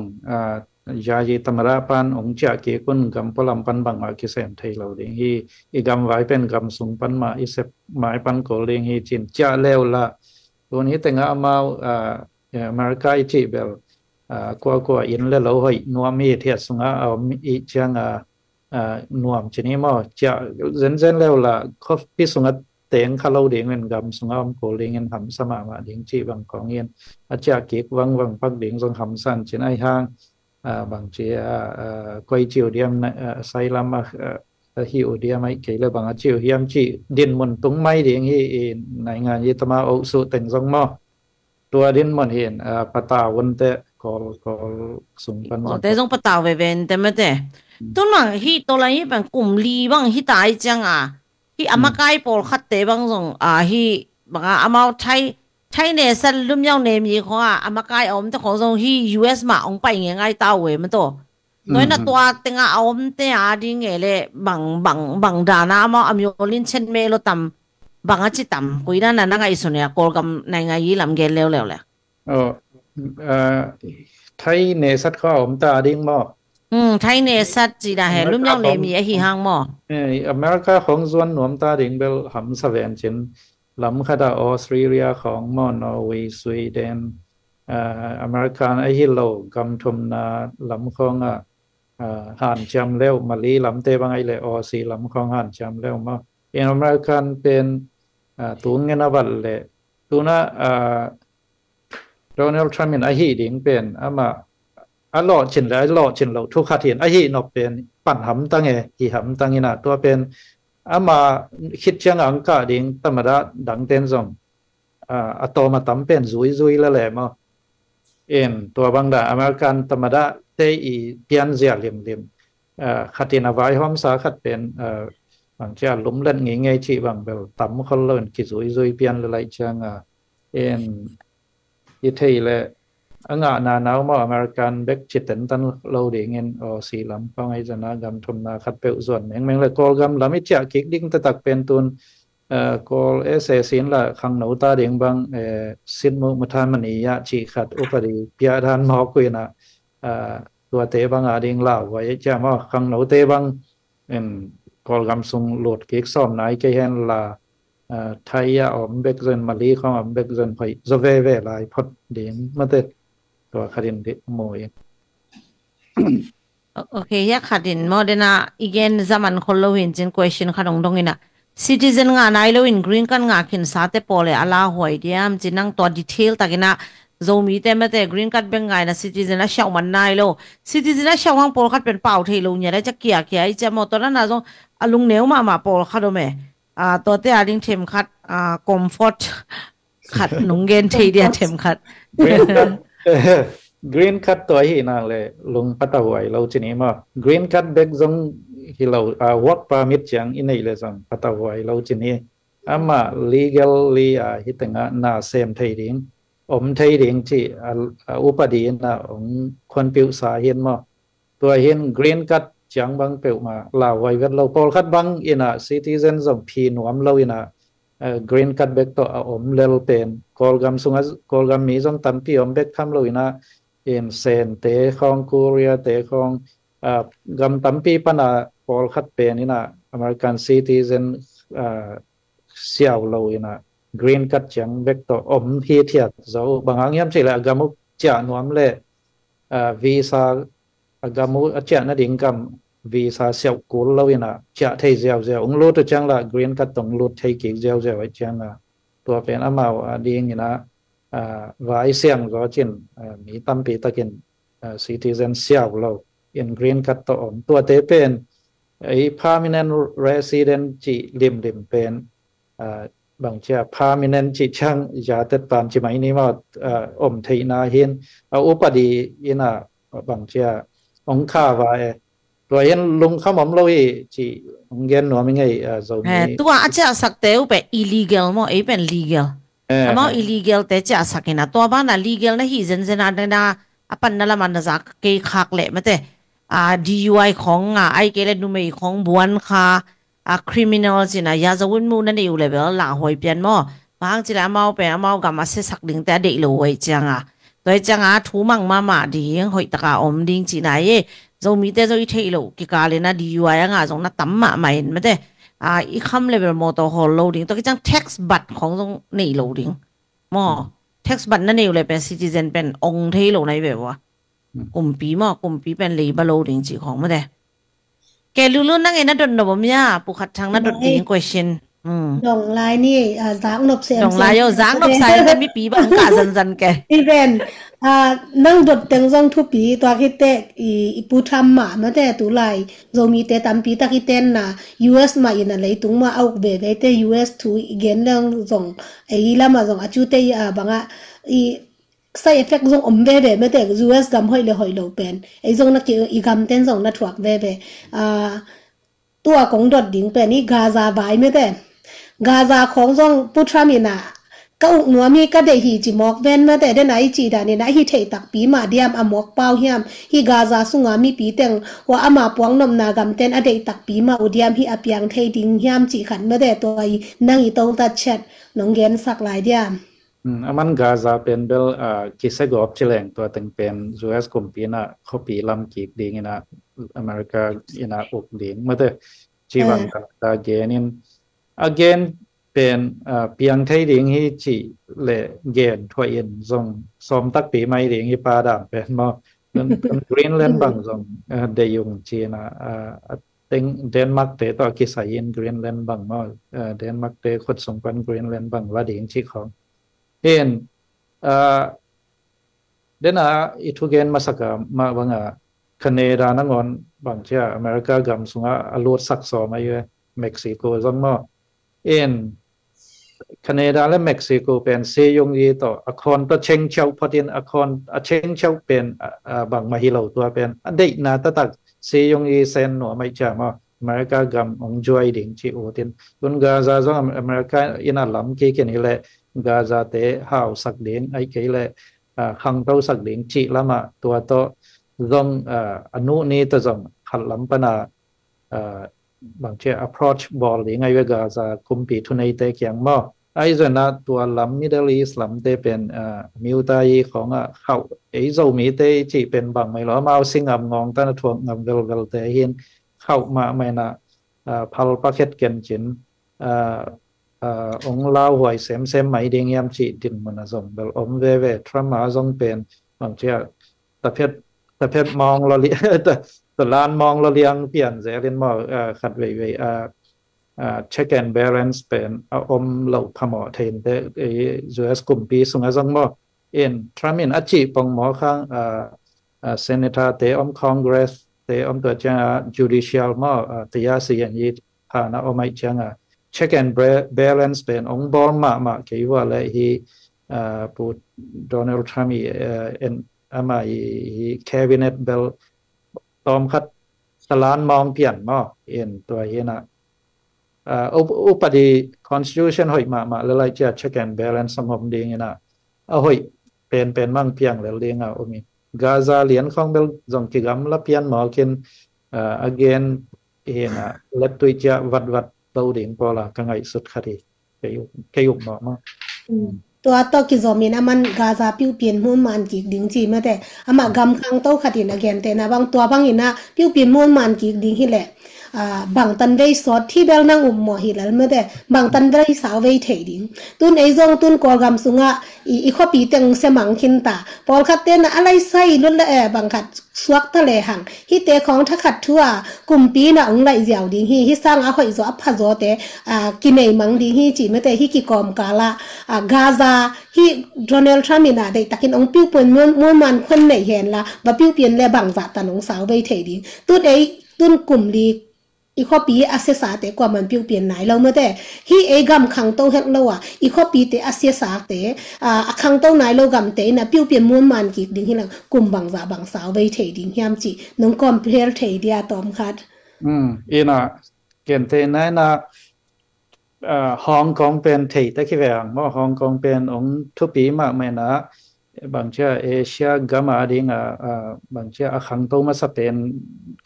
ยาจีตมราปันองจากเกี่ยกุนกำพลัมปันบังมาคิเซนไทยเราเองฮีอีกำไว้เป็นกำสุงปันมาอิเซปหมายปันโกเองฮีจินจะเลวละตัวนี้แต่งอามาอเมริกาอิจิเบลกว่าอินเลวเราให้นัวมีเทียสุงเอาอีจังนัวมชนิดมั่วจะเซนเลวละคบพิสุงเตียงข้าเราเดียงเงินกำสุงเอาโกเลียงเงินหำสมามาเดียงจีบางของเงินอาจจะเก็บวังพักเดียงทรงหำสั้นเช่นไอ้ห้างบางทีก้อยจิวเดียมไซลามาฮิวเดียมไม่เกี่ยวบางจิวเฮียมจีดินมันตรงไม่เดียงฮีในงานยิตมาอุสุเต็งทรงมั่วตัวดินมันเห็นปะตาวันเตะก็สูงปันแต่ทรงปะตาเวนแต่ไม่แต่ตัวหลังฮีตัวหลังฮีเป็นกลุ่มลีบางฮีตายจังที่อามาไกปอลขัดเตะบางส่งที่บางอามาใช้เนี่ยสันลุ่มย่องเนมีของอามาไกเอาแต่ของส่งที่ US มาองไปเงี้ยง่ายตาเวมันตัวโดยนัตัวเต็งเอาเตะดิ้งเงี้ยเลยบางดานามาอเมริกันเช่นเมโลตัมบางจิตตัมคุยนั่นน่ะไงส่วนเนี่ยกอลกับในไงยี่ลำเกลเร็วเลยไทยเนี่ยสัตว์เขาอมตาดิ้งมั้งไทยเนี่ยสัตว์จีน่าเห็นลุ่มย่องเนมีไอ้หิฮังมั้งอเมริกาของส่วนหนวมตาดิ้งเบลหำสเวนเช่นลำคดาออสเตรเลียของมอนอร์เวย์สวีเดนอเมริกันไอฮิโลกำทมนาลำของหันจำเร็วมาลีลำเตบังไอเลออซีลำของหันจำเร็วมาอเมริกันเป็นตัวเงินบัตรเลยตัวน่ะโดนัลด์ทรัมป์ไอฮีดิ้งเป็นมาหล่อชินเลยหล่อชินเราทุกขัดเห็นไอฮีนอกเป็นปั่นหำตั้งฮีหำตั้งน่ะตัวเป็นมาคิดเชิงอังกาดิ่งธรรมดาดังเต้นส่งตัวมาตั้มเป็นซุยแล้วแหละมาตัวบางดาอเมริกันธรรมดาเตอีเพียนเสียเหลี่ยมขัดที่นาไว้ห้อมสาขัดเป็นบางเจ้าล้มเล่นง่ายๆชีบางเบลตั้มเขาเล่นคิดซุยเพียนอะไรเชิงอีเทยเลยงานหนาวมาอเมริกันเบกจิตเต็นตันเราเดียงเงินสีลำฟังไอ้จนากำทมนาขัดเปลส่วนแมงเลยกอลกำลำไม่เจาะกิกดิ้งตะตักเป็นตุนกอลเสินละขังหนูตาเดียงบางสินมุทานมณียะจีขัดอุปดีพิยาทานมอกุยนะ ตัวเตบังอาดิงลาวไว้จะมาขังหนูเตบังกอลกำซุงโหลดเก็กซ้อมไหนก็เห็นลาไทยอมเบกเซนมาลีของอมเบกเซนไปจะเวลายพอดเดียนมาเตตัวคดินเดโมยโอเคอยากขัดดินโมเดน่าอีกอย่างจะมันคนเราเห็นจิน question ขัดตรงนี้นะ citizen งานไหนเราเห็น green กันงาขินสาเตปอเลยอะไรหวยเดียมจินังตัว detail ตะกินะzomi เต็มแต่ green กันเป็นไงนะ citizen นะชาวมันไหนเรา citizen นะชาวห้องปอลขัดเป็นเป่าเทลูเนี่ยได้จะเกี่ยไอ้เจ้าหมดตอนนั้นนะจงอลุงเหนียวมาปอลขัดโดไหมตัวเตะอาดิงเทมขัดcomfort ขัดนุ่งเกนเทียเทมขัด green card ตัวที่นั่นเลยลุงปัตตาหวยเราจีนี่มา green card เด็กจงที่เราwork permit จังอินนี่เลยจงปัตตาหวยเราจีนี่อามา legally ฮิตงะน่าเซมไทยดิ้งไทยดิ้งที่อุปดีน่ะคนปิวสาเห็นมาตัวเห็น green card จังบังเปิวมาลาวไว้กันเราพอคัดบังอินะ citizen จงพีนวมเราอินะgreen card เบกตัวเลลเป็นกอลกำสุงกอลกำมีจงตั้มปีเบกทำเราอินะเซนเตะของเกาหลีเตะของกำตั้มปีปนาพอคัดเป็นอินะอเมริกัน citizen เสียวเราอินะ green card จังเบกตัวพีเทียดเราบางอย่างใช่ละกำมุกเจ้านวมเลยวีซ่ากำมุกเจ้านั่นดิ่งกำวีซ่าเสียวกูเราอินะเจ้าไทยเจ้ารู้ตัวจังละ green card ต้องรู้ไทยกี่เจ้าไว้จังละตัวเป็นอามาดิ่งอินะว่าไอเสียงก็จินมีตั้มปีตะกินcitizen เสียวเราin green card ตัวเตเป็นไอ้ permanent resident จีริมเป็นบางเจ้า permanent จีช่างยาตัดปานจีไหมนี่ว่าไทยนาเห็นอุปดีอินะบางเจ้าองค่าว่าตัวเห็นลุงข้ามอมเราจีองเงินหนูไม่ไงตัวอาจจะสักเต๋อเป็น illegal มั้งไอ้เป็น legalอามา illegal แต่จะสักนะตัวบ้านน่ะ legal นะฮิเซนเซนันนะปันนั่นละมันนะสักเกย์คักเละมั้งแต่DUI ของไอ้เกย์เล่นดูไม่ของบวนค่ะcriminal สินะยาจะวุ่นมูนั่นอยู่เลยแบบหลังหวยเปลี่ยนมั้งบางทีละเมาเป็นเมากับมาเสสักดึงแต่เด็กเลยจังโดยจังถูมังมาดียังหอยตะกาดิ้งจีไหนจะมีแต่จะอีเทโลกิกาเลยนะ DUI จงน่ะตั้มมาใหม่มั้งแต่อีคำเลยเป็นมอเตอร์ฮอลโหลดิ้งตัวก็จัง tax บัตรของตรงนี่โหลดิ้งมั้ง tax บัตรนั่นเองเลยเป็น citizen เป็นองค์เทโลในแบบว่ากลุ่มปีมั้งกลุ่มปีเป็น labor โหลดิ้งจีของมั้งแต่แกรู้นั่งไงนั่นโดนแบบว่าปุขัดทางนั่นโดนดิ้ง question ดองลายนี่จางนบเสียงดองลายจางนบใส่แต่มีปีบางกะสันแกอีเป็นนั่งดดเต็งซองทุปีตัวคิดเตอีปูทำมาเมื่อแต่ตุลายโจมีเตตัมปีตะคิดเตนนะ US มาอินอะไรตุงมาเอาเบเบเต US ทูอีเกนเรื่องซองไอ้ละมาซองอาจูเตบางอีside effect ซองเบเมื่อแต่ US กำห้อยเลยหอยโลเป็นไอ้ซองนักอีกำเต้นซองนักถวักเบตัวของดดดิ่งเป็นนี่กาซาไว้เมื่อแต่กาซาของซองปูทรามินะก็อุกหนัวมีก็ได้ฮีจิมอกเว้นมาแต่ได้ไหนจีดานี่นะฮีเทตักปีมาเดียมอมอกเป้าเฮียมฮีกาซาสุงามีปีเต็งว่าอามาปวงนมนากำเต้นอเดตักปีมาอุเดียมฮีอเปียงเทดิงเฮียมจีขันมาแต่ตัวนั่งอีตรงตัดเช็ดน้องเกนสักหลายเดียมมันกาซาเป็นเบลกิเซกอบชิเลงตัวตึงเป็น US กุมปีน่ะเขาปีลำกีกดีงี้นะอเมริกาอินะอุกดีมาแต่จีบังตาเกนินagain เป็นเพียงไทยดิ่งที่จีเล่เกนทวยินทรงสมตักปีไม่ดิ่งที่ปาดามเป็นมาเป็นกรีนแลนด์บางทรงเดยุงจีนะติงเดนมาร์กเตต่อกิสายินกรีนแลนด์บางมาเดนมาร์กเตขดส่งเป็นกรีนแลนด์บางว่าดิ่งจีของเห็นเดน่าอิทุเกนมาสักมาบางแคนาดานังอนบางเจ้าอเมริกากำสุงอลูดสักสอมาอยู่เม็กซิโกจงมาแคนาดาและเม็กซิโกเป็นเซยงยีต่ออคอนต่อเชงเชาพอดีนอคอนเชงเชาเป็นบางมาฮิโลตัวเป็นเด็กนาตตักเซยงยีเซนหนัวไม่จ่ามาอเมริกากำองจอยดิ่งจีโอตินตุนกาซาจงอเมริกาอินาลัมกีกินนี่แหละกาซาเตฮาวสักดิ่งไอเกย์แหละขังเต้าสักดิ่งจีละมาตัวโตจงอนุนี้ตัวจงขัดลำปนาบางเช่ approach ball หรือไงเวกาจะคุมปีทุนในเตะเกียงมอ ไอ้ส่วนนั้นตัวลำมิดเดิลอีสลำเตเป็นมิวตายของเขาไอ้เจ้ามีเตจีเป็นบางไม่หรอมาเอาสิ่งงองตั้งทวงงเกลเตเห็นเข้ามาไม่นะพัลปากเก็ตเกนจินองลาวหวยเซมไม่เดียงยามจีดินมันส่งเบลอมเวทรัมมาส่งเป็นบางเจ้าแต่เพชรมองเราเลี้ยแต่ลานมองเราเลี้ยงเปลี่ยนเสียเรียนมองขัดเว่ยcheck and balance เป็นเราพมอเทนเตUS กลุ่มปีสุงสังมอทรัมมินอาชีพปองหมอข้างเซเนตาเตคอนเกรสเตตัวจ้า judicial มอตียาสีอย่างนี้ผ่านไม่จ้าcheck and balance เป็นบอลมาเกี่ยวว่าเลยที่พูดโดนัลด์ทรัมป์มาcabinet bell ตอมคัดตลาดมองเปลี่ยนมอตัวเฮนะอุปดี constitution หอยมาแล้วไรจะ check and balance สงบดีนะหอยเป็นมั่งเพียงแล้วเลี้ยงมีกาซาเหรียญของเบลจงกิกำลับเพียนหมอกินagain นะเล็ดตัวจะวัดเราเลี้ยงพอละกังไงสุดคดีแค่ยุบหมอมาตัวต่อกิจมีนะมันกาซาพิวเปลี่ยนมุ่นมันกิกดิ้งจีมาแต่มากำคังโตขัดอินagainแต่นะบางตัวบางอินนะพิวเปลี่ยนมุ่นมันกิกดิ้งที่แหละบางตันได้สอดที่เบลนั่งหมอหิแล้วเมื่อแต่บางตันได้สาวเวทดิ้งตุนไอซงตุนกอลกำสุงะอีข้อปีเต็งเสมังคินตาพอขัดเต้นอะไรใส่ล้วนละบางขัดสวกทะเลหังฮิเตของทักขัดทั่วกลุ่มปีน่ะองไหลเจียวดิ้งฮิสร้างอาข่อยจะอัพพะโจเตกินไอมังดิ้งฮิจีเมื่อแต่ฮิกิกอมกาลากาซาฮิโดนัลด์ทรัมป์น่ะได้ตักินองปิ้วเปิ่นม้วนมันคนไหนเห็นละว่าปิ้วเปลี่ยนและบางจัดตันองสาวเวทดิ้งตุนกลุ่มลีอีข้อปีอาเซียสาเตกว่ามันปิ้วเปลี่ยนไหนเราเมื่อแต่ฮีเอกำขังโตเห็นเราอีข้อปีเตอาเซียสาเตขังโตไหนเรากำเตนะปิ้วเปลี่ยนม้วนมันกิดิ้งที่เรากลุ่มบางบางสาวไว้เทดิ้งยามจีน้องคอมเพลเทเดียตอมคัดน่ะเกณฑ์เทนั้นนะฮ่องกงเป็นเทตะคิดว่าว่าฮ่องกงเป็นองทุปีมากไหมนะบางเชื่อเอเชียกามาดิ้งบางเชื่อขังโตมาสเป็น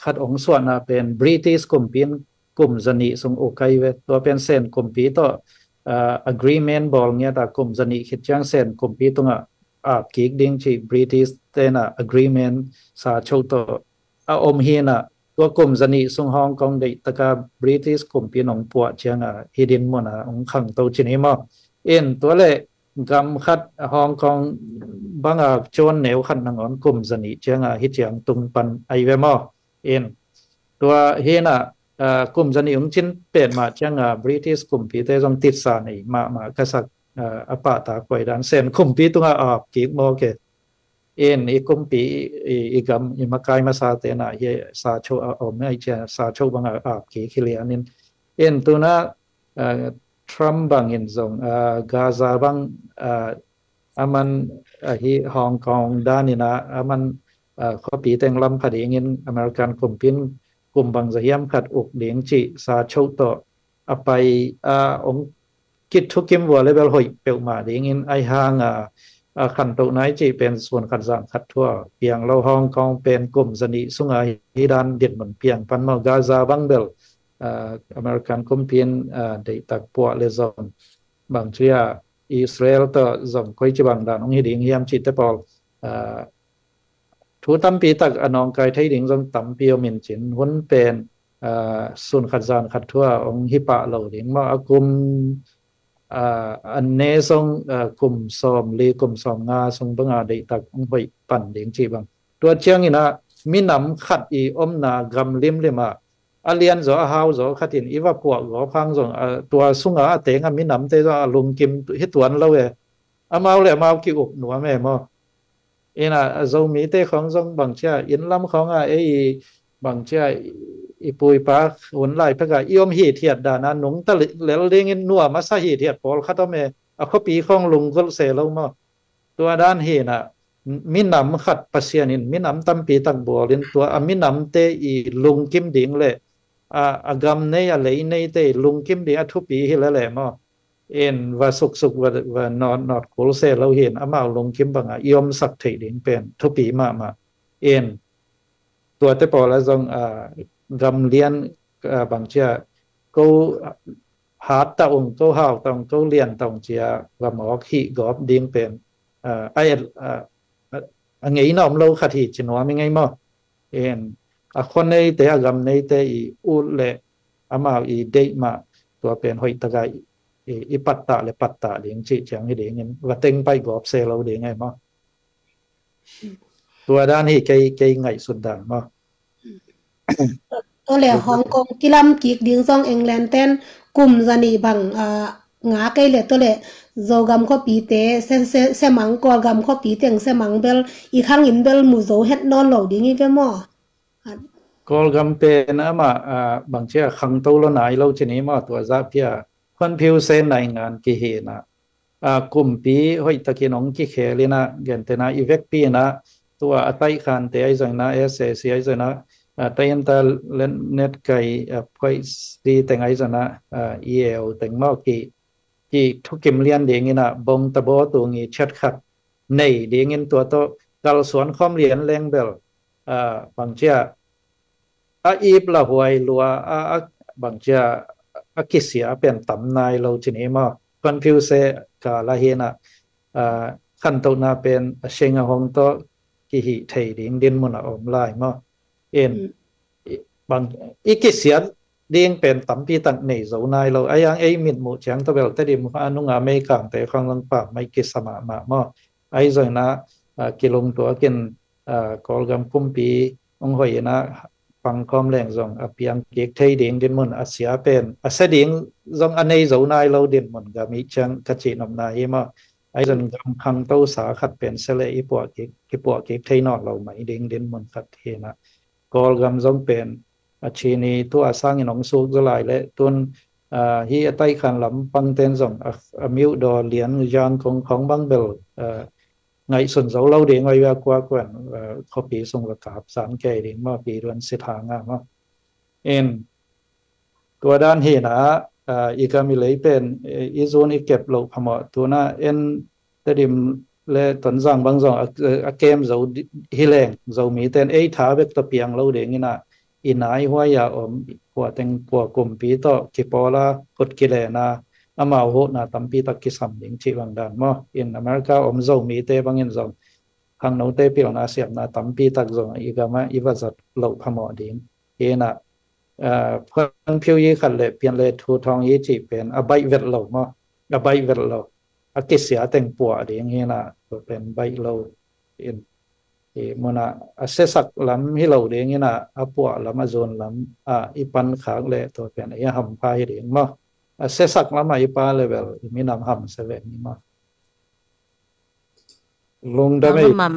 คัดองส่วนเป็นบริติชกลุ่มปีนกลุ่มจนิส่งโอเคเวตัวเป็นเซนกลุ่มปีต่อagreement บอลเนี่ยแต่กลุ่มจนิคิดจังเซนกลุ่มปีตรงกิกดิ้งที่บริติชเตนะ agreement สาโชต่ออมเฮนะตัวกลุ่มจนิส่งฮ่องกงได้ตะกาบริติชกลุ่มปีนองปัวเชียงฮิดินมัวนะองขังโตชนิมอตัวเล่กำคัดฮ่องกงบางจวนเหนียวขันนังอนกลุ่มสนิเชียงฮิตเชียงตุงปันไอเวมอตัวเฮนะกลุ่มสนิของชินเป็นมาเชียงบริติชกลุ่มปีเตจงติดสานีมากษัตริย์อปาตาคอยดันเซนกลุ่มปีตุงกีกโมเกอีกลุ่มปีอีกำอีมากายมาซาเตนะเยซาโชไม่เชียซาโชบางกีคิเลียนินตัวน่ะทรัมป์บางอินซงกาซาบางมันที่ฮ่องกงด้านนี้นะมันข้อปีแต่งลำพัดเองอเมริกันกลุ่มพินกลุ่มบางสยามขัดอกเลี้ยงจีซาโชต่อไปองคิดทุกกิมวัวเลเวลหอยเปลมาเองไอห่างขันโตไหนจีเป็นส่วนขัดสั่งขัดทั่วเพียงเราฮ่องกงเป็นกลุ่มสนิสุงฮิดานเด็ดเหมือนเพียงปันมากาซาบังเบลอเมริกันกลุ่มพินได้ตักปัวเลซอนบางเชียอิสราเอลต่อจงคอยจีบังดานองฮิดิงยามจิตเตปอลทุตั้มปีตักอนองไกไทยดิงจงตั้มปีอมินจินหุ่นเป็นส่วนขัดจานขัดทั่วองฮิปะเหล่าดิงมากุมอันเนซงกุมซอมลีกุมซอมงาทรงบังอาได้ตักองไปปั่นดิงจีบังตัวเชียงนี่นะมีน้ำขัดอีอมนากำลิมเลยมาอาเลียนจอฮาวจอขัดินอีว่าพวกจอพังจงตัวสุงอาเตงมีน้ำเตจอลุงกิมฮิตวนเราเอมาเลยมากิอุกหนัวแม่มอน่ะจงมีเตของจงบางเชียอินลำของบางเชียอีปุยปากหุ่นไหลพะกะยอมหีเทียดดานาหนุ่งตะลิแล้วเลี้ยงนัวมาซะหีเทียดพอคัตเมข้อปีของลุงก็เสเรามาตัวด้านเฮน่ะมีน้ำขัดปัสเซียนินมีน้ำตั้มปีตักบัวลินตัวมีน้ำเตอีลุงกิมดิงเลยกำเนี่ยอะไรในเตลุงกิมดิงทุปีฮิละแหละมอว่าสุกว่านอดโคลเซเราเห็นมาลุงกิมบังยอมสักถีดิงเป็นทุปีมาตัวเตปอแล้วจงกำเลียนบางเชื่อก็ หาตาองก็หาวต้องก็เรียนต้องเจียว่าหมอขี้กอบดิ้งเป็นไอ้ไงน้อมเราขัดที่จนว่าไม่ไงมั้งเอ็นคนในแต่กำในแต่อุลเล่อามาเดย์มาตัวเป็นหอยตะไคร้ปัตตาเลยปัตตาเลี้ยงจีจังให้เลี้ยงเงินว่าเต็งไปกอบเซลเราเลี้ยงไงมั้งตัวด้านนี้เกยไงสุดดังมั้งตัวแหล่ฮ่องกงกิลัมกิกดิ้งซองอังกฤษเต้นกลุ่มจันีบังงาเกยเลยตัวแหล่โจกำข้อปีเตเสมังกอกำข้อปีเตียงเสมังเบลอีข้างอินเบลมูโจเฮ็ดนอนเหล่าดิ้งอีเวมั้งกอลกำเป็นมาบางเชื่อขังตัวเราไหนเราชนิดมาตัวจับเพียคนพิวเซนในงานกี่เหนะกลุ่มปีหอยตะกี้น้องกี่เขลินะเกินแต่นะอีเวกปีนะตัวอัตย์ขันเตยจังนะเอสเอซีไอจังนะแต่ยันตาเล่นเน็ตไก่พอยสีแต่งไอจังนะเอลแต่งมากกี่ทุกกิมเลียนเดียงนะบงตะโบตัวงี้ชัดขัดในเดียงตัวโตกาลสวนคอมเลียนแรงเบลบางเชื่ออีบละหวยลัวบางเจ้ากิเสียเป็นตำนายเราจีนี้มาคอนฟิวเซกาลาเฮนะขันตัวน่าเป็นเชงหงโตกิหิไทยดิ้งดินมุนอมไลมาบางอีกิเสียดิ้งเป็นตำปีตังในเจ้านายเราไอ้ยังไอ้มิดหมู่เชียงตะเบลแต่ดิมอนุงอเมริกันแต่ข้างลังป่าไม่กิสมามาไอ้เจ้านะกิลงตัวกินกอลกำกุมปีองหอยนะฟังคอมแรงจงเพียงเก็กไทยดิ่งดินมันเสียเป็นเสดิ่งจงอันในเจ้านายเราดินมันก็มีเชิงกระจินอมนายมาไอ้จนกำคังเต้าสาขัดเป็นเสลอีปวกเก็กไทยนอกเราไม่ดิ่งดินมันขัดเทนะกอลกำจงเป็นชีนีตัวสร้างหนองสูกหลายและต้นฮีไต้ขันลำปังเต้นจงมิวดอเลียนยานของบังเบลไงส่วนเราเดียงไว้ว่ากว่าก่อนเขาปีส่งประกาศสารแก่เดียงมาปีเดือนสิทางมาตัวด้านเห็นอีกมีเลยเป็นอีโซนอีเก็บโลกพม่าตัวน่าแต่ดิมและตอนสั่งบางส่วนเกมเราฮิเลงเรามีแต่ท้าเวกตะเปียงเราเดียงนี่นะอินายหัวยาอมหัวเต็งหัวกลมปีต่อกิปอลากดกิเลนาอามาโหนาตัมปีตักกิสัมยิงชีวังดานมออินอเมริกาอมโจมีเตบังอินโจขังโนเตปิลนาเสียบนาตัมปีตักโจอีกามาอีวาจัดโลกพม่าดิ่งนะเพื่อนพิวยี่ขัดเลยเปลี่ยนเลยทูทองยี่จีเป็นอใบเวทโลมอใบเวทโลกิเสียแต่งปัวดิ่งนะเป็นใบโลอินมันเสสักลำฮิโลดิ่งนะปัวลำมาโจนลำอีปันขางเลยตัวเป็นไอ้หำพายดิ่งมอเสสักลำมาอีปาเลเวลมีน้ำหำเสเวนี่มาลุงดำไม่มา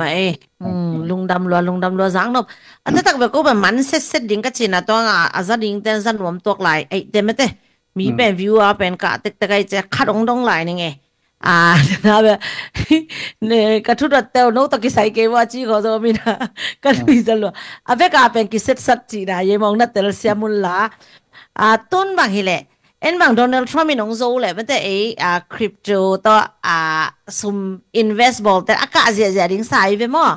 ลุงดำรัวจังเนาะแต่ถ้าแบบก็แบบมันเสร็จดิ่งก็จีน่ะตัวอาจจะดิ่งแต่จะรวมตัวหลายเดี๋ยวไม่ได้มีเป็นวิวเป็นกะแต่ไกจะคัดองหลายนี่ไงนะแบบเนี่ยกระทุดเตลโนตกิใส่เกว่าจีเขาจะมีนะก็มีจะรัวเวกาเป็นกิเสร็จสักจีนะยังมองน่าเตลเสียมุลละต้นบางทีแหละบางโดนัลด์ทรัมป์มีน้องโซ่เลยมันแต่คริปโตต่อซุ่มอินเวสต์บอลแต่อากาศเสียดิ่งใส่ไปมั้ง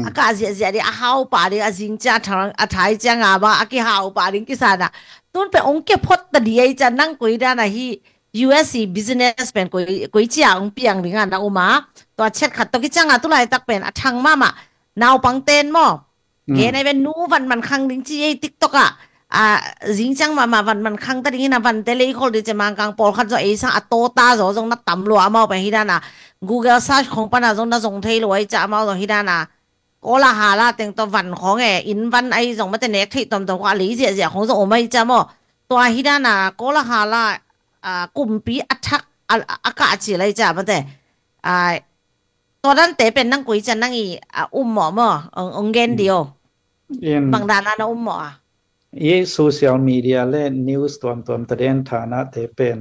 อากาศเสียดิ่งหาวป่าดิ่งจริงจ้าทางไทยจังบ้ากี่หาวป่าดิ่งกี่สันนะต้นเป็นองค์เก็บพอดแต่ดีไอจะนั่งคุยด้านไหนที่ USC business เป็นคุยเจียงเปียงดิ่งนะอุมาตัวเช็ดขัดตัวกี่จังตัวไหนตักเป็นทางมาแนวปังเต้นมั้งเกณฑ์ในเป็นนู้วันมันครั้งดิ่งจีติ๊กต็อกจริงจังมาวันมันครั้งตอนนี้นะวันเตลี่คนที่จะมากางปอลขัดจะสังโตตาจงนัดตำรวจมาไปที่ด้านน่ะ Google search ของปนัดจงนัดส่งเทลไว้จะมาตรงที่ด้านน่ะก็ละหาละแต่งตัววันของอินวันจงมาแต่เน็กที่ตำตัวว่าหลีเสียของจงไม่จะมั้งตัวที่ด้านน่ะก็ละหาละกลุ่มปีอัฐอากาศจีอะไรจะมาแต่ตัวนั้นเตเป็นนั่งกุยจะนั่งหมอมั้งเงินเดียวบางด้านนั้นหมอโซเชียลมีเดียและนิวส์ตัวตะเดนฐานะเตเป็น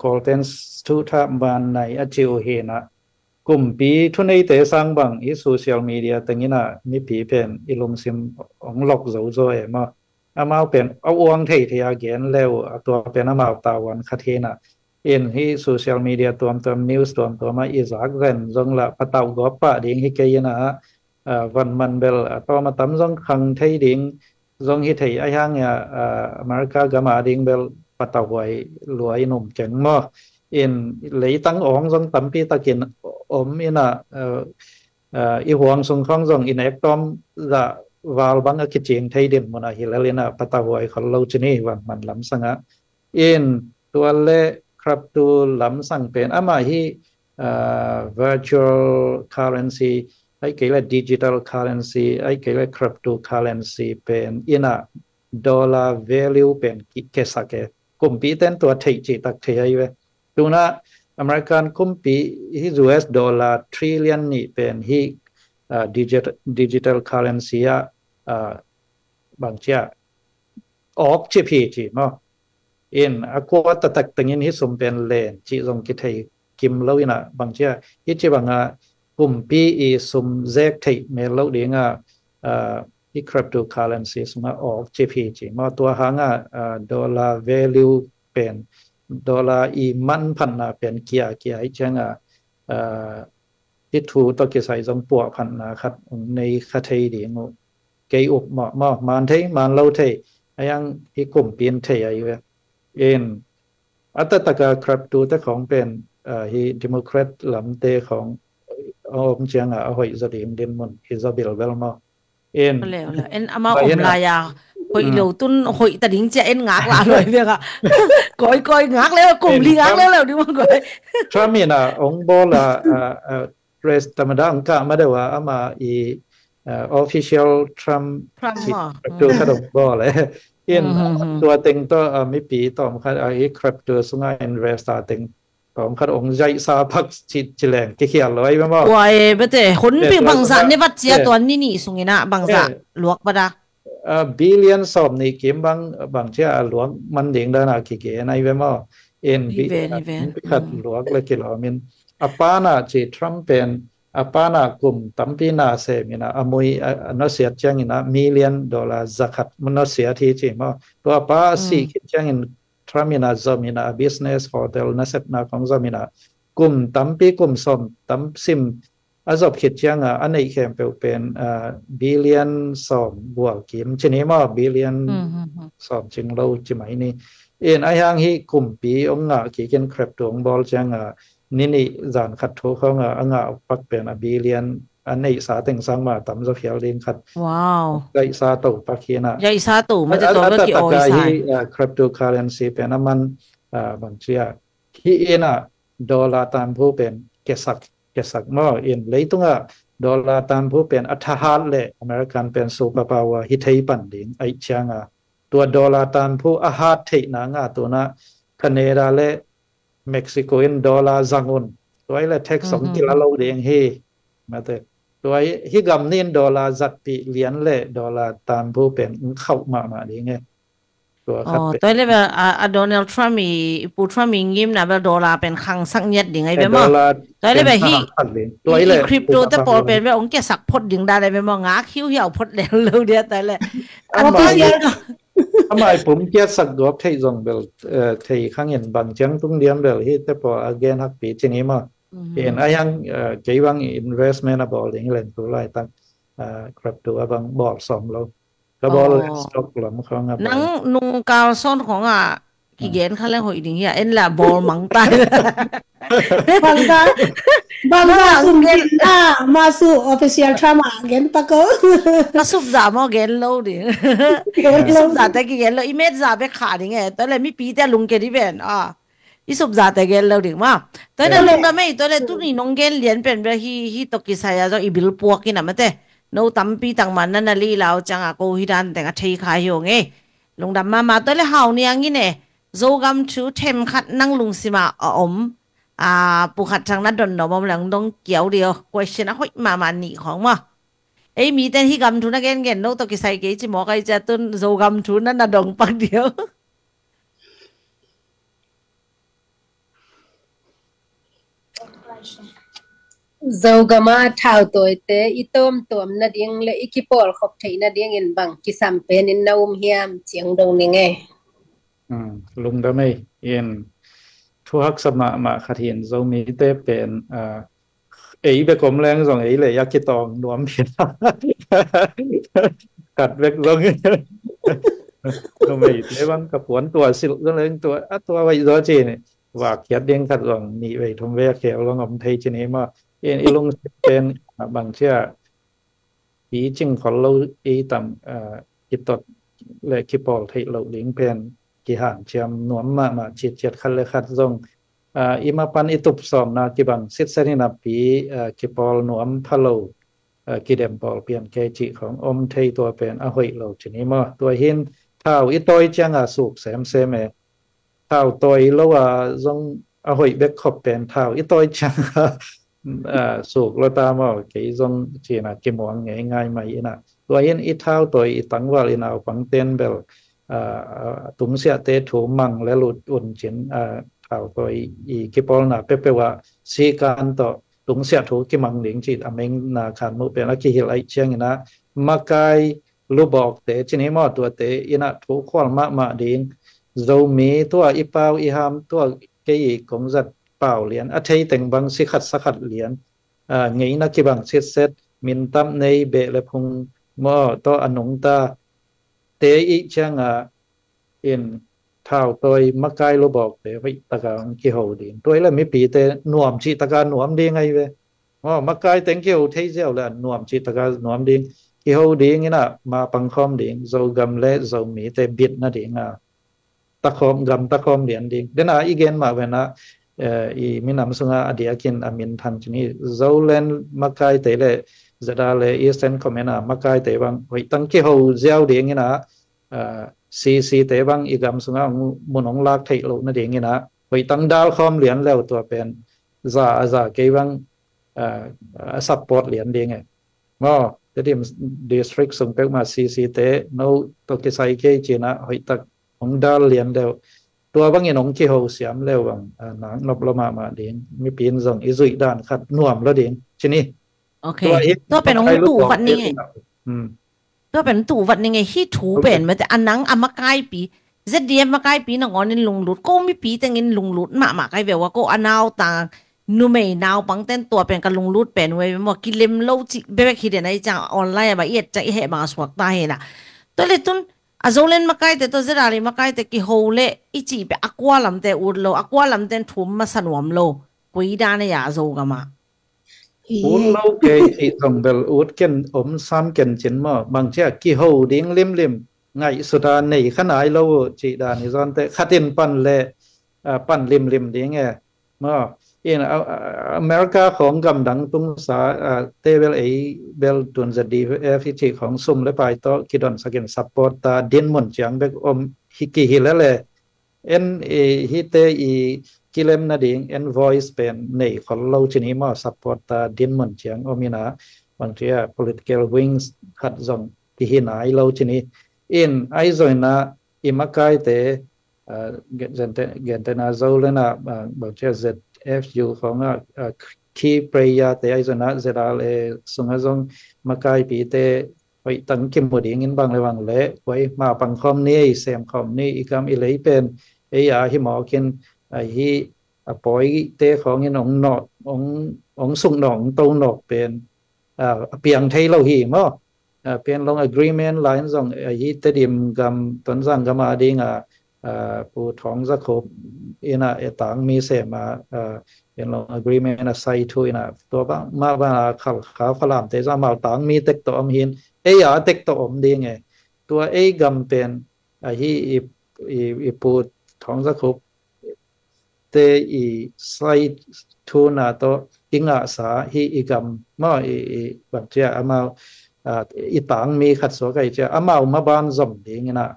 คอลเทนส์ทุทบานในจิโอเฮนะกลุ่มปีทุนในเตสังบังโซเชียลมีเดียตั้งนี้นะมีผีเป็นลงซิมองหลอกโจโจมามาเป็นเอาวงเทียเกนแล้วตัวเป็นมาตาวันคาเทนะที่โซเชียลมีเดียตัวนิวส์ตัวมาจากเรนจงละปะเตากอบปะดิ่งฮิเกยนะวันมันเบลตัวมาตั้มจงคังไทยดิ่งจงฮิตไอ้ยังอเมริกากามาดิ่งเบลป ปัตตาหวยรวยหนุ่มเก่งมากอินเลยตั้งองทรงตั้มปีตะกินอมอินะอีหวงทรงข้องทรงอินเอกตอมละวาลบังอคิดจริงไทยดินมันฮิลเลนะปัตตาหวยเขาเล่าชนีวันมันล้ำสังะอินตัวเล่ครับตัวล้ำสังเป็นอามาฮีvirtual currency ไอ้เกี่ยวกับ digital currency ไอ้เกี่ยวกับ crypto currency เป็นอินะดอลลาร์ value เป็นเกสักกุมปีเต้นตัวเทจิตักเทียอยู่ดูนะอเมริกันกุมปีที่ US ดอลลาร์ trillion นี่เป็นที่digital currency บางเจ้าออกจีพีจีมั้งอินอากวาตตักตั้งยินที่สมเป็นเลนจีทรงกิจให้กิมเล่าอินะบางเจ้าที่จีบางกุมปีอีสมเซกไทยเมลเล่าดีง่ะที่ cryptocurrency สมออก GPG มาตัวหางดอลลาร์ value เป็นดอลลาร์อีมันพันนาเป็นเกียร์จังที่ถูตัวกิจใส่จงปัวพันนาครับในคดีดีงูเกี่ยวกับมันเทมันเล่าเทยังที่กลุ่มเปลี่ยนเทอยู่เองอัตตะกะ crypto แต่ของเป็นที่ Democrat ลำเตของông chàng hội gia đình đến một Isabel Belmont en en ama laya hội đầu tuần hội ta đính chạy en ngạc lại rồi việc coi ngạc lên cùng đi ngạc lên đi mọi người Trump na ông bố là press tâm đa ông cả mà đâu ama official Trump tôi khá đồng bố lại enตัวเต็งตัวไม่ปีต่อมาค่ะcrypto สุงา invest เต็งผมคัดองค์ใจซาพักจิแรงเขียนเลยไหมบ่ว้ายเบเต้คนปีบางสันนี่วัดเจียตัวนี่ส่งนะบางสันหลวกปะดาbillion สอบในเกมบางเจ้าหลวงมันเด้งได้นะกี่เก๋ในเว้ยมั้งเอ็นบีคัดหลวงเลยกี่หลวงมินอปานาจีทรัมป์เป็นอปานากลุ่มตั้มปีนาเซมินะอมวยนอเสียจังอินะ$1,000,000 zakat มันนอเสียที่จีมั้งตัวป้าสี่คิดจังอินทรัมป์นะจอมินะ business hotel นั่นเสร็จนะของจอมินะกลุ่มตั้มปีกลุ่มสมตั้มซิมอาจอบคิดจังอันนี้แค่เป็นbillion สมบวกกิมชนิดมั้ง billion สมจริงเราจะไม่นี่เอ็นไอ้ยังที่กลุ่มปีองค์กี่เกินคริปโตบอลจังนี่จานขัดทุกของปักเป็นbillion อันนี้สาตึงสร้างมาตั้มจะเพียวเลี้ยงขัดว้าวใหญ่สาตุปักเขียนะใหญ่สาตุมันจะตัวเมื่อกี้โอ้ยสายcryptocurrency เป็นน้ำมันบางเชียที่เอ็นดอลลาร์ตามผู้เป็นเกษักมั่งเอ็นเลยตรงดอลลาร์ตามผู้เป็นอัฐหัตเลยอเมริกันเป็นซูเปอร์พาวเวอร์ฮิตไทยปันดิงไอเชียงตัวดอลลาร์ตามผู้อาหารเทนางตัวน่ะแคนาดาและเม็กซิโกเอ็นดอลลาร์จังอุนตัวไอ้ละเท็กซ์2กิโลเราเดียงเฮมาเถอะตัวฮิกำนินดอลลาร์จัดปีเหรียญเล่ดอลลาร์ตามผู้เป็นเข้ามาดีไงตัวครับตัวเลยแบบโดนัลด์ทรัมป์มีปูทรัมป์มียิ้มนะแบบดอลลาร์เป็นครั้งสักเย็ดยังไงแบบมั้งตัวเลยแบบฮีคริปโตแต่พอเป็นแบบองค์แกสักพดยังได้เลยแบบมั้งงาคิ้วเหี่ยวพดแล้วเดียวแต่เลยทำไมผมเกี่ยสักดอกที่จงเบลที่ข้างเห็นบางจังตุ้งเดียมเบลที่แต่พออาเกนฮักปีชนิดมั้งเห็นไอ้ยังเกี่ยวกับ investment บอลอย่างเงี้ยตัวไรตั้งครับตัวบางบอลสมเราก็บอลสต็อกหลังของนังนุ่งกาวซ้อนของกี่เกนเขาเรียกหอยดิ่งเหี้ยเอ็นละบอลมังตายบางสุ่มเกนมาสู่ official drama เกนปะก็ก็สุ่มจ่ามาเกนโลดิสุ่มจ่าแต่กี่เกนโลอีเมจจ่าไปขาดิ่งไงแต่เลยไม่ปีแต่ลุงเกนที่เป็นอีสุ่มจ่าแต่เกนโลดิ่งมาแต่เลยลุงก็ไม่แต่เลยตุ้นี่น้องเกนเรียนเป็นแบบฮีตกิสายจะอีบิลปัวกินนะมันแต่no tampi tang man na li lao chang ko hidan teng a thei kha yo nge lungdam ma to le haw ni ang ne zogam chu them khat nang lung sima om pu khat chang na don no bom lang dong kiao dio question a hoi ma ni khong ma ei mi ten hi gam thu na gen no to ki sai ke chi mo kai cha tun zogam thu na dong pak dio Zogama thao toy te itom tom na ding le ikipol khop thei na ding in bang ki sampen in naum hiam chiang dong ni nge lung da mai in thu hak sama ma khathin zo mi te pen ei be kom leng zong ei le yak ki tong nuam phin kat vek zong ก็ไม่ได้บางกับผวนตัวสิลก็เลยตัวไว้รอจีเนี่ยว่าเขียดเด้งขัดลองนี่ไว้ทำเวกเขียวลองอมไทยจีนี่มาอีลงเป็นบางเชื่อปีจึงของเราต่ำกิตดและกิปอลไทยเราเลี้ยงเป็นกี่ห่างเชียมหนวมมาเฉียดคันเลยขัดทรงอีมาปันตุบสอมนากิบังสิทธิ์เสนินาปีกิปอลหนวมพะโลกิเดมปอลเปลี่ยนแกจิของอมไทยตัวเป็นอหอยเราจีนี่มาตัวหินเท่าอีตัวจังสุกแซมเซมเท่าตัวแล้วว่าจงอหอยเบกขบเป็นเท่าอีตัวจังสุกเราตามว่ากี่จงจีน่ะกิมวงง่ายไหมนะตัวหินอีเท่าตัวอีตั้งว่าอีน่าฟังเต้นเบลตุ้งเสียเตะถูมังและหลุดอุ่นจินเท่าตัวอีกิปอลน่ะเปว่าสีการต่อตุ้งเสียถูกิมังหลิงจิตอเมงนาคานมุเป็นละกิฮิลไอเชียงนะมาไกลูบอกเตจินิมอตัวเตอินะถูกขวานมาดิงโจมีตัวอีเปาอีหามตัวเกยกงจัดเปล่าเหรียญอัฐิแต่งบังสิขัดสขัดเหรียญไงนักกิบังเซตมินตัมในเบลพงมอตัวอนุงตาเตอีจังอินเท่าตัวมาไกลูบอกเตไว้ตะการกิโหดิงตัวแล้วมีปีเตหนวมชีตะการหนวมดีไงเว้มาไกแต่งเกี่ยวเที่ยวแล้วหนวมชีตะการหนวมดิงที่เขาดีงี้นะมาปังคอมดิ่งโจกำเล่โจมีแต่บิดนะดิ่งตะคอมกำตะคอมเดียนดิ่งเดี๋ยวนะอีเกนมาเวนะอีมินำสุงาอดียกินอามินทันชนีโจเลนมาไกเตเลจะได้เลยอีสเซนคอมเมนะมาไกเตบังไว้ตั้งที่เขาเจ้าดิ่งงี้นะซีเตบังอีกำสุงามุนองลักไทยโลนะดิ่งงี้นะไว้ตั้งดาวคอมเหรียญแล้วตัวเป็นจะเกี่ยงซัพพอร์ตเหรียญดิ่งไงก็jadi district sungpek ma CCT no to ke sai ke china hoi tak ong dal lian deu tua bang in ong chi ho siam leu bang nang nop lo ma ding mi pin zong izui dan khat nuam lo ding chini โอเคตัวเป็นองตู่วัดนี่ไงตัวเป็นตู่วัดนี่ไงที่ถูเป็นมาแต่อันนังอามาไกปีเจดียมาไกปีนงอนินลุงหลุดก็มีปีแต่งินลุงหลุดมาไกแบบว่าก็อนาวตานูไม่นาวปังเต้นตัวเป็นกันลุงรูดเป็นไว้บอกกิเลมโลจิเบบคิดในจังออนไลน์แบบเอียดใจเหตุมาสวักตาเห็นนะตัวเล็กตุนอาโจเลนมาไกแต่ตัวเจราลีมาไกแต่กิโฮเล่อีจีไปอักวาลำเตอุดโลอักวาลำเตนทุ่มมาสนวมโลกุยดานเนี่ยอาโจกันมาอุดโลเกยที่ตรงเบลอุดเกินอมซ้ำเกินจินมาบางเจ้ากิโฮดิ้งลิมไงสุดาในขณะไอโลจีดานิซอนแต่ขัดินปั้นเล่ปั้นลิมดิ้งไงมาอเมริกาของกำดังตุงสาเตเวลเบลตุนจะดีฟิจิของซุ่มและไปต่อคิดอนสกินซัพพอร์ตตาดินหมุนจังเบกอมฮิกิฮิแล้วเลยฮิเตกิเลมนาดิงวอยซ์เป็นในคนเราชนิดมาซัพพอร์ตตาดินหมุนจังอมินาบางทีpolitical wings ขัดจงที่หินไอเราชนิดไอโซน่าอิมากายเตเกนเตนาโซเลนะบางทีFU ของคีเปรียแต่ไอซ์นะเจราเลสุงหงมาไกปีเตไปตั้งกิมบดีงินบางเลยบางเละไว้มาปังคอมนี่เซมคอมนี่อีกำอีเลยเป็นฮิหมอกินฮิปอยเตของเงินองนอกองสุงหนองโตนอกเป็นเปียงไทยเราหิมเป็นลง agreement line ส่งฮิเตดิมกำต้นสังกมาดิงผู้ท้องสักครบต่างมีเสมาเป็นลง agreement ใส่ถุยตัวบ้างมาบ้างขาฝรั่งแต่จะมาต่างมีเต็กตัวอมหินเต็กตัวอมดีไงตัวกำเป็นที่ผู้ท้องสักครบแต่ใส่ถุนตัวอิงอาสาที่กำมาแบบเจ้ามาต่างมีขัดสวกัยเจ้ามาบ้านจมดีไงนะ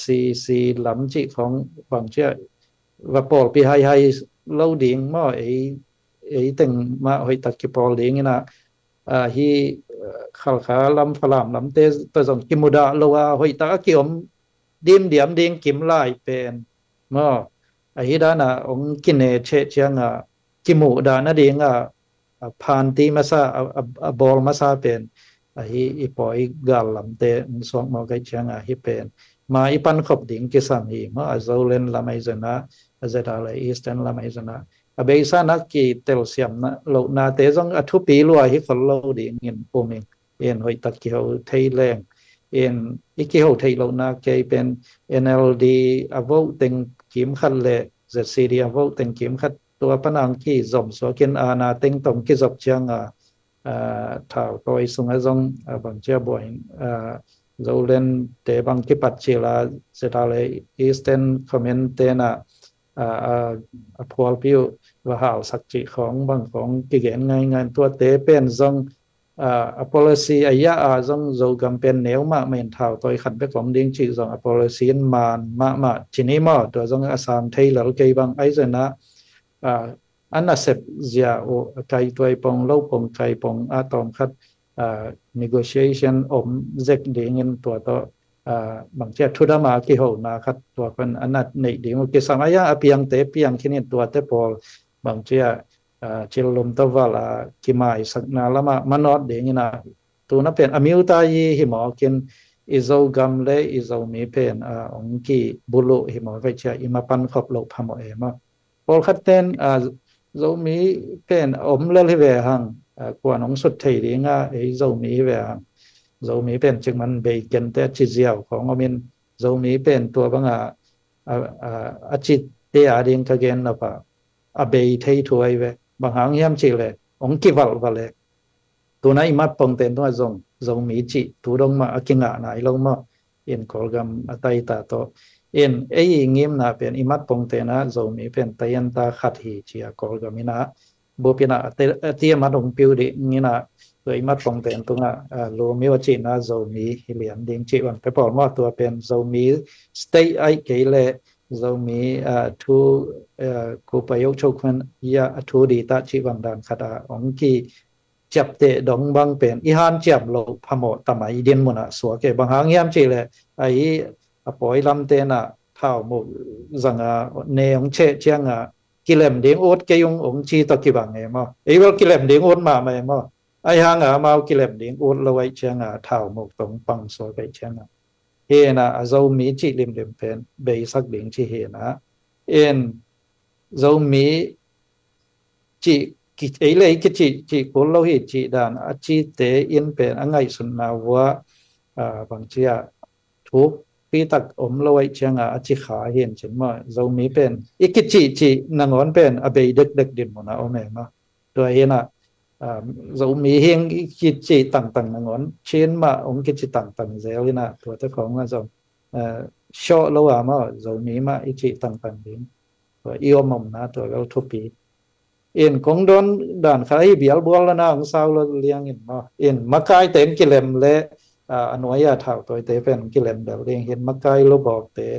ซีลำจิของบางเชื่อว่าปอลปีให้เล่าดิ่งมาแต่งมาหอยตัดกิปอลดิ่งนะขาลำฝรั่งลำเตะตัวส่งกิมุดาโลว่าหอยตัดกิอมดิมเดียมดิ่งกิมไล่เป็นมาด้านองกินเนเชียงกิมุดานะดิ่งผ่านตีมาซาบอลมาซาเป็นปอยกาลลำเตะสองมาไกเชียงเป็นมาปันขบดิ่งกิสันฮีมาอาโจเลนลาไม่จนะอาเจดาเลอีสเทนลาไม่จนะเบย์ซานักกีเตลเซียมนะโลนาเตจงทุปีลัวฮิคนโลดิ่งเงินปุ่มหอยตักเกี่ยวไทยแรง in iki ho thei lo na ke pen NLD avo teng kim khat le ZCD avo teng kim khat tua panang ki zom so kin ana teng tong ki zop chang thảo tôi sung a zong bang chia boy zo len te bang ki pat chila setale Eastern Comment te na phol piu và hảo sắc trịของบางของki gen ngai ngai tua te pen zong policy aya zong zo gam pen neu ma men thảo tôi khat be kom ding chi zong policy man ma chini ma to zong asam thei lal ke bang ai zena anna sep zia o kai toi pong lo pong kai pong atom khat negotiation om zek ding in to to bang che thuda ma ki ho na khat to kan anat nei ding ke samaya apiang te piang khin to te pol bang che chilum to wala ki mai sakna lama manot ding ina tu na pen amiu ta yi hi mo kin izo gam le izo mi pen ong ki bulu hi mo ve cha imapan khop lo phamo e ma pol khat ten zo mi pen om le ve hang kwa nong sut thei ri nga e zo mi ve hang zo mi pen ching man be ken te chi ziaw khong omin zo mi pen to banga achit te ading ka gen na pa abe thei thuai ve bang hang yam chi le ong ki wal wale tu na imat pong ten to zong zo mi chi tu dong ma akinga nai lo ma in kolgam atai ta to in ei ngim na pen imat pong te na zo mi pen tayan ta khat hi chi a kolgamina bo pina te ma dong piu de ngina to imat pong ten tu na lo mi wa chi na zo mi hilian ding chi wan pe pol ma to pen zo mi stay ai ke le zo mi thu ko payok chokhan ya thu di ta chi wan dan khata ong ki chap te dong bang pen i han cham lo phamo tamai den mona so ke bang hang yam chi le ai apoi lam te na thao mo zanga ne ong che changa kilem ding ot ke yung ong chi to ki bang e mo e wel kilem ding ot ma mai mo ai hang ma kilem ding ot lo wai changa thao mo tong pang so ke changa he na zo mi chi lim lim pen be sak ding chi he na en zo mi chi ki ei le ki chi ko lo hi chi dan a chi te in pen angai sun na wa bang chia thuk pi tak om lo wai changa a chi kha hen chen ma zo mi pen iki chi nangon pen a be dek din mo na o me ma to he na zo mi heng chi tang nangon chen ma ong ki chi tang zel na to te khong ma zo sho lo wa ma zo mi ma i chi tang din to i om mom na to lo thu pi in kong don dan khai bial bol na ang sao lo liang in ma in makai ten kilem le anoya thao toy te pen kilem dal ding hin makai lo bok te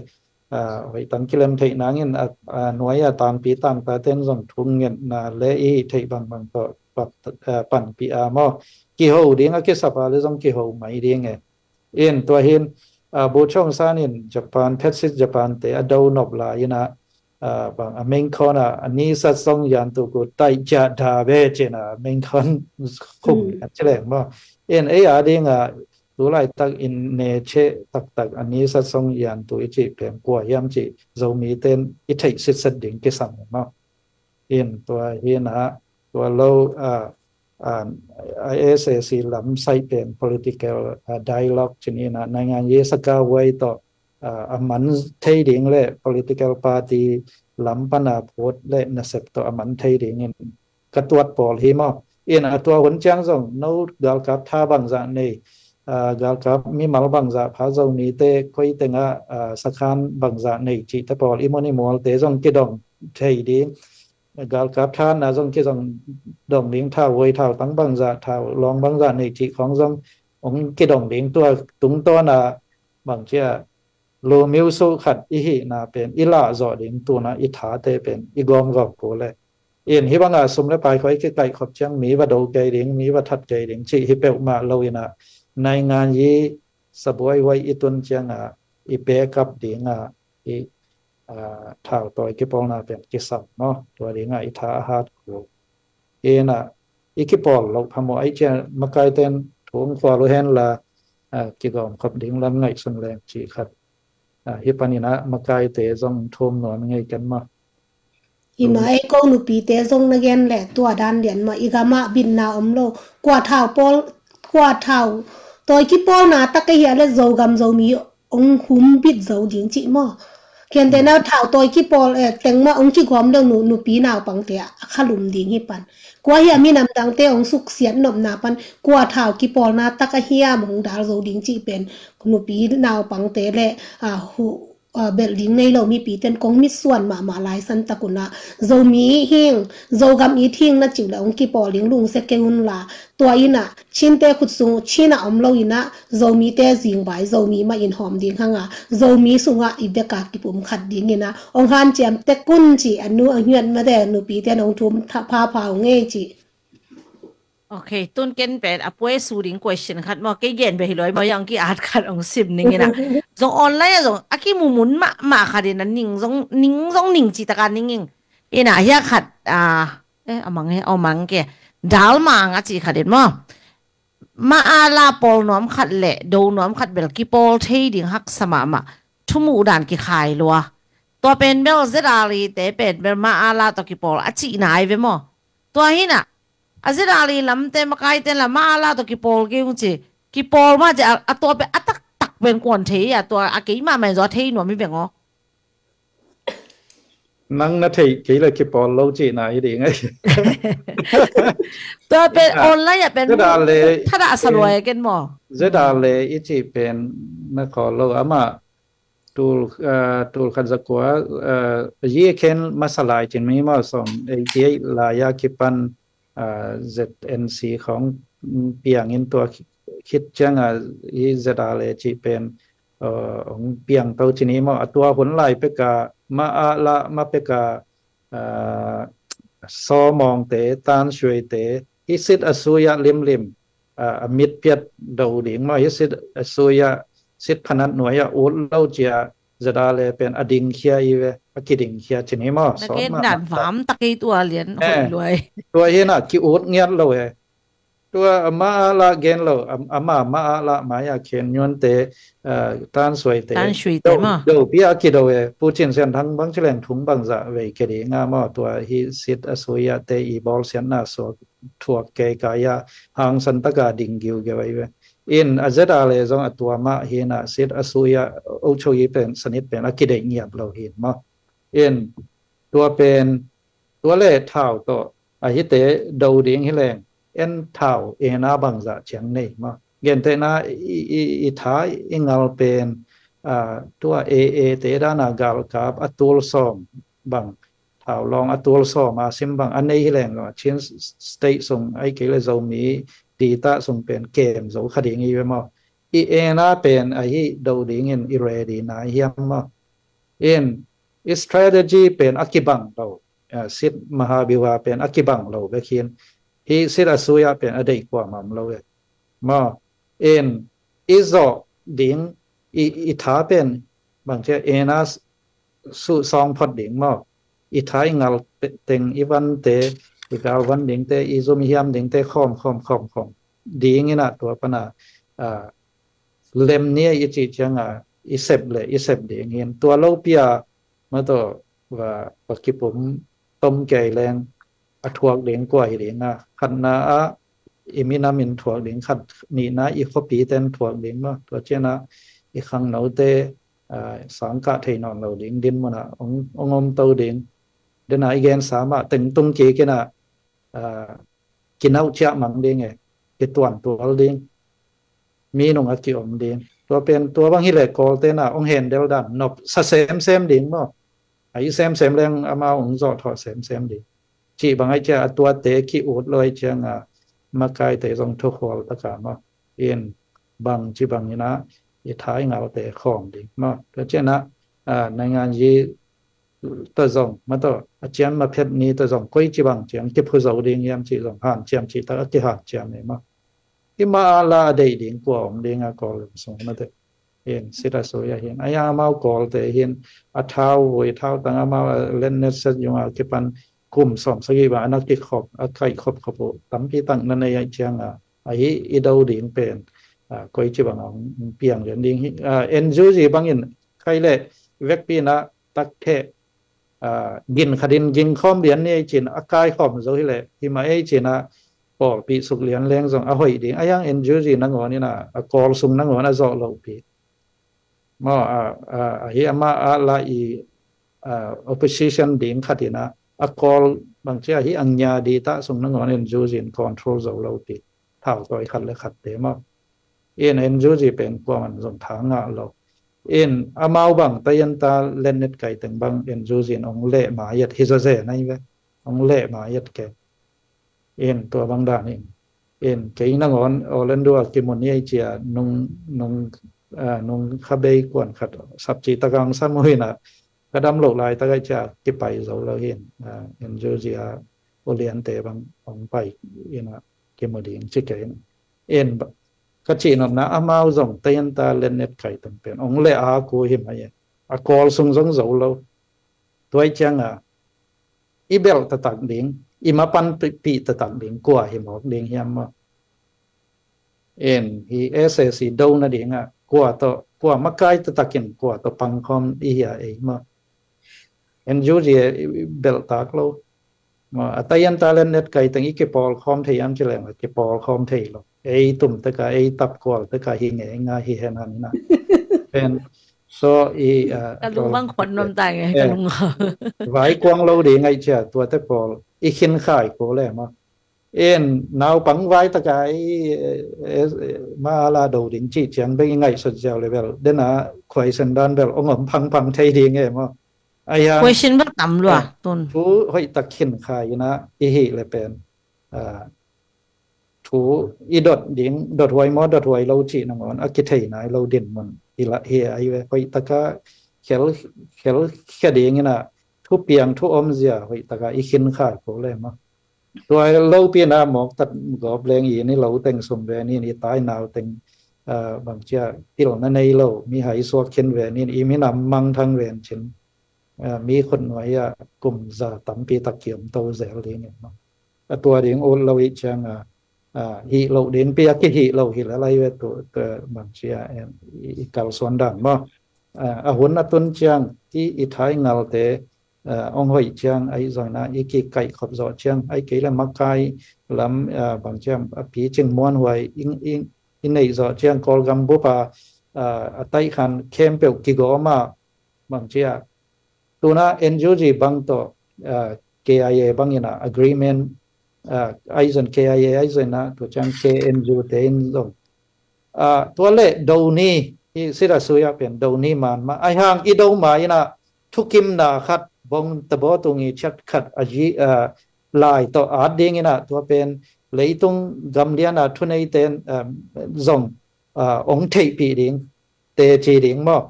hoi tan kilem thei nang in anoya tan pi tang ta ten zong thung ngen na le i thei bang to pan pi a mo ki ho ding a ke sapa le zong ki ho mai ding e in to hin bo chong san in Japan Petsit Japan te ado nop la ina bang main corner ani sa song yan tu ko tai ja da be chena main con khum chle mo in a ding tu lai tak in ne che tak ani sa song yan tu chi pen ko yam chi zo mi ten I thei sit ding ke sam mo in to hin to lo ISAC lam sai pen political dialogue chini na nang ye saka wai to aman thei ding le political party lam pana phot le na sep to aman thei ding in katwat pol hi mo in atwa hon chang zong no gal kap tha bang za nei gal kap mi mal bang za pha zong ni te khoi tenga sakhan bang za nei chi ta pol imoni mol te zong ki dong thei ding gal kap tha na zong ki zong dong ding tha woi tha tang bang za tha long bang za nei chi khong zong ong ki dong ding tua tung to na bang chia lo miu so khat I hi na pen ila zo ding tu na I tha te pen I gom gom ko le in hi banga sum le pai khoi ke kai khop chang mi wa do ke ding mi wa that ke ding chi hi pe ma lo ina nai ngan yi saboi wai I tun chang I pe kap ding I thao toy ke pol na pen ki sam no to ding I tha hat ko ina I ki pol lo phamo ai che makai ten thung kwa lo hen la ki gom khop ding lam ngai sun leng chi khat hi panina makai te zong thom non ngai kan ma ima ai ko nu pi te zong na gen le tua dan dian ma igama bin na omlo kwa thao ตัวกี่ปอนาตะกะเฮียเลโจกำโจมีองหุมบิดโจดิงจิมอเขียนแต่นาเท่าตัวกี่ปอเต็งมาองจิความเรื่องหนูปีนาวปังเตะขลุมดิงฮิปันกว่าเฮียมีนำดังเตองสุกเสียนนบนาปันกว่าเท่ากี่ปอนาตะกะเฮียมงดาโจดิงจิเป็นหนูปีนาวปังเตะและหูเบลลิงในเรามีปีเต็นกงมิส่วนมาลายสันตะกุนะโจมีเฮงโจกำอีทิ้งนะจิ๋วแล้วองกี่ปอลิงลุงเสกเกงุนลาตัวอินะชินเตขุดสูงชินะอมเราอินะโจมีเตจิงใบโจมีมาอินหอมดิ่งข้างโจมีสุงะอีเบกากิปุ่มขัดดิ่งอินะองฮันเจียมเตกุนจีอันนู้อันเฮียนมาแต่หนูปีเต็นองทุ่มพาเงยจีโอเคตุนเกนเป็นอป่วยสูดิง question คัดมาเกเย็นไปเลยมายังกี่อาจคัดองสิบนึงนะจงออนไลน์จงอากิมุนมาคัดเดนันนิ่งจงนิ่งจิตการนิ่งเอ็น่ะเฮียคัดเอามังเกดาลมังอ่ะจีคัดเดนมาอาลาปอลน้อมขัดเละดูน้อมขัดเบลกิปอลเทดิ่งฮักสมามาทุ่มูด่านกี่ขายลัวตัวเป็นเบลเซดาลีแต่เป็นเบลมาอาลาตัวกิปอลอ่ะจีนายเวมอตัวเห็นอ่ะอาจจะอะไรลำเต็มกายเต็มละมาลาตัวกิปอลกี่งจีกิปอลมาจะตัวเป็นตักเป็นกวนเทียตัวอากิมาไม่รอเทียหนูไม่เป็นอ๋อนั่งนาทีกี่เลยกิปอลโลจีน่ะอีดีไงตัวเป็นออนไลน์เป็นถ้าได้สรวยกันมั้งเจดาเลยอีจีเป็นนักขอโลอามาตูลขันสักว่ายี่เข็นมาสลายจินมีมาส่งไอ้ที่ลายากิปันZNC ของเปียงอินตัวคิดจังอีเจดาเลจีเป็นของเปียงเตาจีนี้มาตัวผลไหลเปกามาละมาเปกาซอมองเตตานช่วยเตอิสิตอสุยะลิมมิดเปียดดาวดิ่งมาอิสิตอสุยะสิทพนัดหน่วยอุลเล่าเจียเจดาเลเป็นอดิงเคียอีเวกิดิงเคียจีนี้มาสอนมาด่านฟามตะกี้ตัวเหรียญรวยตัวเห็นอ่ะกิอุดเงียบเลยตัวมาละเกนเรามาละมายาเขียนยวนเตตานสวยเตมาเดี๋ยวพี่อากิดเอาปูจินเสียนทั้งบางเฉลงถุงบางจะเวกดีงามตัวฮิสิตอสุยะเตอีบอลเสียนนาสวถั่วเกกายาหางสันตกาดิงกิวเกไว้เวอินอาเจดาเลจงตัวมาเห็นอ่ะสิตอสุยะอุชยีเป็นสนิทเป็นอากิดเงียบเราเห็นมาอินตัวเป็นตัวเล่เท่าตัวอาฮิเตดาวดิ่งฮิแรงเอ็นเท่าเอนาบังจะเฉียงนี่มาเกินเตนะอีท้ายอิงาลเป็นตัวเอเตดานากาลกับอัตุลซอมบังเท่าลองอัตุลซอมมาซิมบังอันนี้ฮิแรงก็ชิ้นสเตย์ส่งไอเกลจะมีดีตาส่งเป็นเกมส่งคดีงี้ไปมาอีเอนาเป็นไอฮิดาวดิ่งอินอิเรดีนาเฮียมมาอินstrategy เป็นอักิบังเราสิทธิ์มหาบิวาเป็นอักิบังเราไปเขียนที่สิทธิ์อสุยะเป็นอดีตกว่ามัมเราเลยมาอินอิโซดิ่งอิทาเป็นบางทีเอนัสสุซองพอดดิ่งมาอิทาอิงาลเต็งอีวันเตอีกาลวันดิ่งเตอิโซมิยามดิ่งเตคอมดิ่งนี่นะตัวปนาเล่มนี้อิจิจังอิเซบเลยอิเซบดิ่งเห็นตัวโลเปียมาตัวว่าปักกิผมต้มไก่แรงถั่วเหลืองกว่าเหลืองขันนาอิมินามินถั่วเหลืองขัดนี่นะอีกปีเต็นถั่วเหลืองมาตัวเจ้านะอีกครั้งเราเตสังกัดให้นอนเราเหลืองดินมันองมเตาเหลืองเดี๋ยวนะอีกแกนสามารถตึงตุ้งเกี่ยนะกินเอาเชี่ยมังเด้งไงกินตัวเหลืองมีนงอักกิอมเด้งตัวเป็นตัวบางฮิเลกโกเตนะองเห็นเดลดันนบเซมดิ่งมั้งไอ้เซมแรงอามาองจอดถอดเซมดิ่งจีบางไอ้เจ้าตัวเตะขี้อุดเลยเจ้ามาไกลเตะตรงทุกคนตะการมั้งเอ็นบางจีบางนี่นะอีท้ายเงาเตะของดิ่งมั้งแล้วเจ้านะในงานยีตัวจงมาตัวอาจารย์มาเพชรนี้ตัวจงก้อยจีบางเจียงเก็บผู้สาวดิ่งยามจีจงหันเจียมจีตะกี้หันเจียมนี่มั้งที่มาลาเดดิ่งกว่าดิ่งก็เลยส่งมาเตะเห็นสิทธิ์สวยเห็นไอ้ยามาก่อเตะเห็นอัฐาวหวยเท้าต่างมาเล่นเน็ตเซตอยู่มาเก็บปันกลุ่มสองสกีว่านักที่ขอบใครขอบตั้มพี่ตั้งนั่นในเชียงไอ้อีดาวดิ่งเป็นก้อยจีบางเปียงเหรียญดิ่งเอ็นจูจีบางอินใครเล่เวกปีนะตักเทกินขดินกินข้อมเหรียญนี่จีนอากายข้อมโซ่ที่เล่ที่มาไอ้จีนะ ปอปีสุกเลียนแรงส่งเอาหอยดิไอ้ยังเอ็นจูจีนังหัวนี่นะกอลซุงนังหัวน่ะจ่อเราปีมาเฮียมาอะไรopposition ดิ่งขัดนะกอลบางทีเฮียอังยาดีตาส่งนังหัวเอ็นจูจี control จ่อเราปีเท่าตัวขัดเลยขัดเต็มมาเอ็นจูจีเป็นกว่ามันส่งทางเราอามาบังแต่ยันตาเล่นเน็ตไก่ถึงบังเอ็นจูจีนองเล่หมายัดฮิซาเซ่นั่นเว้องเล่หมายัดแกตัวบางด่านเกย์นังอนออเลนดัวกิมอนี่ไอเจียนงขับเบย์กวนขัดสับจีตะกังซ้ำมือน่ะกระดำโลกลายตะไกจะกิไปเราเห็นจูจีโอเลียนเตบังองไปกิมอดีชิเกนกจีนนะอามาส่งเตียนตาเล่นเน็ตไก่ตั้งเป็นองเล่อากูหิมายกอลซุงเราตัวจังอีเบลตะตักดิ่งอีมาปันปีตะตักดิ่งกว่าหิมอกดิ่งยามมาฮีเอสซีโดนะดิ่งกว่ามาไกลตะตักินกว่าตะปังคอมอีเหียมาจูจีเบลตากเรามาแต่ยันตาเล่นเน็ตไก่ตั้งอีกปอลคอมเทียมเฉลยอีกปอลคอมเทียมตุ่มตะกาตับกอลตะกาหิงงาหิเฮนันนี่นะเป็นกระลุงบางคนนมตายไงกระลุงไว้กวางเราดีไงเจ้าตัวตะกอลอีขินข่ายโกเลยมานาวปังไว้ตะกามาลาดูดิ่งจีเจียงไปไงสุดเจ้าเลยเบลเดน่ะควายสันดานเบลองพังไทยดีไงมาquestion บ่ต่ำด้วยต้นทูห้อยตะขินข่ายนะอีหิเลยเป็นทูอีดดดิ่งดดไว้มอดดไว้เราจีนังอนอากิเทยนายเราเด่นมันอีละเฮียไอเว้ไปตะกาเขลแค่ดิ่งนะทุเปียงทุอมเสียไปตะกาอีขินข่ายโกเลยมาตัวเราเปียนาหมอกตัดกอบแรงอีนี่เราแต่งสมเวนี่ตายนาวแต่งบางเจ้าที่เราในเรามีหายสวกเข็นเวนี่อีมีนำมังทางเวนเช่นมีคนไว้กลุ่มจะตั้มปีตะเกียมโตเซลลี่เนี่ยตัวดิ่งโอเราอีจังฮีเราเดินเปียกี่ฮีเราฮีอะไรเวตัวบางเชียอีกาลสวนดังบ่หุ่นตุนจังที่อีท้ายเงาเตองหอยจังไอ้จอยนะอีกี่ไก่ขบจอจังไอ้เกล้มักไก่ลำบางจังผีจึงม้วนไว้อินในจอจังกอลกัมบุปะไต้ขันเข้มเปียวกิโกมาบางเชียตัวน่ะ NGO บางตัวKIA บางอย่างนะ agreement ไอ้ส่วน KIA ไอ้ส่วนนะตัวจัง KNU เต็นส่งตัวเล่ดูนี่ที่สิราสุยาเป็นดูนี่มันมาไอ้ห่างอีดูมาอย่างนะทุกิมนาขัดบงตะบอตรงนี้ชัดขัดอจีลายต่ออาดดิ้งนะตัวเป็นเลยตรงกำเลียนทุนไอเต็นส่งองเทปีดิ้งเตจีดิ้งมั้ง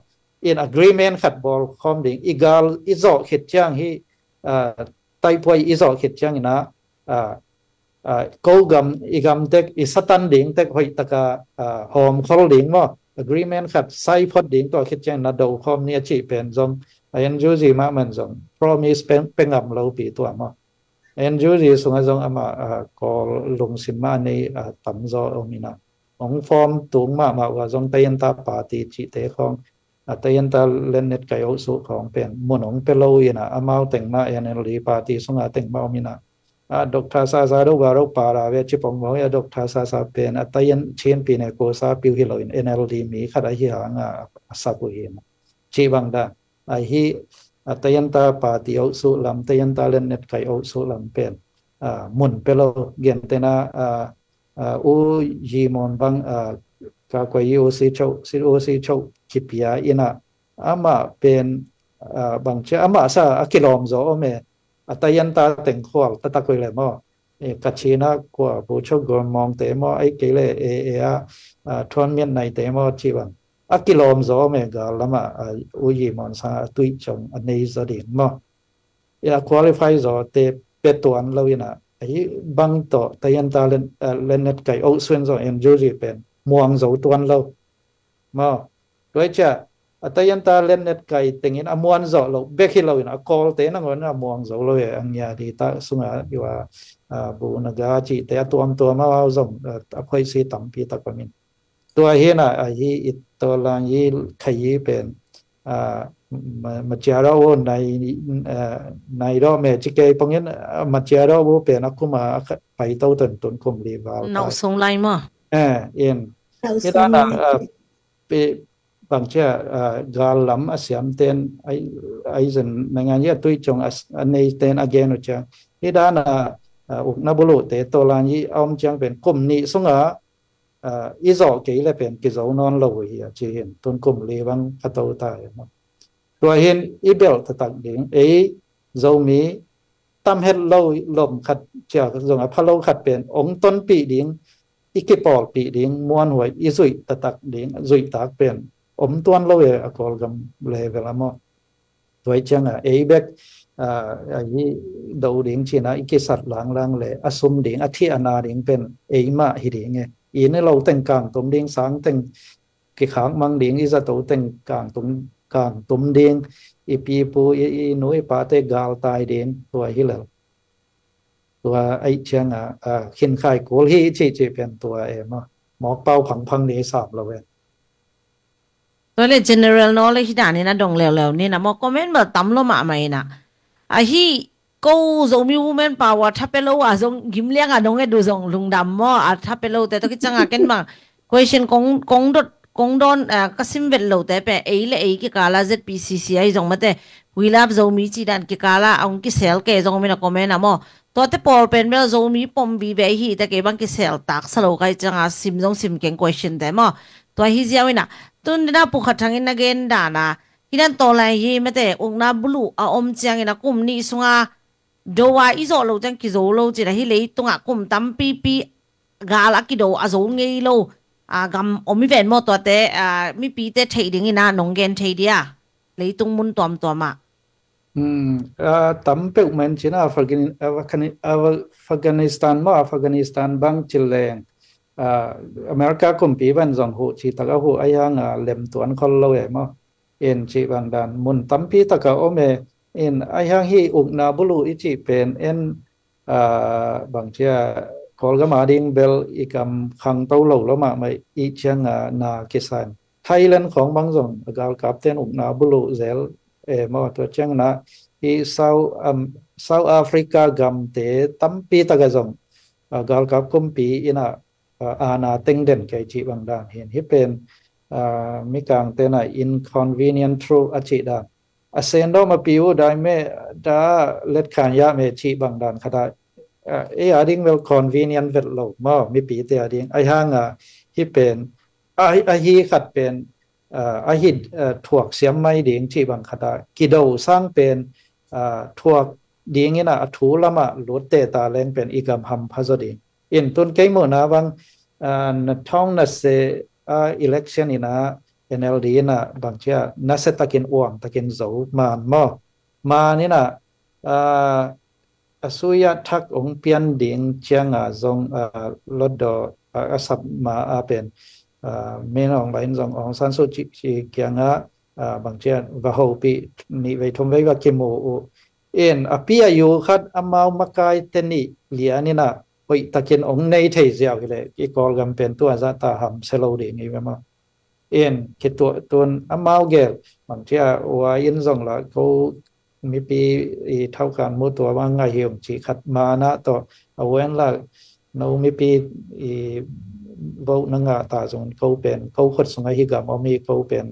in agreement ขัดบอลคอมดิ้งอีกาลอีจอกเห็ดจังที่ไต้ปวยอีจอกเห็ดจังนะกูอีกำเด็กอีสตันดิ้งเด็กหอยตะกาหอมคอลดิ้งมั้ง agreement ขัดไซพอดดิ้งตัวเห็ดจังนะดูคอมเนี่ยจีเป็นส่งจูจีมามันส่ง promise เป็นงำเราปีตัวมั้งจูจีส่งส่งก็ลงสิมาในตั้มจอมีนะองฟอร์มตุงมาว่าส่งเตียนตาปาติจิเตของเตียนตาเล่นเน็ตไก่อุสุของเป็นมนองเป็นเราอีนะอามาแต่งมาลีปาติส่งแต่งมามีนะดอกทาซาซาดูบารุปาราเวชิปองมอยดอกทาซาซาเป็นเตียนเชียนปีเนโกซาปิวฮิโลอิน NLD มีขัดไอฮิหางสักุฮินะชีบังดาไอฮีเตียนตาปาติอุสุลำเตียนตาเล่นเน็ตไก่อุสุลำเป็นมุนเป็นเราเกียนเตนะอูยีมอนบังกากวยโอซีโชคิปยาอินะอามาเป็นบางเชอามาซาอกิลอมโซเมตายันตาแต่งขวลตะตะกวยเลยมั้งกัจฉินะกว่าผู้ชกกมองเตมั้งไอเกเลทวนเมียนในเตมั้งชีบังอกิลอมโซเมกาละมาอุยีมอนซาตุยจงอันนี้จะดีมั้งควอลิฟายโซเตเป็ดตัวอันเราอินะไอ้บางตัวตายันตาเล่นเน็ตไก่โอส่วนโซจูจีเป็นม่วงโซตัวอันเรามาด้วยจ้ะตายันตาเล่นเน็ตไก่ติงอินม่วงโซเราเบกฮิเราอินะกอลเตนังวันม่วงโซเราอันยาดีตาสุงะอยู่ว่าบูนกาจีแต่ตัวมาเอาส่งค่อยซีตั้มปีตะกมินตัวเฮน่ะไอ้ตัวลางยีขยีเป็น มาเจอเราในรอบเมจิเกย์ปงยันมาเจอเราเป็นนักคุมาไปเต้าตุนคุมรีวาลนอกทรงไล่มาเอ็นที่ด้านไปบางเช่กาลัมอาเซียนเต็นไอ้ส่วนในงานเยอะตุยจงในเต็นอาเกนุจังที่ด้านอุกนับลูเตโตลานีอมจังเป็นกลุ่มนี้ส่งอีจอเกย์เลยเป็นกิจวนอนลอยจีเห็นตุนคุมรีวังขัดตัวตายตัวเห็นอีเบลตัดดิ่งเจ้ามีตั้มเห็ดเล่าลมขัดจากส่งพะโลขัดเป็นองต้นปีดิ่งอีกปอลปีดิ่งม้วนหวยอีสุยตัดดิ่งสุยตักเป็นตัวนเล่าอกอลกำเลเวลามอตัวจังเบกดูดิ่งชีนะอีกสัตว์หลังเลยอสมดิ่งอธิอนาดิ่งเป็นมาฮิดิ่งไงอีนี่เราแต่งกลางตุ่มดิ่งสังแต่งกิขางมังดิ่งอีจะตัวแต่งกลางตุ่มกลางตุ่มดิ่งอีปีปูอีหนุ่ยปาเตกาลตายดิ่งตัวฮิเลตัวไอเชียงขินไข่กูฮีจีเป็นตัวมาหมอกเป้าพังนี้สามละเว้นตัวเลย general knowledge ด่านนี้นะดงแล้วนี่นะมอคอมเมนต์แบบตั้มลมาไม่นะฮีกูทรงมี woman power ถ้าเป็นเราทรงยิ้มเลี้ยงดงดูทรงลุงดำถ้าเป็นเราแต่ต้องคิดจังกันมา question กงโดนก็ซิมเวลเราแต่เป็นเลยกี่กาลา ZPCCI ทรงมาแต่วิลาบทรงมีจีดันกี่กาลาองกี่เซลเกทรงมีนะคอมเมนต์นะตัวแต่พอเป็นเมื่อทรงมีปมบีเบฮีแต่เก็บบังกี่เซลตักสโลกายจังซิมทรงซิมเก่ง question แต่ตัวฮิเซียวินะตุนน่าปุขทังอินนักเอนดานะฮินันโตไลยีไม่แต่องนาบลูอมจังอินักกุมนี่สุงาดูว่าอิโซโลจังกิโซโลจีนะฮิเลยตุงกุมตั้มปีกาลักกิโดอาโซงเงยโลกำมิเวนตัวแต่มีปีแต่เทดิ่งอินะนงเกนเทเดียเลยตุงมุนตัวมาตั้มเป็กเหมือนจีน่าอัฟกานิสถานบางจิเลงอเมริกาคุมปีบันจงหูชีตะกะหูไอ้ยังเล่มตัวนั้นคนเรามั้งชีบางดันมุนตั้มปีตะกะโอเมไอ้ยังฮีอุกนาบุลูอิจิเป็นบางเชียคอลกมาดิงเบลอีกำขังเต้าเหล่าแล้วมาไม่อีเชียงนาคิสันไทยแลนด์ของบางจงกาลกับเต้นอุกนาบุลูเซลมาตัวเชียงนาอีเซาท์แอฟริกากำเตตั้มปีตะกะจงกาลกับคุมปีอินะอาณาเต็งเด่นแก่จีบางด้านเห็นที่เป็นมิกางเตน่า inconvenient true อจิดานเซนโดมาปิวได้ไม่ได้เล็ดขานยาเมจีบางด้านขนาดอาดิ้งเวล convenient เวลโลมามีปีเตอาดิ้งไอห่างที่เป็นฮีขัดเป็นหิดถ่วงเสียมไม่ดิ้งจีบางขนาดกิโดสร้างเป็นถ่วงดิ้งนี่นะถูละมาหลุดเตตาเลงเป็นอีกำหำพัสดิอินตุนเกย์โมนาวังนัทท้องนัสเซelection นี่นะ NLD นะบางเช่นนัสเซตะกินอ้วงตะกินโจมานี่นะสุยทักองเปียนดิ่งเชียงจงลดดอสับมาเป็นเมนองไลน์จงองสันสุจิเกียงบางเช่นว่าหูปีนี่ไปทำไว้ว่าเกโมปีอายุขัดอามาวมักไกเตนิเลียนี่นะตะกินองในเทียกเลยอีกอลกันเป็นตัวจะตาหำเซโลดีนี่มั้งคิดตัวอามาวเกลบางทีว่ายินส่งละเขามีปีเท่ากันมุตัวว่าไงเหี่ยมจีขัดมานะต่อเอาไว้ละเรามีปีโบนังตาส่งเขาเป็นเขาขดส่งให้กับเอามีเขาเป็น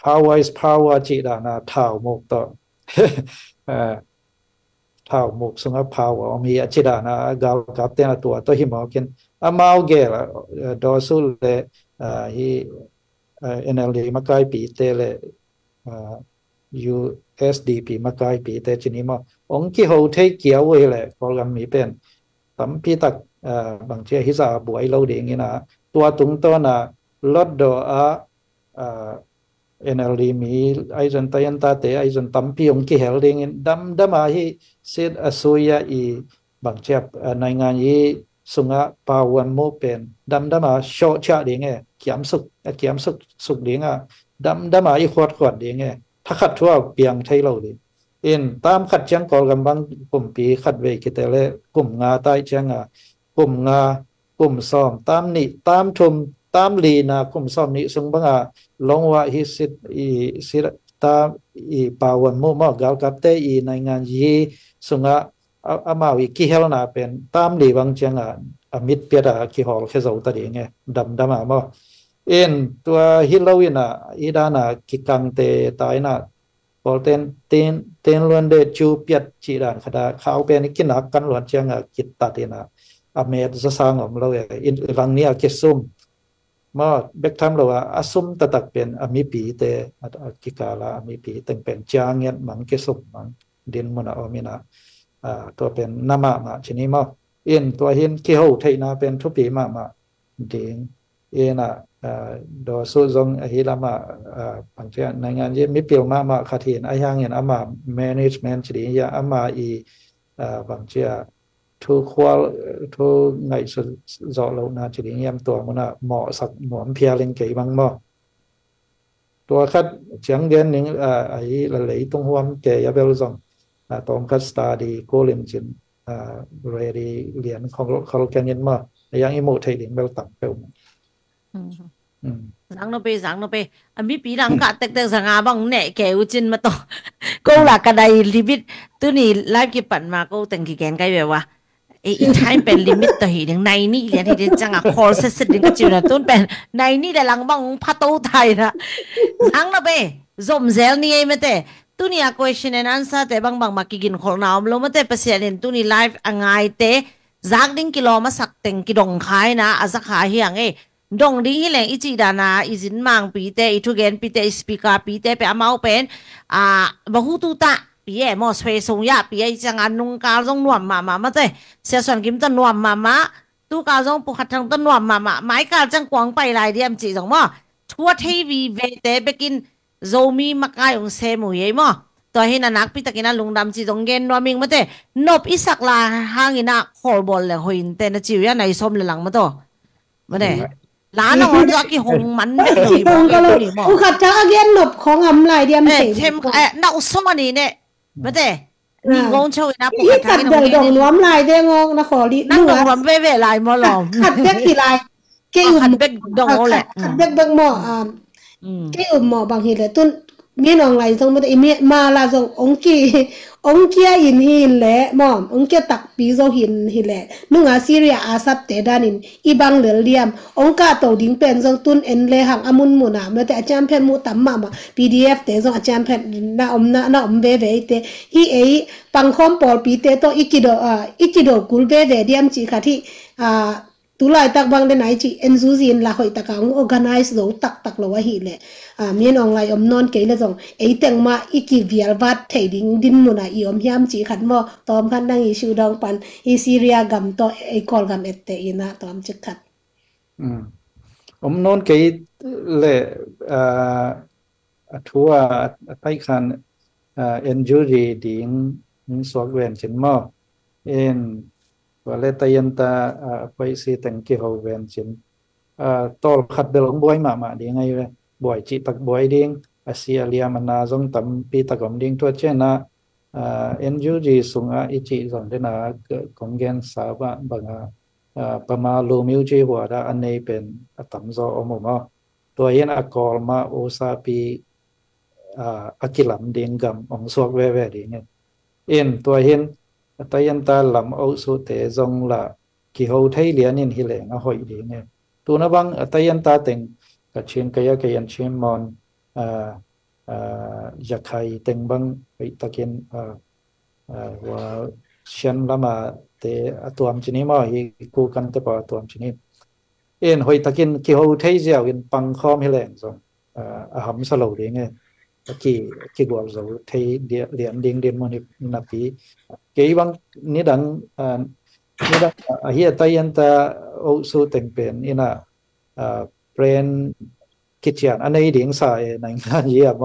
power is power จีดานาเท่ามุกต่อเท่ามุกสงฆ์พาวมีอจิดานะกาลกับเตนตัวหิมอกินอามาวเกลดอสุเลฮีNLD มาไกปีเตเลUSDP มาไกปีเตจินิมาองค์ที่เขาเทเกี่ยวไว้เลยโปรแกรมมีเป็นตั้มพิตักบางเชื่อฮิซาบวยเราเดียงนี่นะตัวตุงตัวน่ะลดดอNLD มีไอจันตายันตาเตไอจันตั้มพี่องค์ที่เฮลดิ้งดัมมาฮีเซตอสุยาอีบางเชื่อในงานยีสุงะปาวันโมเป็นดัมมาโชชะเดียงเขียมสุกเดียงดัมมาอีขวดเดียงถ้าขัดทั่วเปียงไทยเราดิตามขัดจังกอลกันบางกลุ่มปีขัดเวกิเตเลกลุ่มงาใต้จังกลุ่มงากลุ่มซอมตามนี่ตามทุมต ตามลีนะคุมซ้อมนี้ซึ่งบางลงว่าฮิสิตาปาวันมุมอกาวกับเตอีในงานยีซึ่งอามาวิกิเฮลนาเป็นตามลีบางจังมิดเปียดกิฮอลแค่เจ้าตาดีไงดำมาตัวฮิโลวินะอีดานะกิกังเตตายนะพอเต้นล้วนเดจูเปียดจีดานขดาเขาเป็นกินักกันล้วนจังกิตตัดนะอเมริกาสร้างของเราอินรังนี้กิซุมมาเบกทำเราว่าอสุมตัดเป็นอมิปีเตกิกาลาอมิปีตั้งเป็นจางเงี้ยมันกิซุมมันดินมันอมินะตัวเป็นนามาชนิดมาตัวเห็นเกี่ยวไทยนาเป็นทุปีมาดิงดอสุจงฮิลามาบางทีในงานยี่ไม่เปลี่ยวมาขัดเห็นไอ้ยังเห็นมา management ชนิดยังมาบางทีทุกควอลทุกไงสุดจอเราหน้าชนิดยังตัวมันเหมาะสักหมอนเพียริงเกี่ยบางมั้งตัวคัดเชียงเดียนหนึ่งไอ้ละเลยตรงหัวมันเกี่ยเบลซงตรงคัดสตาร์ดีโคลิมจินเรดีเรียนของแกนินมายังอิโมไทยดิงเบลต่ำเบลsang nó pe ami pi lang ka tek sanga bang ne ke uchin ma to ko la ka dai limit tu ni live ki pan ma ko teng ki ken kai be wa i time pen limit to hi ding nai ni lian hi chang a call set ding ka chiu na tun pen nai ni da lang bang pha to thai na sang no pe zom zel ni me te tu ni a question and answer te bang ma ki gin khol na lo ma te pasien tu ni live angai te zak ding kilo ma sak teng ki dong khai na a za kha hi angดงดิ้งฮิเลงอิจิดานาอิจินมังปีเตอิทุเกนปีเตสปีกาปีเตไปอามาเป็นบะฮูตุตะปีเอมอสเฟซงยาปีเอจังอันนุงกาลงนวมมาเตเสียส่วนกิมตันนวมมาตู้กาลงปุขัดทางตันนวมมาไม้กาจังกวางไปลายเดียมจีจงมั้ทั่วทีวีเวเตไปกินโซมีมากายองเซมุยมั้ตัวเห็นนักปีตะกินลุงดำจีจงเกนนวมิงมาเตนบอิสักลาหางอินะคอลบอลเลยหอยเตนจิวยาในส้มเลยหลังมาตัวมาเตร้านน้องจะกี่หงมันไม่เคยบอกเลยมั้งขัดจะเกียนหนบของอำลายเดียมเสียเทมนักส่งอันนี้เนี่ยไม่ได้นี่งงเช่วยนะปุ๊กขัดเดินดงล้อมลายได้งงนะขอรีนั่งดงล้อมเว่ลายมอลอมขัดเบ็กกี่ลายเกี่ยวขัดเบ็กดงแหละขัดเบ็กเบ็กหม้อเกี่ยวหม้อบางทีเลยต้นมีน้องไหลส่งมาแต่อีเมมาลาส่งองกี้อินหินแหละมอมองกี้ตักปีโซหินแหละนุ่งซีเรียอาซับเตดานินอีบังเหลือเลียมองกาโตดิ้งเป็นส่งตุนเอ็นเลหังอมุนมุนาเมื่อแต่อาจารย์เพนมูตัมมา PDF เตส่งอาจารย์เพนน่าอมเวเตฮีปังคอมปอลปีเตโตอิจิโดกุลเวเดียมจีค่ะที่ตุลายตักบางเดนไหนจีเอ็นซูซีนลาหอยตะกังออร์แกไนซ์โลตักเราว่าฮีเล่มีน้องไลอมนอนเกยละจงเต็งมาอีกิวิลวัดเทดิงดินมุนาอีอมยามจีขันมอตอมขันดังอีชูดองปันอีซีเรียกัมโตกอลกัมเตอีนะตอมจิกขัดอมนอนเกยเล่ทัวไปขันเอ็นจูรีดิงสวกเวนจินมอว่าเลตยันตาไปสิแต่งกี่หัวเวนจินตอลขัดเบลงบ่อยมาดีไงเว้บ่อยจีตักบ่อยดิ้งอาเซียเลียมันนาจงตั้มปีตะกอมดิ้งตัวเช่นนะเอ็นยูจีสุงอิจิจงเดน่าของเกนสาบะบางประมาลูมิวจีหัวดาอันนี้เป็นตั้มโซอมุมตัวเห็นอกอลมาโอซาปีอากิลัมดิ้งกัมองสวกเวดีเงี้ยตัวเห็นแต่ยันตาลำเอาสุเตจงละกี่หัวไทยเลียนินฮิเลงหอยดีเนี่ยตัวนั้นบางแต่ยันตาเต็งกับเชียนกายกันเชียนมอนจะใครเต็งบางไปตะเกียนว่าเชียนละมาเตะตัวมชนิดมาฮีกูกันแต่ปะตัวมชนิดหอยตะเกียนกี่หัวไทยเจ้ากินปังคอมฮิเลงจงหำสโลดีเนี่ยกี่กว่าเราไทยเดียนดิ่งมันนับปีเกี่ยบางนี่ดังเฮียตายันตาเอาสู้แต่งเป็นนี่นะเป็นกิจการอันนี้ดิ่งสายในงานเยี่ยม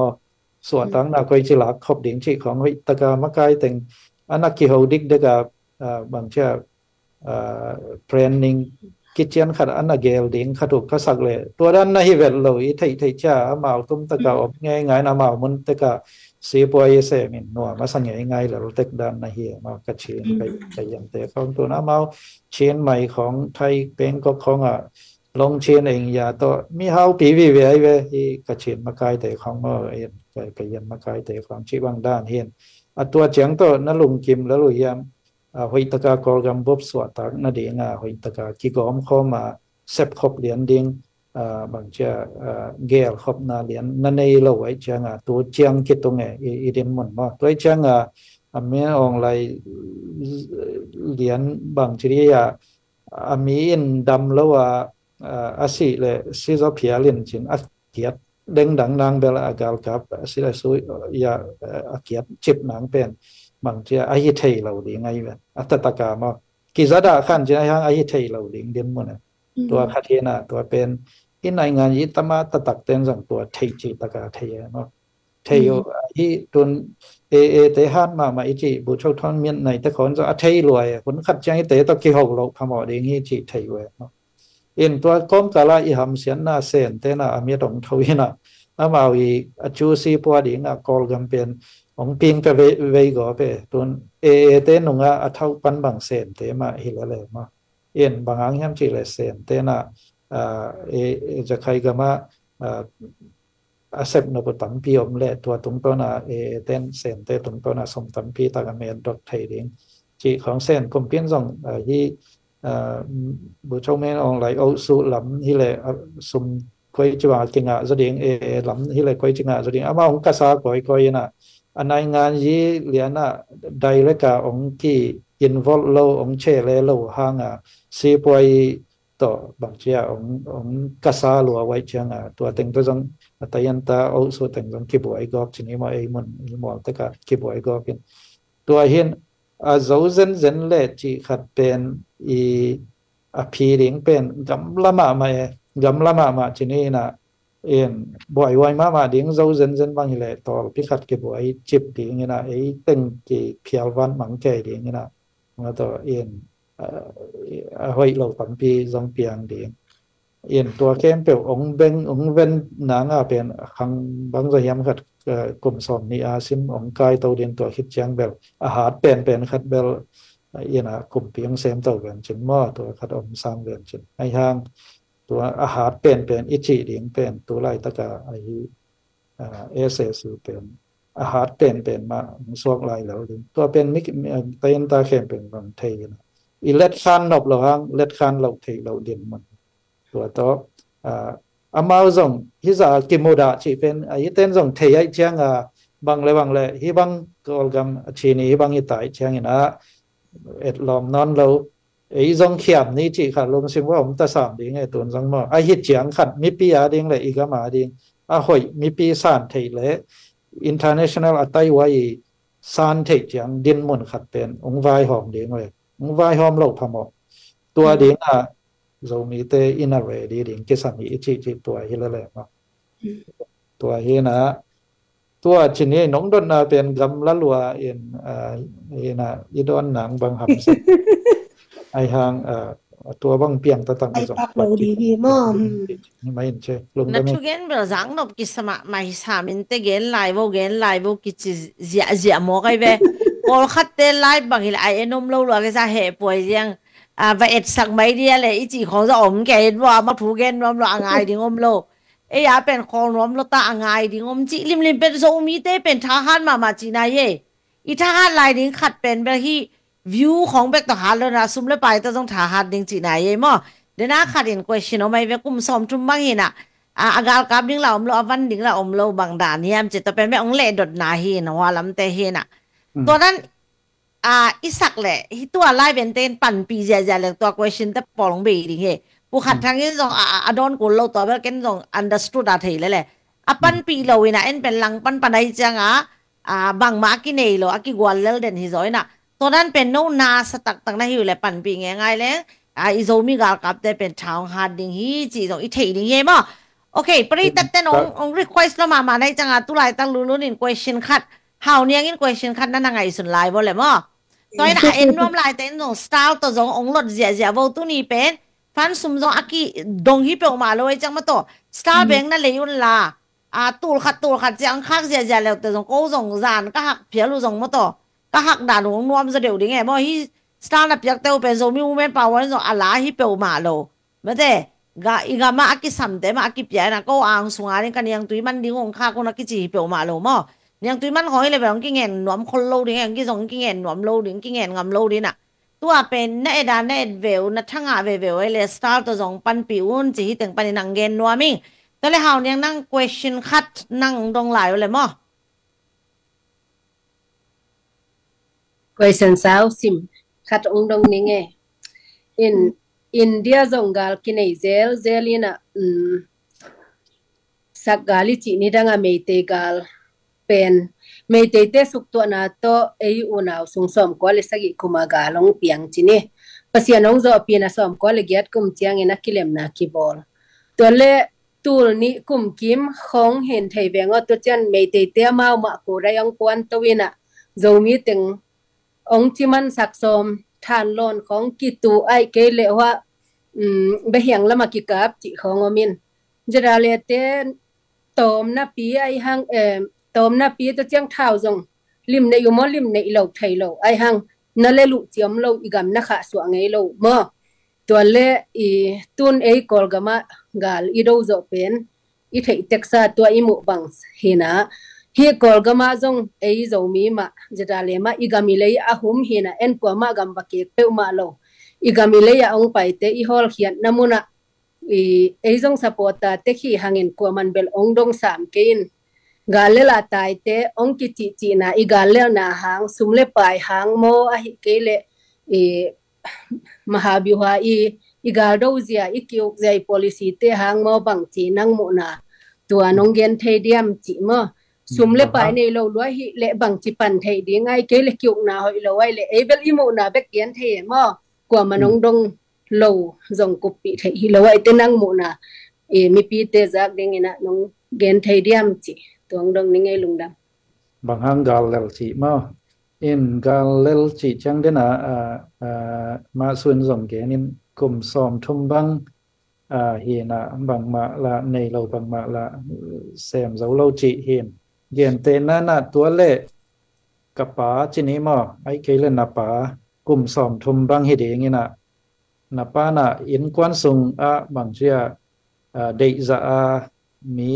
ส่วนทั้งนักวิจัยหลักขบดิ่งที่ของวิตกามกายแต่งอันนักกี่หัวดิกเด็กบางเช่นเป็นนิ่งกิจการขัดอันนักเกลดิ่งขัดถูกขัดสักเลยตัวด้านในเวลเลยไทยจ้ามาตุ้มตะกาอบง่ายนะมามันตะกาเสียปวยเสมินนัวมาสั่งง่ายแล้วตะด้านในเฮียมากระเชนไปยันเตะของตัวน้ำมาเชนใหม่ของไทยเป็นก็ของ ลงเชียนเองอย่าตัวมีเฮาปีวีเวไว้ที่กระเชียนมาไกลแต่ของเมื่อเห็นไปเย็นมาไกลแต่ของชีวังด้านเห็นตัวเจียงตัวนั่นลุงกิมแล้วลุยยามหอยตะกากอลกำบบสวดตักนาดีงาหอยตะกากิกอมเข้ามาเซบขบเหรียญดิ่งบางเจ้าเกลขบนาเหรียญนั่นในเราไว้เจียงตัวเจียงคิดตรงไงอีเดนมันมาตัวเจียงเมื่อองไรเหรียญบางชนิดมีอินดำแล้วว่าอาศัยเลยสิ่งที่เพียรินจินอักเกียดเด้งดังนางเบลอากาลกับสิ่งที่สุยยาอักเกียดจิบนางเป็นบางทีไอฮิตเทยเราดีไงเว้ยอัตตะกามากิจดาขันจะให้ไอฮิตเทยเราดีเด่นมันตัวคาเทน่ะตัวเป็นอินในงานยิตมาตะตักเต้นสั่งตัวเทยจิตะกาเทยเนาะเทยอีตุนเตหันมาอีจีบุชกทอนเมียนในแต่คนจะเทยรวยคนขัดใจเตะตะกี้หกโลกพมอดีงี้จีเทยเว้ยเนาะอินตัวก้มกาลาอิหำเสียนนาเซนเตน่ะอเมียตงทวินะอามาวีจูซีปัวดีงะกอลกันเป็นองพิงไปเวก็ไปตัวเตนงะอัทาวปันบางเซนเตมาฮิลเลยมาอินบางอังยามจีเลยเซนเตน่ะจะใครก็มาอาเซบนบตัมพีอมเล่ตัวตรงตัวน่ะเต้นเซนเตตรงตัวน่ะสมตัมพีตากเมนดอกไทยดิงจีของเซนผมเพียงส่งที่บุชเมนองไหลเอาสุลำที่เลยสมคอยจังหวะจริงอ่ะแสดงลำที่เลยคอยจริงอ่ะแสดงอามาองกษาคอยน่ะอันในงานยี่เหรียญน่ะใดเลยกะองที่อินวอลโลองเชเลโลห่างซีปวยต่อบางเจ้าองกษาหลัวไว้เชียงตัวเต็งตัวจังแต่ยันตาเอาสุเต็งจังคิบไว้ก็ชนิดมามันมอลแต่ก็คิบไว้ก็เป็นตัวเห็นเจนเล่จีขัดเป็นพีริงเป็นกำละมาชนิดน่ะบ่อยวันมาดิ้งเจนบางเหล่ต่อพิขัดคิบไว้จิบดิ้งน่ะตึงจีเพียววันมังใจดิ้งน่ะมาต่อหอยเราปังปีจงเปียงดิ้งตัวเข้มเปล่าองเว้นหนังเป็นขังบางอย่างขัดกลุ่มสอนนี่ซิมองกายตัวเดียนตัวคิดจังแบบอาหารเป็นขัดเบลกลุ่มเปียงเซมตัวเป็นจินหม้อตัวขัดอมสร้างเป็นจินไอทางตัวอาหารเป็นอิจิดิ้งเป็นตัวไรตะกาเอเซสูเป็นอาหารเป็นมาสวกลายแล้วตัวเป็นมิกเตนตาเข้มเป็นบางเทนอิเล็ดคันนบเราห้างเล็ดคันเราเทเราเด่นมันตัวโตอามาส่งฮิซากิโมดาชีเป็นเต้นส่งเทียเชียงบางเลยฮิบังกอลกัมชีนีฮิบังฮิตายเชียงนะลอมนอนเราส่งเขียมนี้จีค่ะลงซิมว่าผมตาสามดิ้งตัวส่งมาฮิตเจียงขัดมีปีดิ้งเลยอีกมาดิ้งหอยมีปีสานเทียเลย international อัตไว้สานเทียเจียงดินมุนขัดเป็นองค์ไวหอมดิ้งเลยองค์ไวหอมเราพมอตัวดิ้งเรามีแต่อินอะไรดีดิ้งกิสันอีจีตัวฮิลเลยมาตัวฮินะตัวชนิดน้องดนเป็นกำละลัวอีดอนหนังบางหำสิไอหางตัวบางเปียงตะตัง ไอปักเราดีมอมไม่เห็นใช่ลงนัทุเกนเบลจังนบกิสมาไม่สามินเตเกนไลฟ์กิจเสียหมอไกเวโอลคัดเตไลฟ์บางทีไอเอ็นมโลลัวก็จะเหตุป่วยยังว่าสักไม่เดียเลยอีจีของจะอมแกนว่ามาถูกเกนรวมอ่างไงดิ่งอมโลเป็นของรวมเราตาอ่างไงดิ่งอมจีลิมเป็นโซมีเตเป็นทหารมาจีนายอีทหารลายดิ่งขัดเป็นแบบที่วิวของเบกทหารแล้วนะซุ่มเลยไปต้องทหารดิ่งจีนายมั้งเดี๋ยวนะขัดเห็น question เอาไม่เวกุมซ้อมจุ่มบางเห็นอากาศกับดิ่งเราอมโลอวันดิ่งเราอมโลบางด่านเนี่ยมันจะเป็นแบบองเล่ดดนาเห็นว่าลำเตเห็นตัวนั้นอีสักแหละตัวไล่เป็นเต้นปั่นปีเจียเลยตัว question แต่ปอลงไปดิ่งเฮผู้ขัดทางนี้ส่งโดนกูเราตัวแบบกันส่ง understood อะไรเลยแหละปั่นปีเราเนะเป็นหลังปั่นอะไรจังบางมากินเองเรากิกวนเล่เด่นที่สอยนะตัวนั้นเป็นโนนาสตักตั้งได้อยู่เลยปั่นปีง่ายๆเลยอีโซมีการกับได้เป็นชาวฮาร์ดดิ่งฮีจีส่งอีเทดิ่งเฮมั้งโอเคปริตัดแต่น้อง request เรามาในจังตุลายตั้งรู้นี่ question คัดเฮาเนี่ยกิน question คัดนั่นยังไงสุดไลน์บ่เลยมั้งตัวนี้เอ็นรวมลายแต่ส่งสไตล์ตัวส่งองค์รถเสียว่าตัวนี้เป็นฟันซุ่มส่งอากิดงฮิเปออกมาเลยจังมาตัวสไตล์แบงค์นั่นเลยยุ่นละตูดขัดจังคักเสียแล้วแต่ส่งโก้ส่งจานก็หักเพียรูส่งมาตัวก็หักด่านของนวมเสด็จดิ่งไงบ่ฮิสไตล์นับยักษ์เต้าเป็นโซมิวเมนต์ป่าววันส่งอะไรฮิเปออกมาเลยไม่ได้ ga iga ma aki samte ma aki pia na ko ang sungarin kan yang tui man ding ong kha ko na ki chi pe ma lo mo yang tui man hoi le bang ki ngen nom khol lo ding yang ki song ki ngen nom lo ding ki ngen ngam lo ding na tua pen na eda na veu na thanga ve veu le start to jong pan pi un chi teng pan nang gen no mi to le haw yang nang question khat nang dong lai le mo question sao sim khat ong dong ni nge in India zongal kinai zelina sagali chi ni danga meite gal pen meite te suk to na to ei unaw sung som ko le sagi kuma galong piang chi ni pasianong zo pina som ko le giat kum chiang ina kilem na ki bol to le tul ni kum kim khong hen thei vengo to chan meite te mau ma ko dai ong kwan to wina zo mi teng ong chi man sak som than lonของกิตูไอเกเลว่าไปเหียงละมากิกับจิของอมินจะดาเลเตตอมนาปีไอหังตอมนาปีตะเจียงเท้าจงลิมในอยู่มอลิมในเหลาไทยเหลาไอหังนั่นเลยลุเจียมเหลาอีกำนักขะสวงไงเหลามอตัวเลอีตุนไอกอลกามากาลอีโดโจเป็นอีไทยเท็กซัสตัวอีหมู่บังเฮนะฮีกอลกามาจงไอโจมีมาจะดาเลมาอีกามิเลยอาหุมเฮนะเอ็นกัวมากำบักเกเปวมาโลอีกามิเลยอาองไปเตอีฮอลเขียนน้ำมุนะไอจงสปอร์ตาเตขี้หางเงินกัวมันเบลองดงสามเกนกาเลลาตายเตองกิจิจีนะอีกาเลนาหางสุมเลปายหางโมอหิเกเลมหาบิวาอีกาโดเซียอีกิวใจ policy เตหางโมบังจีนังมุนะตัวนงเกนเทเดียมจีโมสุมเลปายในโลล้วยเลบังจิปันไทยดีไงเกลคิวนาหอยละไว้เลเอเบลอีโมนาเบกเกียนเทมอกว่ามันงดงโลจงกุปิไทยละไว้เตนังโมนามีปีเตจักเดงนะนงเกนไทยเดียมจิตัวงดงนี่ไงลุงดำบางฮังกาลเลลจิมาอินกาลเลลจิจังเดนะมาส่วนจงเกนินกลุ่มซ้อมทุ่มบังเฮนะบางมาละในเราบางมาละแซมเจ้าเราจิเห็นเย็นเตน่าตัวเล่กับป๋าจินี้มาไอ้เกลนับป๋ากลุ่มซ้อมทุ่มบังเฮเดงนี่นะนับป๋าน่ะอินกวนซุงบางเชียเดจะมี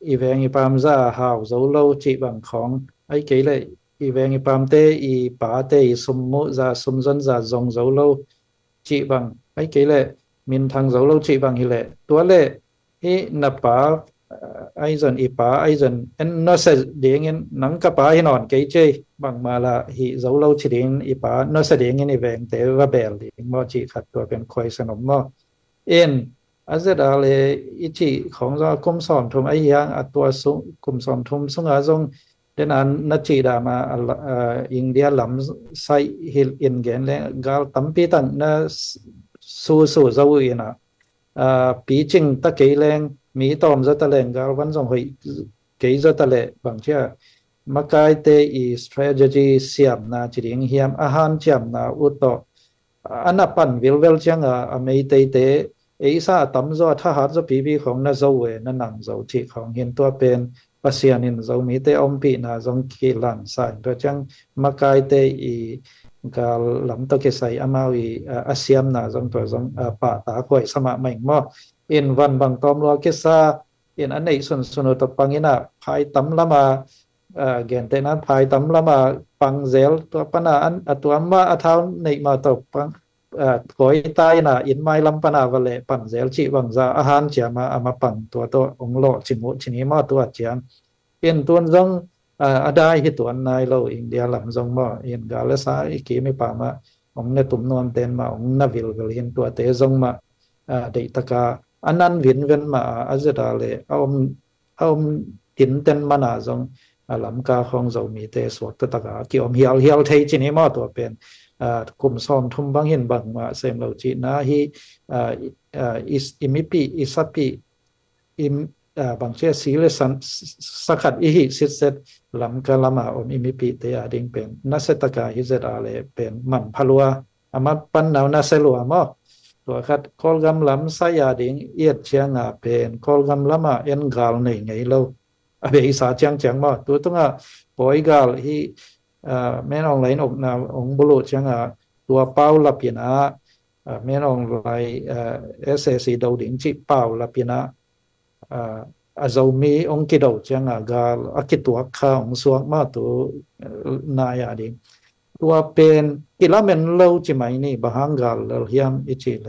อีเวงอีปามจะหาวเจ้าเราจิบางของไอ้เกลอีเวงอีปามเตอีป๋าเตอีสมมุจะสมจนจะจงเจ้าเราจิบางไอ้เกลมินทางเจ้าเราจิบางฮิเลตัวเล่ฮีนับป๋าไอ้จนอีป๋าไอ้จนเอ็นนอสเดียงเงินนังกับป๋าให้นอนเกยเจบางมาละฮีเจ้าเราจิเดียงอีป๋านอสเดียงเงินอีเวงเตว่าเบลเดียงมอจิขัดตัวเป็นคอยสนมมอเอ็นอาจจะดาเลอิจิของเรากุมสอนทุมไอ้ยังตัวสุกุมสอนทุมสุงอาจงเดนันนัจิดามาอินเดียลำไซฮิลอินเกนเลกาลตั้มปีตันนะสู้เจ้าอีนะปีจิงตะเกยแรงมีตอมจะตะเลงกาลวันสองหอยเกยจะตะเลบางเช่มากายเตอี strategy เสียมนะจิริงเฮียมอาหารเจียมนะอุตโตอันนับปันวิลเวลจังไม่เตไอ้ซาตั้มจะถ้าหากจะปีของน่าจะเวนั่นหนังจะที่ของเห็นตัวเป็นปัสยานินจะมีเตอมปีน่าจงกีฬาสายตัวจังมากายเตอีกาลำตะเกษยอามาวีอาเซียมน่าจงตัวจงป่าตาคอยสมัครใหม่หม้ออินวันบางตอมรัวเกษาอินอันไหนส่วนตัวปังอินะพายตั้มละมาเกณฑ์เตนั้นพายตั้มละมาปังเซลตัวปนาอันตัวมาอัฐาวในมาตัวปังคอยตายนะอินไม่ลำปนาวเลปันเซลชีวังซาอาหารเจียมาปันตัวองโลชิมุชินิมาตัวเจียนเป็นตัวจงได้ที่ตัวนายเราอินเดียหลังจงมาอินกาเลสาอีกีไม่ป่ามาองในตุ่มนวลเต็นมาองนวิลเห็นตัวเตจงมาเดตกาอันนั้นวินเวนมาอาจจะได้เลยเอาตินเต็นมานาจงลำกาของเรามีเตสวดตะกาเกี่ยวเฮียวเทจินิมาตัวเป็นกลุ่มซ้อมทุ่มบางเห็นบางมาเซมเราจีน่าฮีอิมิปีอิสัปีบางเชื่อสีเลสันสักขัดอิหิสิเซตลำกาลามาอมอิมิปีเตียดิ่งเป็นนัสตกาฮิเซตอาเลเป็นมันพลัวอามาปันนาวนัสลัวมอตัวขัดคอลกำลำสายาดิ่งเอียดเชียงอาเป็นคอลกำลำมาเอ็นกาลในไงเราอเบอิสาจังมอตัวต้องปอยกาลฮีแม่นองไหลออกนาองบุรุษจังตัวเป้าลับยนา เมื่อองไลSAC ดาวดิ่งจีเป่าละปีนะอาจมีองค์กิดาวจังกาลอากิตัวข้าองสวงมาตัวนายอดีตัวเป็นกิลาเมนเลวจิไหมนี่บางกาลเฮียมอิจิเล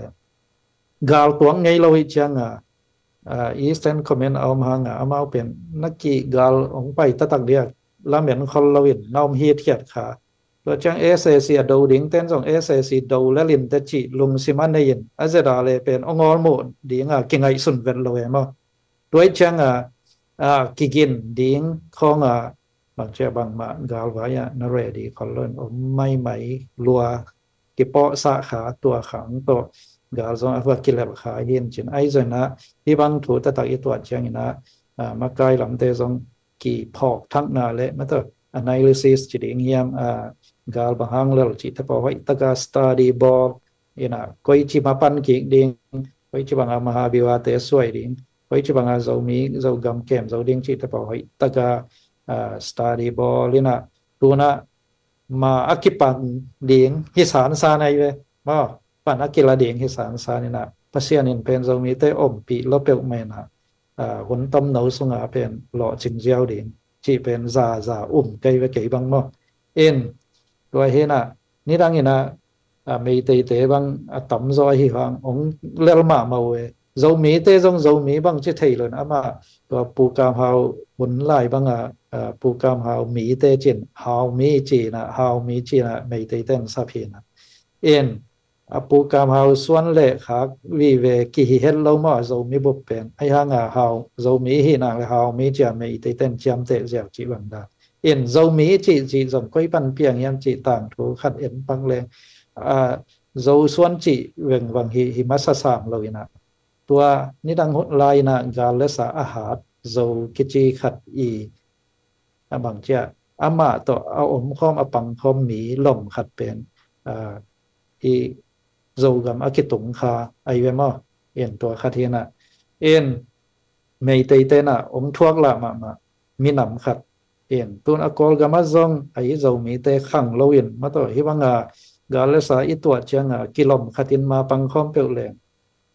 กาลตัวไงเราอิจังEastern Comment เอามาเอามาเป็นนักกีกาลองไปตักเดียลาเมนคอลลวินน้อมเฮียเทียดขาตัวจังSAC ดาวดิ่งเต้นส่งSAC ดาวและลินเตจิลุมซิมันเนยินอาจจะได้เลยเป็นองอลโมดดิ่งกิงไอสุนเวนโลเอมด้วยจังกิกินดิ่งของบางเจ้าบางมากาลวายนเรดีคอลเลนไม่ไหมลัวกิปอสาขาตัวขังตัวกาลซองว่ากิเลบขาเห็นจินไอจนะที่บางถูตะตักอีตัวจังนะมาไกลลำเตซองกีพอกทั้งนาเละมาตัว analysis จิตเงียมกาลบางเลลจิตพอไว้ตะกา study board นะก็อีจิมาปันกิดิ่งก็อีจิบางมหาวิวาเตสวยดิ่งก็อีจิบางเจ้ามีเจ้ากำเกมเจ้าดิ่งจิตพอไว้ตะกาstudy board ลินะตัวน่ะมาอักขิปันดิ่งฮิสานซาในเว้มาปันอักขิลาดิ่งฮิสานซานี่นะภาษาหนึ่งเป็นเจ้ามีเตอมปีลบเปลเมนะคนต้มหนูสงาเป็นหล่อจิงเจียวดิ่งที่เป็นซาไกลไว้ไกลบางมั้งเอ็นตัวเห็นนี่ดังนี้นะไม่เตบางต่ำซอยหิฟังองเลี้ยมาเว้เจ้ามีเตจงเจ้ามีบางที่ไทยเลยนะมาตัวปูกามเฮาบนไล่บางปูกามเฮามีเตจินเฮามีจีนะเฮามีจีนะไม่เต้นสับเห็นเอ็นปูกามเฮาส่วนเละขาวิเวกิเห็นเรามาเจ้ามีบุปเป็นไอ้ห่างเฮาเจ้ามีหินังเฮามีจีไม่เต้นจำเตะเจ้าจีบังดาเอ็นเจ้ามีจีสมก้อยปันเปียงยังจีต่างถูกขัดเอ็นปังเลยเจ้าส่วนจีเวงวังหิมัสสามเลยนะตัวนี่ดังหุ่นลายนะกาลสาอาหารเจ้ากิจีขัดอีบางเจ้าอามาต่อเอาอมข้อมอปังข้อมหมีล่มขัดเป็นอีเจ้ากำอากิตุงคาไอเวมอเอ็นตัวขัดเทียนะเอ็นไม่เตนะอมทวกละมามีหนำขัดเอ็นตัวอากอลกามาซองไอเจ้ามีเตขังโลวินมาต่อฮิบังกาลสาอีตัวเชียงกิลมขัดินมาปังข้อมเปลวแรง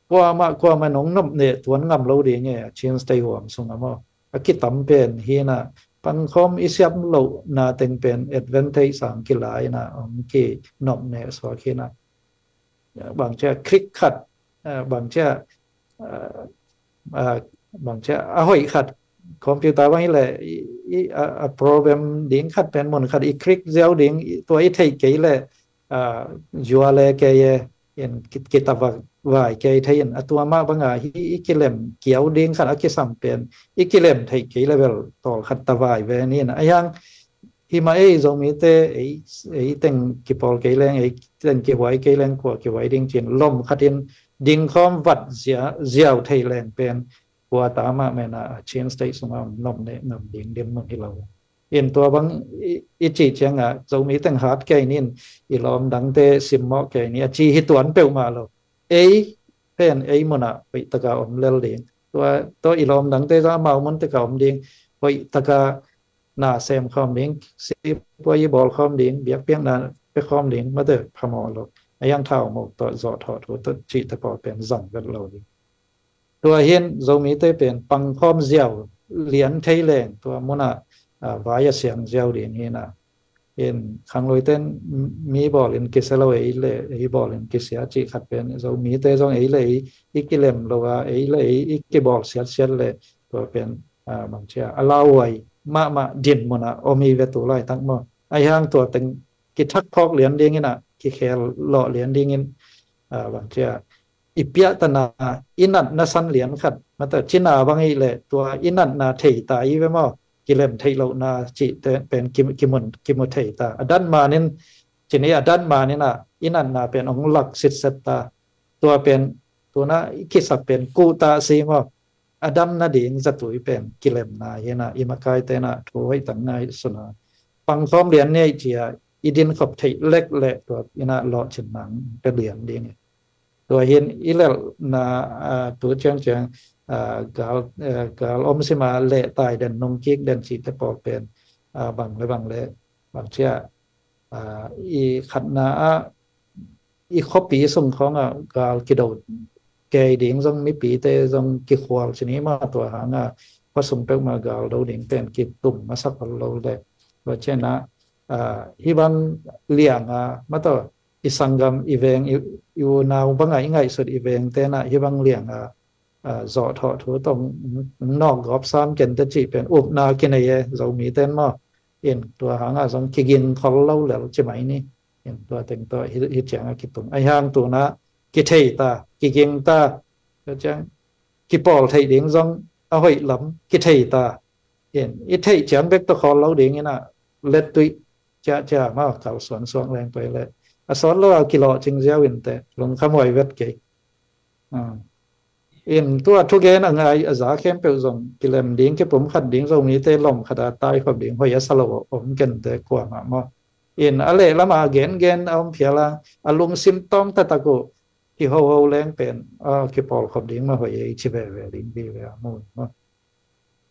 กว่ามันน้องนบเนี่ยตัวงำเราดีเนี่ยเชียงสเตย์หัวมสุงมอกิตัมเป็นเฮียนะปังข้อมอิสยามเรานาเต็งเป็นเอ็ดเวนเทย์สังกิลายนะกีนบเนี่ยสวากีนะบางเจ้าคลิกขัดบางเจ้าอหอยขัดคอมพิวเตอร์ว่าแหละโปรแกรมดิ่งขัดเป็นหมดขัดอีคลิกเจ้าดิ่งตัวอีเทย์กี่แหละจัวเลเกยเห็นกิตาววายเกยไทยอัตัวมาบางอีกิเลมเกี่ยวดิ่งขัดอักษรเป็นอีกิเลมไทยกี่เลเวลต่อขัดตาวายเวนี่นะยังที่มาจงมีเตเต็งกิปอลเกยแรงเต็งกิไว้เกยแรงกว่ากิไว้ดิ่งจีนลมขัดดิ่งคอมวัดเสียวไทยแรงเป็นกว่าตามาแม่น่ะเชียงสเตย์สงามนมเนี่ยนำดิ่งเดิมมันที่เราเอ็นตัวบางอิจิเชียงจะมีตั้งหาดแก่นินอีลอมดังเตสิมมอแก่นี้จีฮิตวนเปลมาเราเป็นมันไปตะกาอมเลลเดียงตัวอีลอมดังเตจะเมามันตะกาอมเดียงไปตะกาหน้าเซมคอมเดียงสิปวยบอลคอมเดียงเบียกเปียงนั้นไปคอมเดียงมาเตอพมอเรายังเท่าหมกตัวจอถอดตัวจีตะปอเป็นสั่งกันเราดีตัวเห็นจะมีเตเป็นปังคอมเจียวเหรียญไทยแรงตัวมันวายเสียงเจ้าเดียนี่นะเห็นครั้งลอยเต้นมีบอลเล่นกิเซลเลยบอลเล่นกิเสียจีขัดเป็นเรามีเต้จงเลยอีกกิเลมเราว่าเลยอีกกิบอลเสียเลยตัวเป็นบางเช้าลาวไว้มาดินมันโอมีเวตุไล่ทั้งหมดไอ้ห้างตัวตึงกิทักพอกเหรียญเดียงนี่นะกิแคลหล่อเหรียญเดียงนี่บางเช้าอิปยะตนาอินัดนัสันเหรียญขัดมาแต่ชินาบางอีเลยตัวอินัดนาเทตายไว้มั้งกิเลมไทยเรานาจิเป็นกิมุเทตาอดันมานี่ทีนี้อดันมานี่นะอินันนาเป็นองค์หลักสิทธิ์ตาตัวเป็นตัวน่ะคิดสับเป็นกูตาซีมออดัมนาดิ่งจะตุยเป็นกิเลมนาเฮนะอิมากายเตนะถวยตั้งนายสนาปังพร้อมเหรียญเนี่ยเจียอีดินขบไทยเล็กเละตัวอินะหล่อฉินหนังเป็นเหรียญดีเนี่ยตัวเห็นอิเลนาตัวเจียงกาลอมสิมาเละตายเดินนงกิกเดินสีตะปอเป็นบางเละบางเชื่ออีขัดนา อีกปีส่งของกาลกิโดแกดิ่งส่งมีปีเตส่งกิขวลชนิดมาตัวหางผสมเป็นมากาลเราดิ่งเป็นกิตุ่มมาสักเราเลยว่าเช่นนะฮิบังเลี้ยงมาตัวอิสังกัมอีเวงอยู่นาวบังไงสุดอีเวงแต่นะฮิบังเลี้ยงจอดถอดถูต้องนอกกอบซ้ำเกินแต่จีเป็นอุบนากินไอ้เรามีเต้นมาเอ็นตัวหางส่งกินเขาเล่าแล้วใช่ไหมนี่เอ็นตัวเต็งตัวฮิตเจียงกิตุ่มไอ้หางตัวนะกิเทตากิงตาก็จังกิปอลไทยเด้งส่งเอาให้ล้ำกิเทตาเอ็นอีไทยเจียงเบกตัวเขาเล่าเด้งนี่นะเล็ดตุยจะมาเก่าสวนสวงแรงไปเลยสอนเราเอากิโลจริงเจ้าวินแต่ลงขโมยเวทเกยอินตัวทุกเกนอะไรอาจจะเข้มเปล่ากิเลมดิ้งที่ผมขัดดิ้งตรงนี้เตะลมขัดตายความดิ้งพอยาสลบผมกันแต่กว่ามาอินอะไรละมาเกนเอาเพียละอารมณ์ซิมตอมตะตะโกที่เขาแรงเป็นคิปอลความดิ้งมาพอยชิเบเวดิ้งบีเวมูน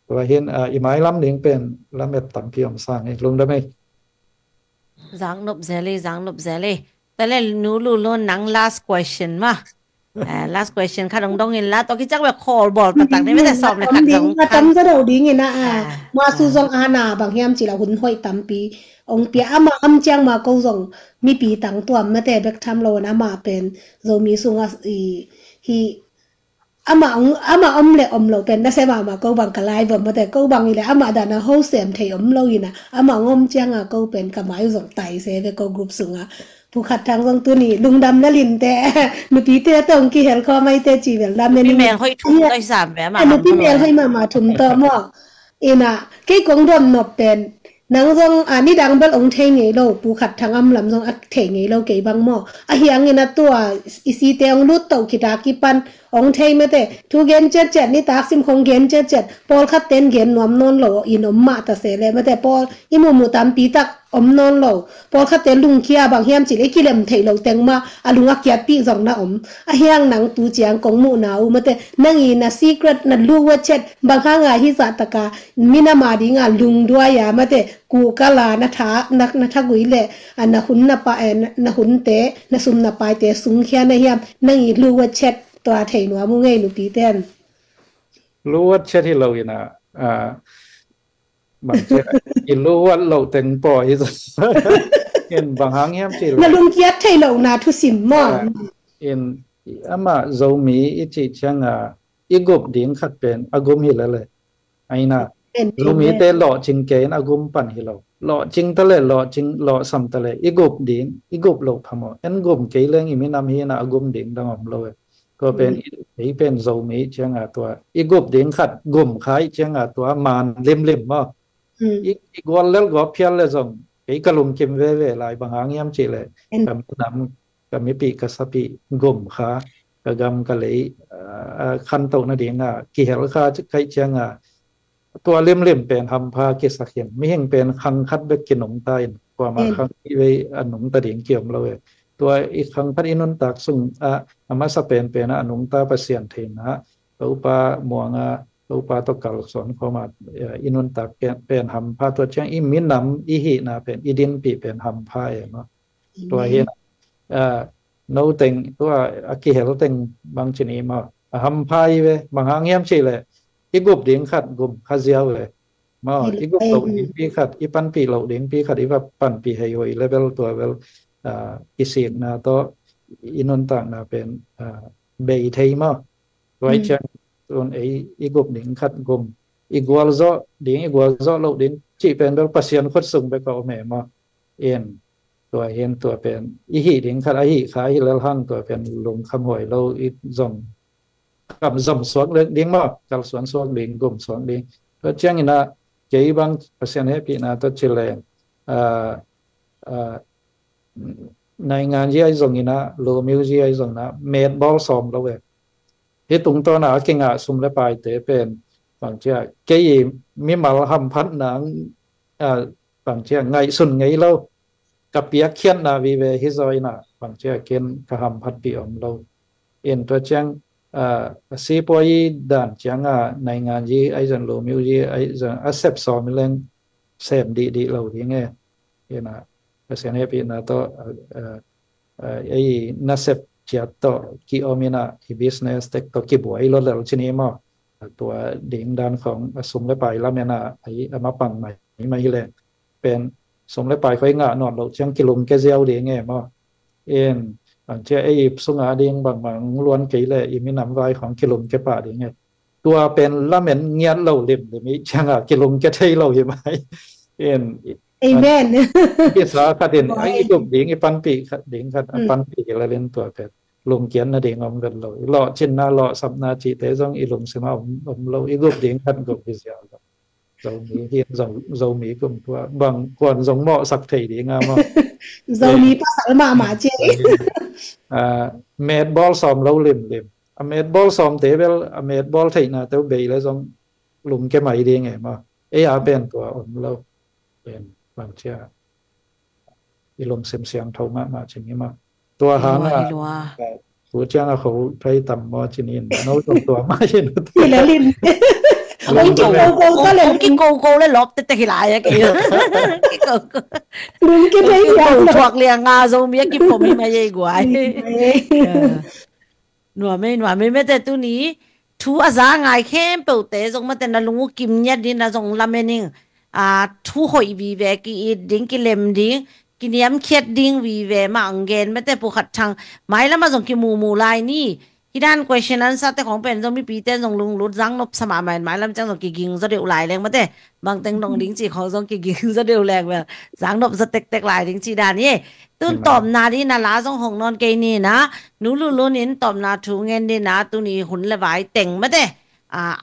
ตัวเห็นอีไม้ล้ำดิ้งเป็นล้ำเม็ดต่ำเพียงสร้างลงได้ไหมZang nop zele. Tale nulu lo nang last question ma. Last question ค่ะดงๆเห็นละตอกี้จักแบบคอลบอลต่างๆนี่ไม่ได้สอบเลยค่ะมาตำจะเราดิ้งนะมาสู่จงอาณาบางแห่งจีละหุ่นห้อยตำปีองเปียมาเจียงมาก็จงมีปีต่างตัวมาแต่เบกทำโลนะมาเป็นเรามีสุงฮีama le lo pen na se ma ko bang kalai ba ma te ko bang ile ama da na ho sem thei lo ina ama ngom chang ko pen ka mai zong tai se ve ko group sunga pu khat thang jong tu ni lung dam na lin te nu pi te tong ki hel ko mai te chi vel dam ne ni mel hoi thum doi sam ve ma nu pi mel hoi ma thum to mo ina ke kong dom no pen nang jong ani dang bal ong thei ngei lo pu khat thangam lam jong ak thei ngei lo ke bang mo a hiang ina tua isi te ong lut to ki ta ki pan ong thei me te thu gen chet ni tak sim khong gen chet pol khat ten gen nom non lo inom ma ta se le me te pol imu mu tam pi tak om non lo pol khat ten lung kia bang hiam chi le ki lem thei lo teng ma alunga kya pi jong na om a hiang nang tu chiang kong mu na u me te nang i na secret na lu wa chet bang ha nga hi za ta ka mina ma di nga lung dua ya me teกูกะลานะทานักนะทะกุยแหละอันนะหุ่นนะปะนะหุ่นเตนะซุมนะปายเตสุงเขียนะเฮียมนั่งอีลูว่าเช็ดตัวไถหนัวมุงไงหนูปีเต้นรู้ว่าเช็ดที่เราอีนะบางเช็ดอีรู้ว่าเราเต็งปล่อยเห็นบางครั้งเฮียมสินะลุงเกียรไถเรานาทุสิมมอเห็นอามาโจมีอีจิเชียงอีกบดิ้งขัดเป็นอากมหิละเลยไอ้น่ะลูมีเตหล่อจริงเกณฑ์อากุมปั่นหิโลหล่อจริงตะเลหล่อจริงหล่อสัมตะเลอีกบดิ้งอีกบโลพมอเอ็นกุมเกยเรื่องอีมินามฮีนะอากุมดิ้งดังอมโลก็เป็นอีเป็นโจมีเชียงตัวอีกบดิ้งขัดกุมคล้ายเชียงตัวมันเล่มๆมั้งอีกวันแล้วก็เพี้ยนเลยส่งไอ้กระลุมเก็มเว่ๆลายบางหางย้ำจีเลยกับน้ำกับมีปีกสปีกุมขากระกำกะเลยคันโตนาดิ้งกี่เหลขาใครเชียงตัวเล่มเป็นทำพาเกษเขียนไม่เห็นเป็นคังคัดเบกกินหนมใต้กว่ามาคังที่ไว้หนมตะเดียงเกี่ยมเราตัวอีกคังพัดอินุนตักสุ่งมาสเปนเป็นหนมตาประเสียนเทนะตัวปลาหมวงตัวปลาตะกัลสอนเข้ามาอินุนตักเป็นทำพาตัวเชียงอิมินนำอีหินะเป็นอีดินปีเป็นทำพาเนาะตัวเห็นโนเต็งตัวอากิเฮลเต็งบางชนิดมาทำพาเว้บางหางเงี้ยมชีเลยอีกบดิ้งขัดกุมข้าเจียวเลยมาอีกบเหล่าดิ้งปีขัดอีปันปีเหล่าดิ้งปีขัดอีว่าปันปีให้หอยเลเวลตัวเวลอิสินนะตัวอินุนต่างนะเป็นเบย์ไทยมาไว้จังส่วนอีกบดิ้งขัดกุมอีกวัลโซดิ้งอีกวัลโซเหล่าดิ้งจีเป็นเวลปัสยานขดส่งไปกับแม่มาเอ็นตัวเห็นตัวเป็นอีหีดิ้งขัดอีหีขายแล้วหั่งตัวเป็นลงคำหอยเราอีจงกับจำสวงเล็กดิ้งมากับสวนสวงดิ้งกลุ่มสวงดิ้งก็เช่นนั้นเกี่ยบางเปอร์เซ็นต์ให้ปีน่าตัวเฉลี่ยในงานยี่ไอซงนี่นะโลมิวยี่ไอซงนะเมดบอลซ้อมเราเว้ยที่ตรงตัวน่ะเก่งสุ่มและปลายเตะเป็นบางเจ้าเกี่ยมีมาทำพัดหนังบางเจ้าไงสุนไงเรากับเปียกเขียนนาวีเวฮิซอยน่ะบางเจ้าเก่งกระทำพัดปีอมเราเอ็นตัวเช่นซีปอยด่านจังในงานยี่ไอจันโลมิวยี่ไอจันอาเซปซอมเล่นเซมดีเราอย่างเงี้ยนะเปอร์เซ็นต์ให้ปีน่ะตัว ไอ้นัสเซปเจียต่อกี่อมินะที่ business แต่ก็กี่บวยลดแล้วชนิดมั้งตัวดิ่งด้านของสมและไปแล้วเนี่ยนะไอ้มาปังใหม่ไม่เลยเป็นสมและไปค่อยงะนอนเราเชียงกิลุงแกเจียวดิ่งไงมั้งเอ็นบางเจ้าไอ้สุงอาดิ่งบางล้วนกี่เลยอีมีน้ำไว้ของกิลุงแกป่าดิ่งไงตัวเป็นละเหม็นเงียบเราเล่มหรือมีเชียงกิลุงแกใช่เราอยู่ไหมเอ็นAmen ที่สาขาเด่นไอ้ลูกดิ่งไอ้ปันปีดิ่งกันปันปีอะไรเล่นตัวเป็ดลงเกียนนะดิ่งอมกันเราเลาะชินนาเลาะสับนาจีแต่ต้องอีลงสมาอมเราอีลูกดิ่งกันก็พิเศษเรามีเฮียนเรามีกลุ่มตัวบางคนสงเหมาะสักทีดิ่งอ่ะมั้งเรามีภาษาหมาเจ๊เมดบอลซ้อมเราเล่มเมดบอลซ้อมเตะเวลเมดบอลไทยนะเตะเบย์แล้วต้องลุมแกไม่ดิ่งไงมั้งอาเป็นตัวอมเราเป็นบางเจ้าอีลงเสียงเท่ามาชนิดมาตัวหางอ่ะหัวเจ้าเขาไปต่ำมอชนิดโน้ตตัวมาชนิดที่แล้วลินông chỉ cô cái cô lấy lốp tê tê lại cái đúng cái đấy cô thuộc liền à rồi biết cái phồng như vậy quái nửa mấy mấy tê tu ní thu à giá ngày khem biểu tế giống mà tên là lùng kim nhất đi là giống làm nên thu hội vì về cái đỉnh cái lem đỉnh cái niệm khét đỉnh vì về mà anh ghen mấy tê bộ khát thằng mấy lắm mà giống cái mù lại níที่ด้าน question answer แต่ของเป็นต้องมีปีเต้นต้องลุงรุดจังนบสมาหมายลำจังต้องกิ่งจะเดียวหลายแรงมาแต่บางเต็งต้องดิ้งจีของต้องกิ่งจะเดียวแรงแบบจังนบจะเต็กหลายดิ้งจีด้านนี้ตุ้นตอบนาดีนาลาต้องหงนอนเกนี่นะหนูรู้นินตอบนาถูเงินดีนะตัวนี้หุ่นละไว้เต็งมาแต่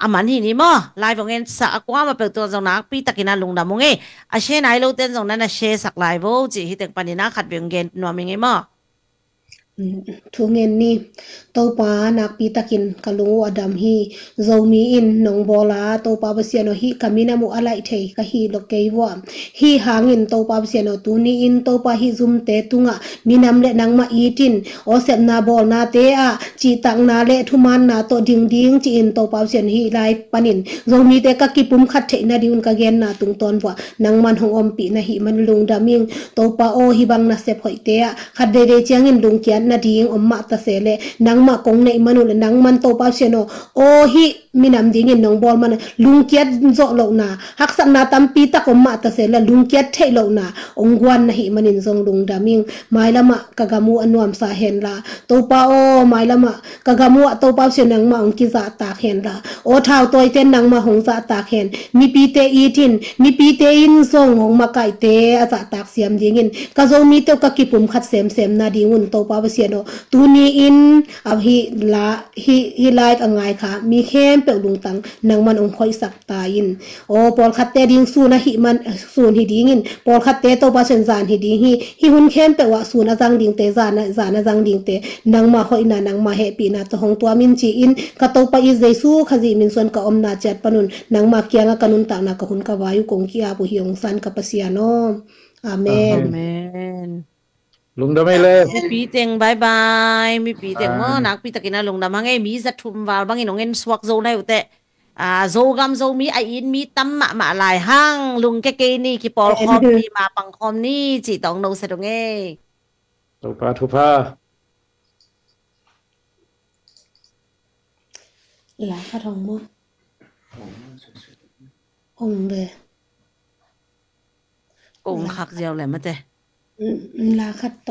อามันที่นี่มั้งไลฟ์ของเงินสักว่ามาเป็นตัวจงนักปีตะกินาลุงดำมงเอ้เช่นไหนเราเต้นตรงนั้นเช่สักไลฟ์โว้จีที่เต็งปันนี่นะขัดเบียงเงินนัวมิงเอ้มั้งทุเงินนี่ตัวปานักปีตะกินกะลุงอดัมฮีโซมีอินนงบอลาตัวปาเสียโนฮีกามินามุอะไรเทกะฮีโลเกยวะฮีหางินตัวปาเสียโนตูนี่อินตัวปาฮีซุมเตตุงะมีนำเลนังมาอีตินโอเซมนาบอลนาเตอะจีตังนาเลทุมันนาตัวดิงจีอินตัวปาเสียนฮีไลปานินโซมีเตกะกิปุมขัดเทนาดิอุนกะเกนนาตุงตอนวะนังมันหงอมปีนะฮีมันลุงดามิงตัวปาโอฮีบังนาเซพอยเตอะขัดเดเดเจียงอินลุงเกียนนาดิงอมมาตะเสเลนังมาคงในมนุษย์นังมันโตปาเชโนโอฮิมีนำดิ่งนองบอลมันลุงเกียดโจโลนาหักสักนาตัมปีตะกอมมาตะเสเลลุงเกียดเทโลนาองกวนนะฮิมันินทรงลุงดามิงไมละมะกะกามูอันวมสาเห็นละโตปาโอไมละมะกะกามูโตปาเชนังมาองกิซาตาเห็นละโอท้าวตัวเต้นนังมาหงซาตาเห็นมีปีเตอีทินมีปีเตอินทรงหงมาไก่เตอาซาตากเสียมดิ่งินกะโซมีเตกะกิปุ่มขัดเสมนาดิงุนโตปาเชโนตูนีอินอับฮีไลค์อังไงค่ะมีเข้มเปิลลุงตังนังมันองคอยสักตายินโอปอลคัตเตดิงสูนะฮิมันสูนฮิดิงินปอลคัตเตโตปาเชนซานฮิดิฮิหุนเข้มเปวะสูนะจังดิงเตซานะจังดิงเตนังมาหอยนานังมาเฮปีนาตหงตัวมินจีอินกะโตปาอิเจซูขจิมินส่วนกะอมนาจัดปนุนนังมาเกียงกะนุนตานากะหุนกะวายุกงกิอาบุฮิองซันกะปะเสียโนอาเมนลุงดำไม่เลยปีเต็งบายบายมีปีเต็งเมื่อนักปีตะกินนะลุงดำมังไงมีจัดทุ่มวาลบางไงน้องเงินสวักโซได้อุตะโซกำโซมีไออินมีตั้มมาหลายห้างลุงแกนี่กี่ปอลคอมนี่มาปังคอมนี่จีตองโนเสดงเอ้ทุพาหลายข้าทองมั้งองเบกงคักเดียวเลยมั้ยเต้ลาคัดโต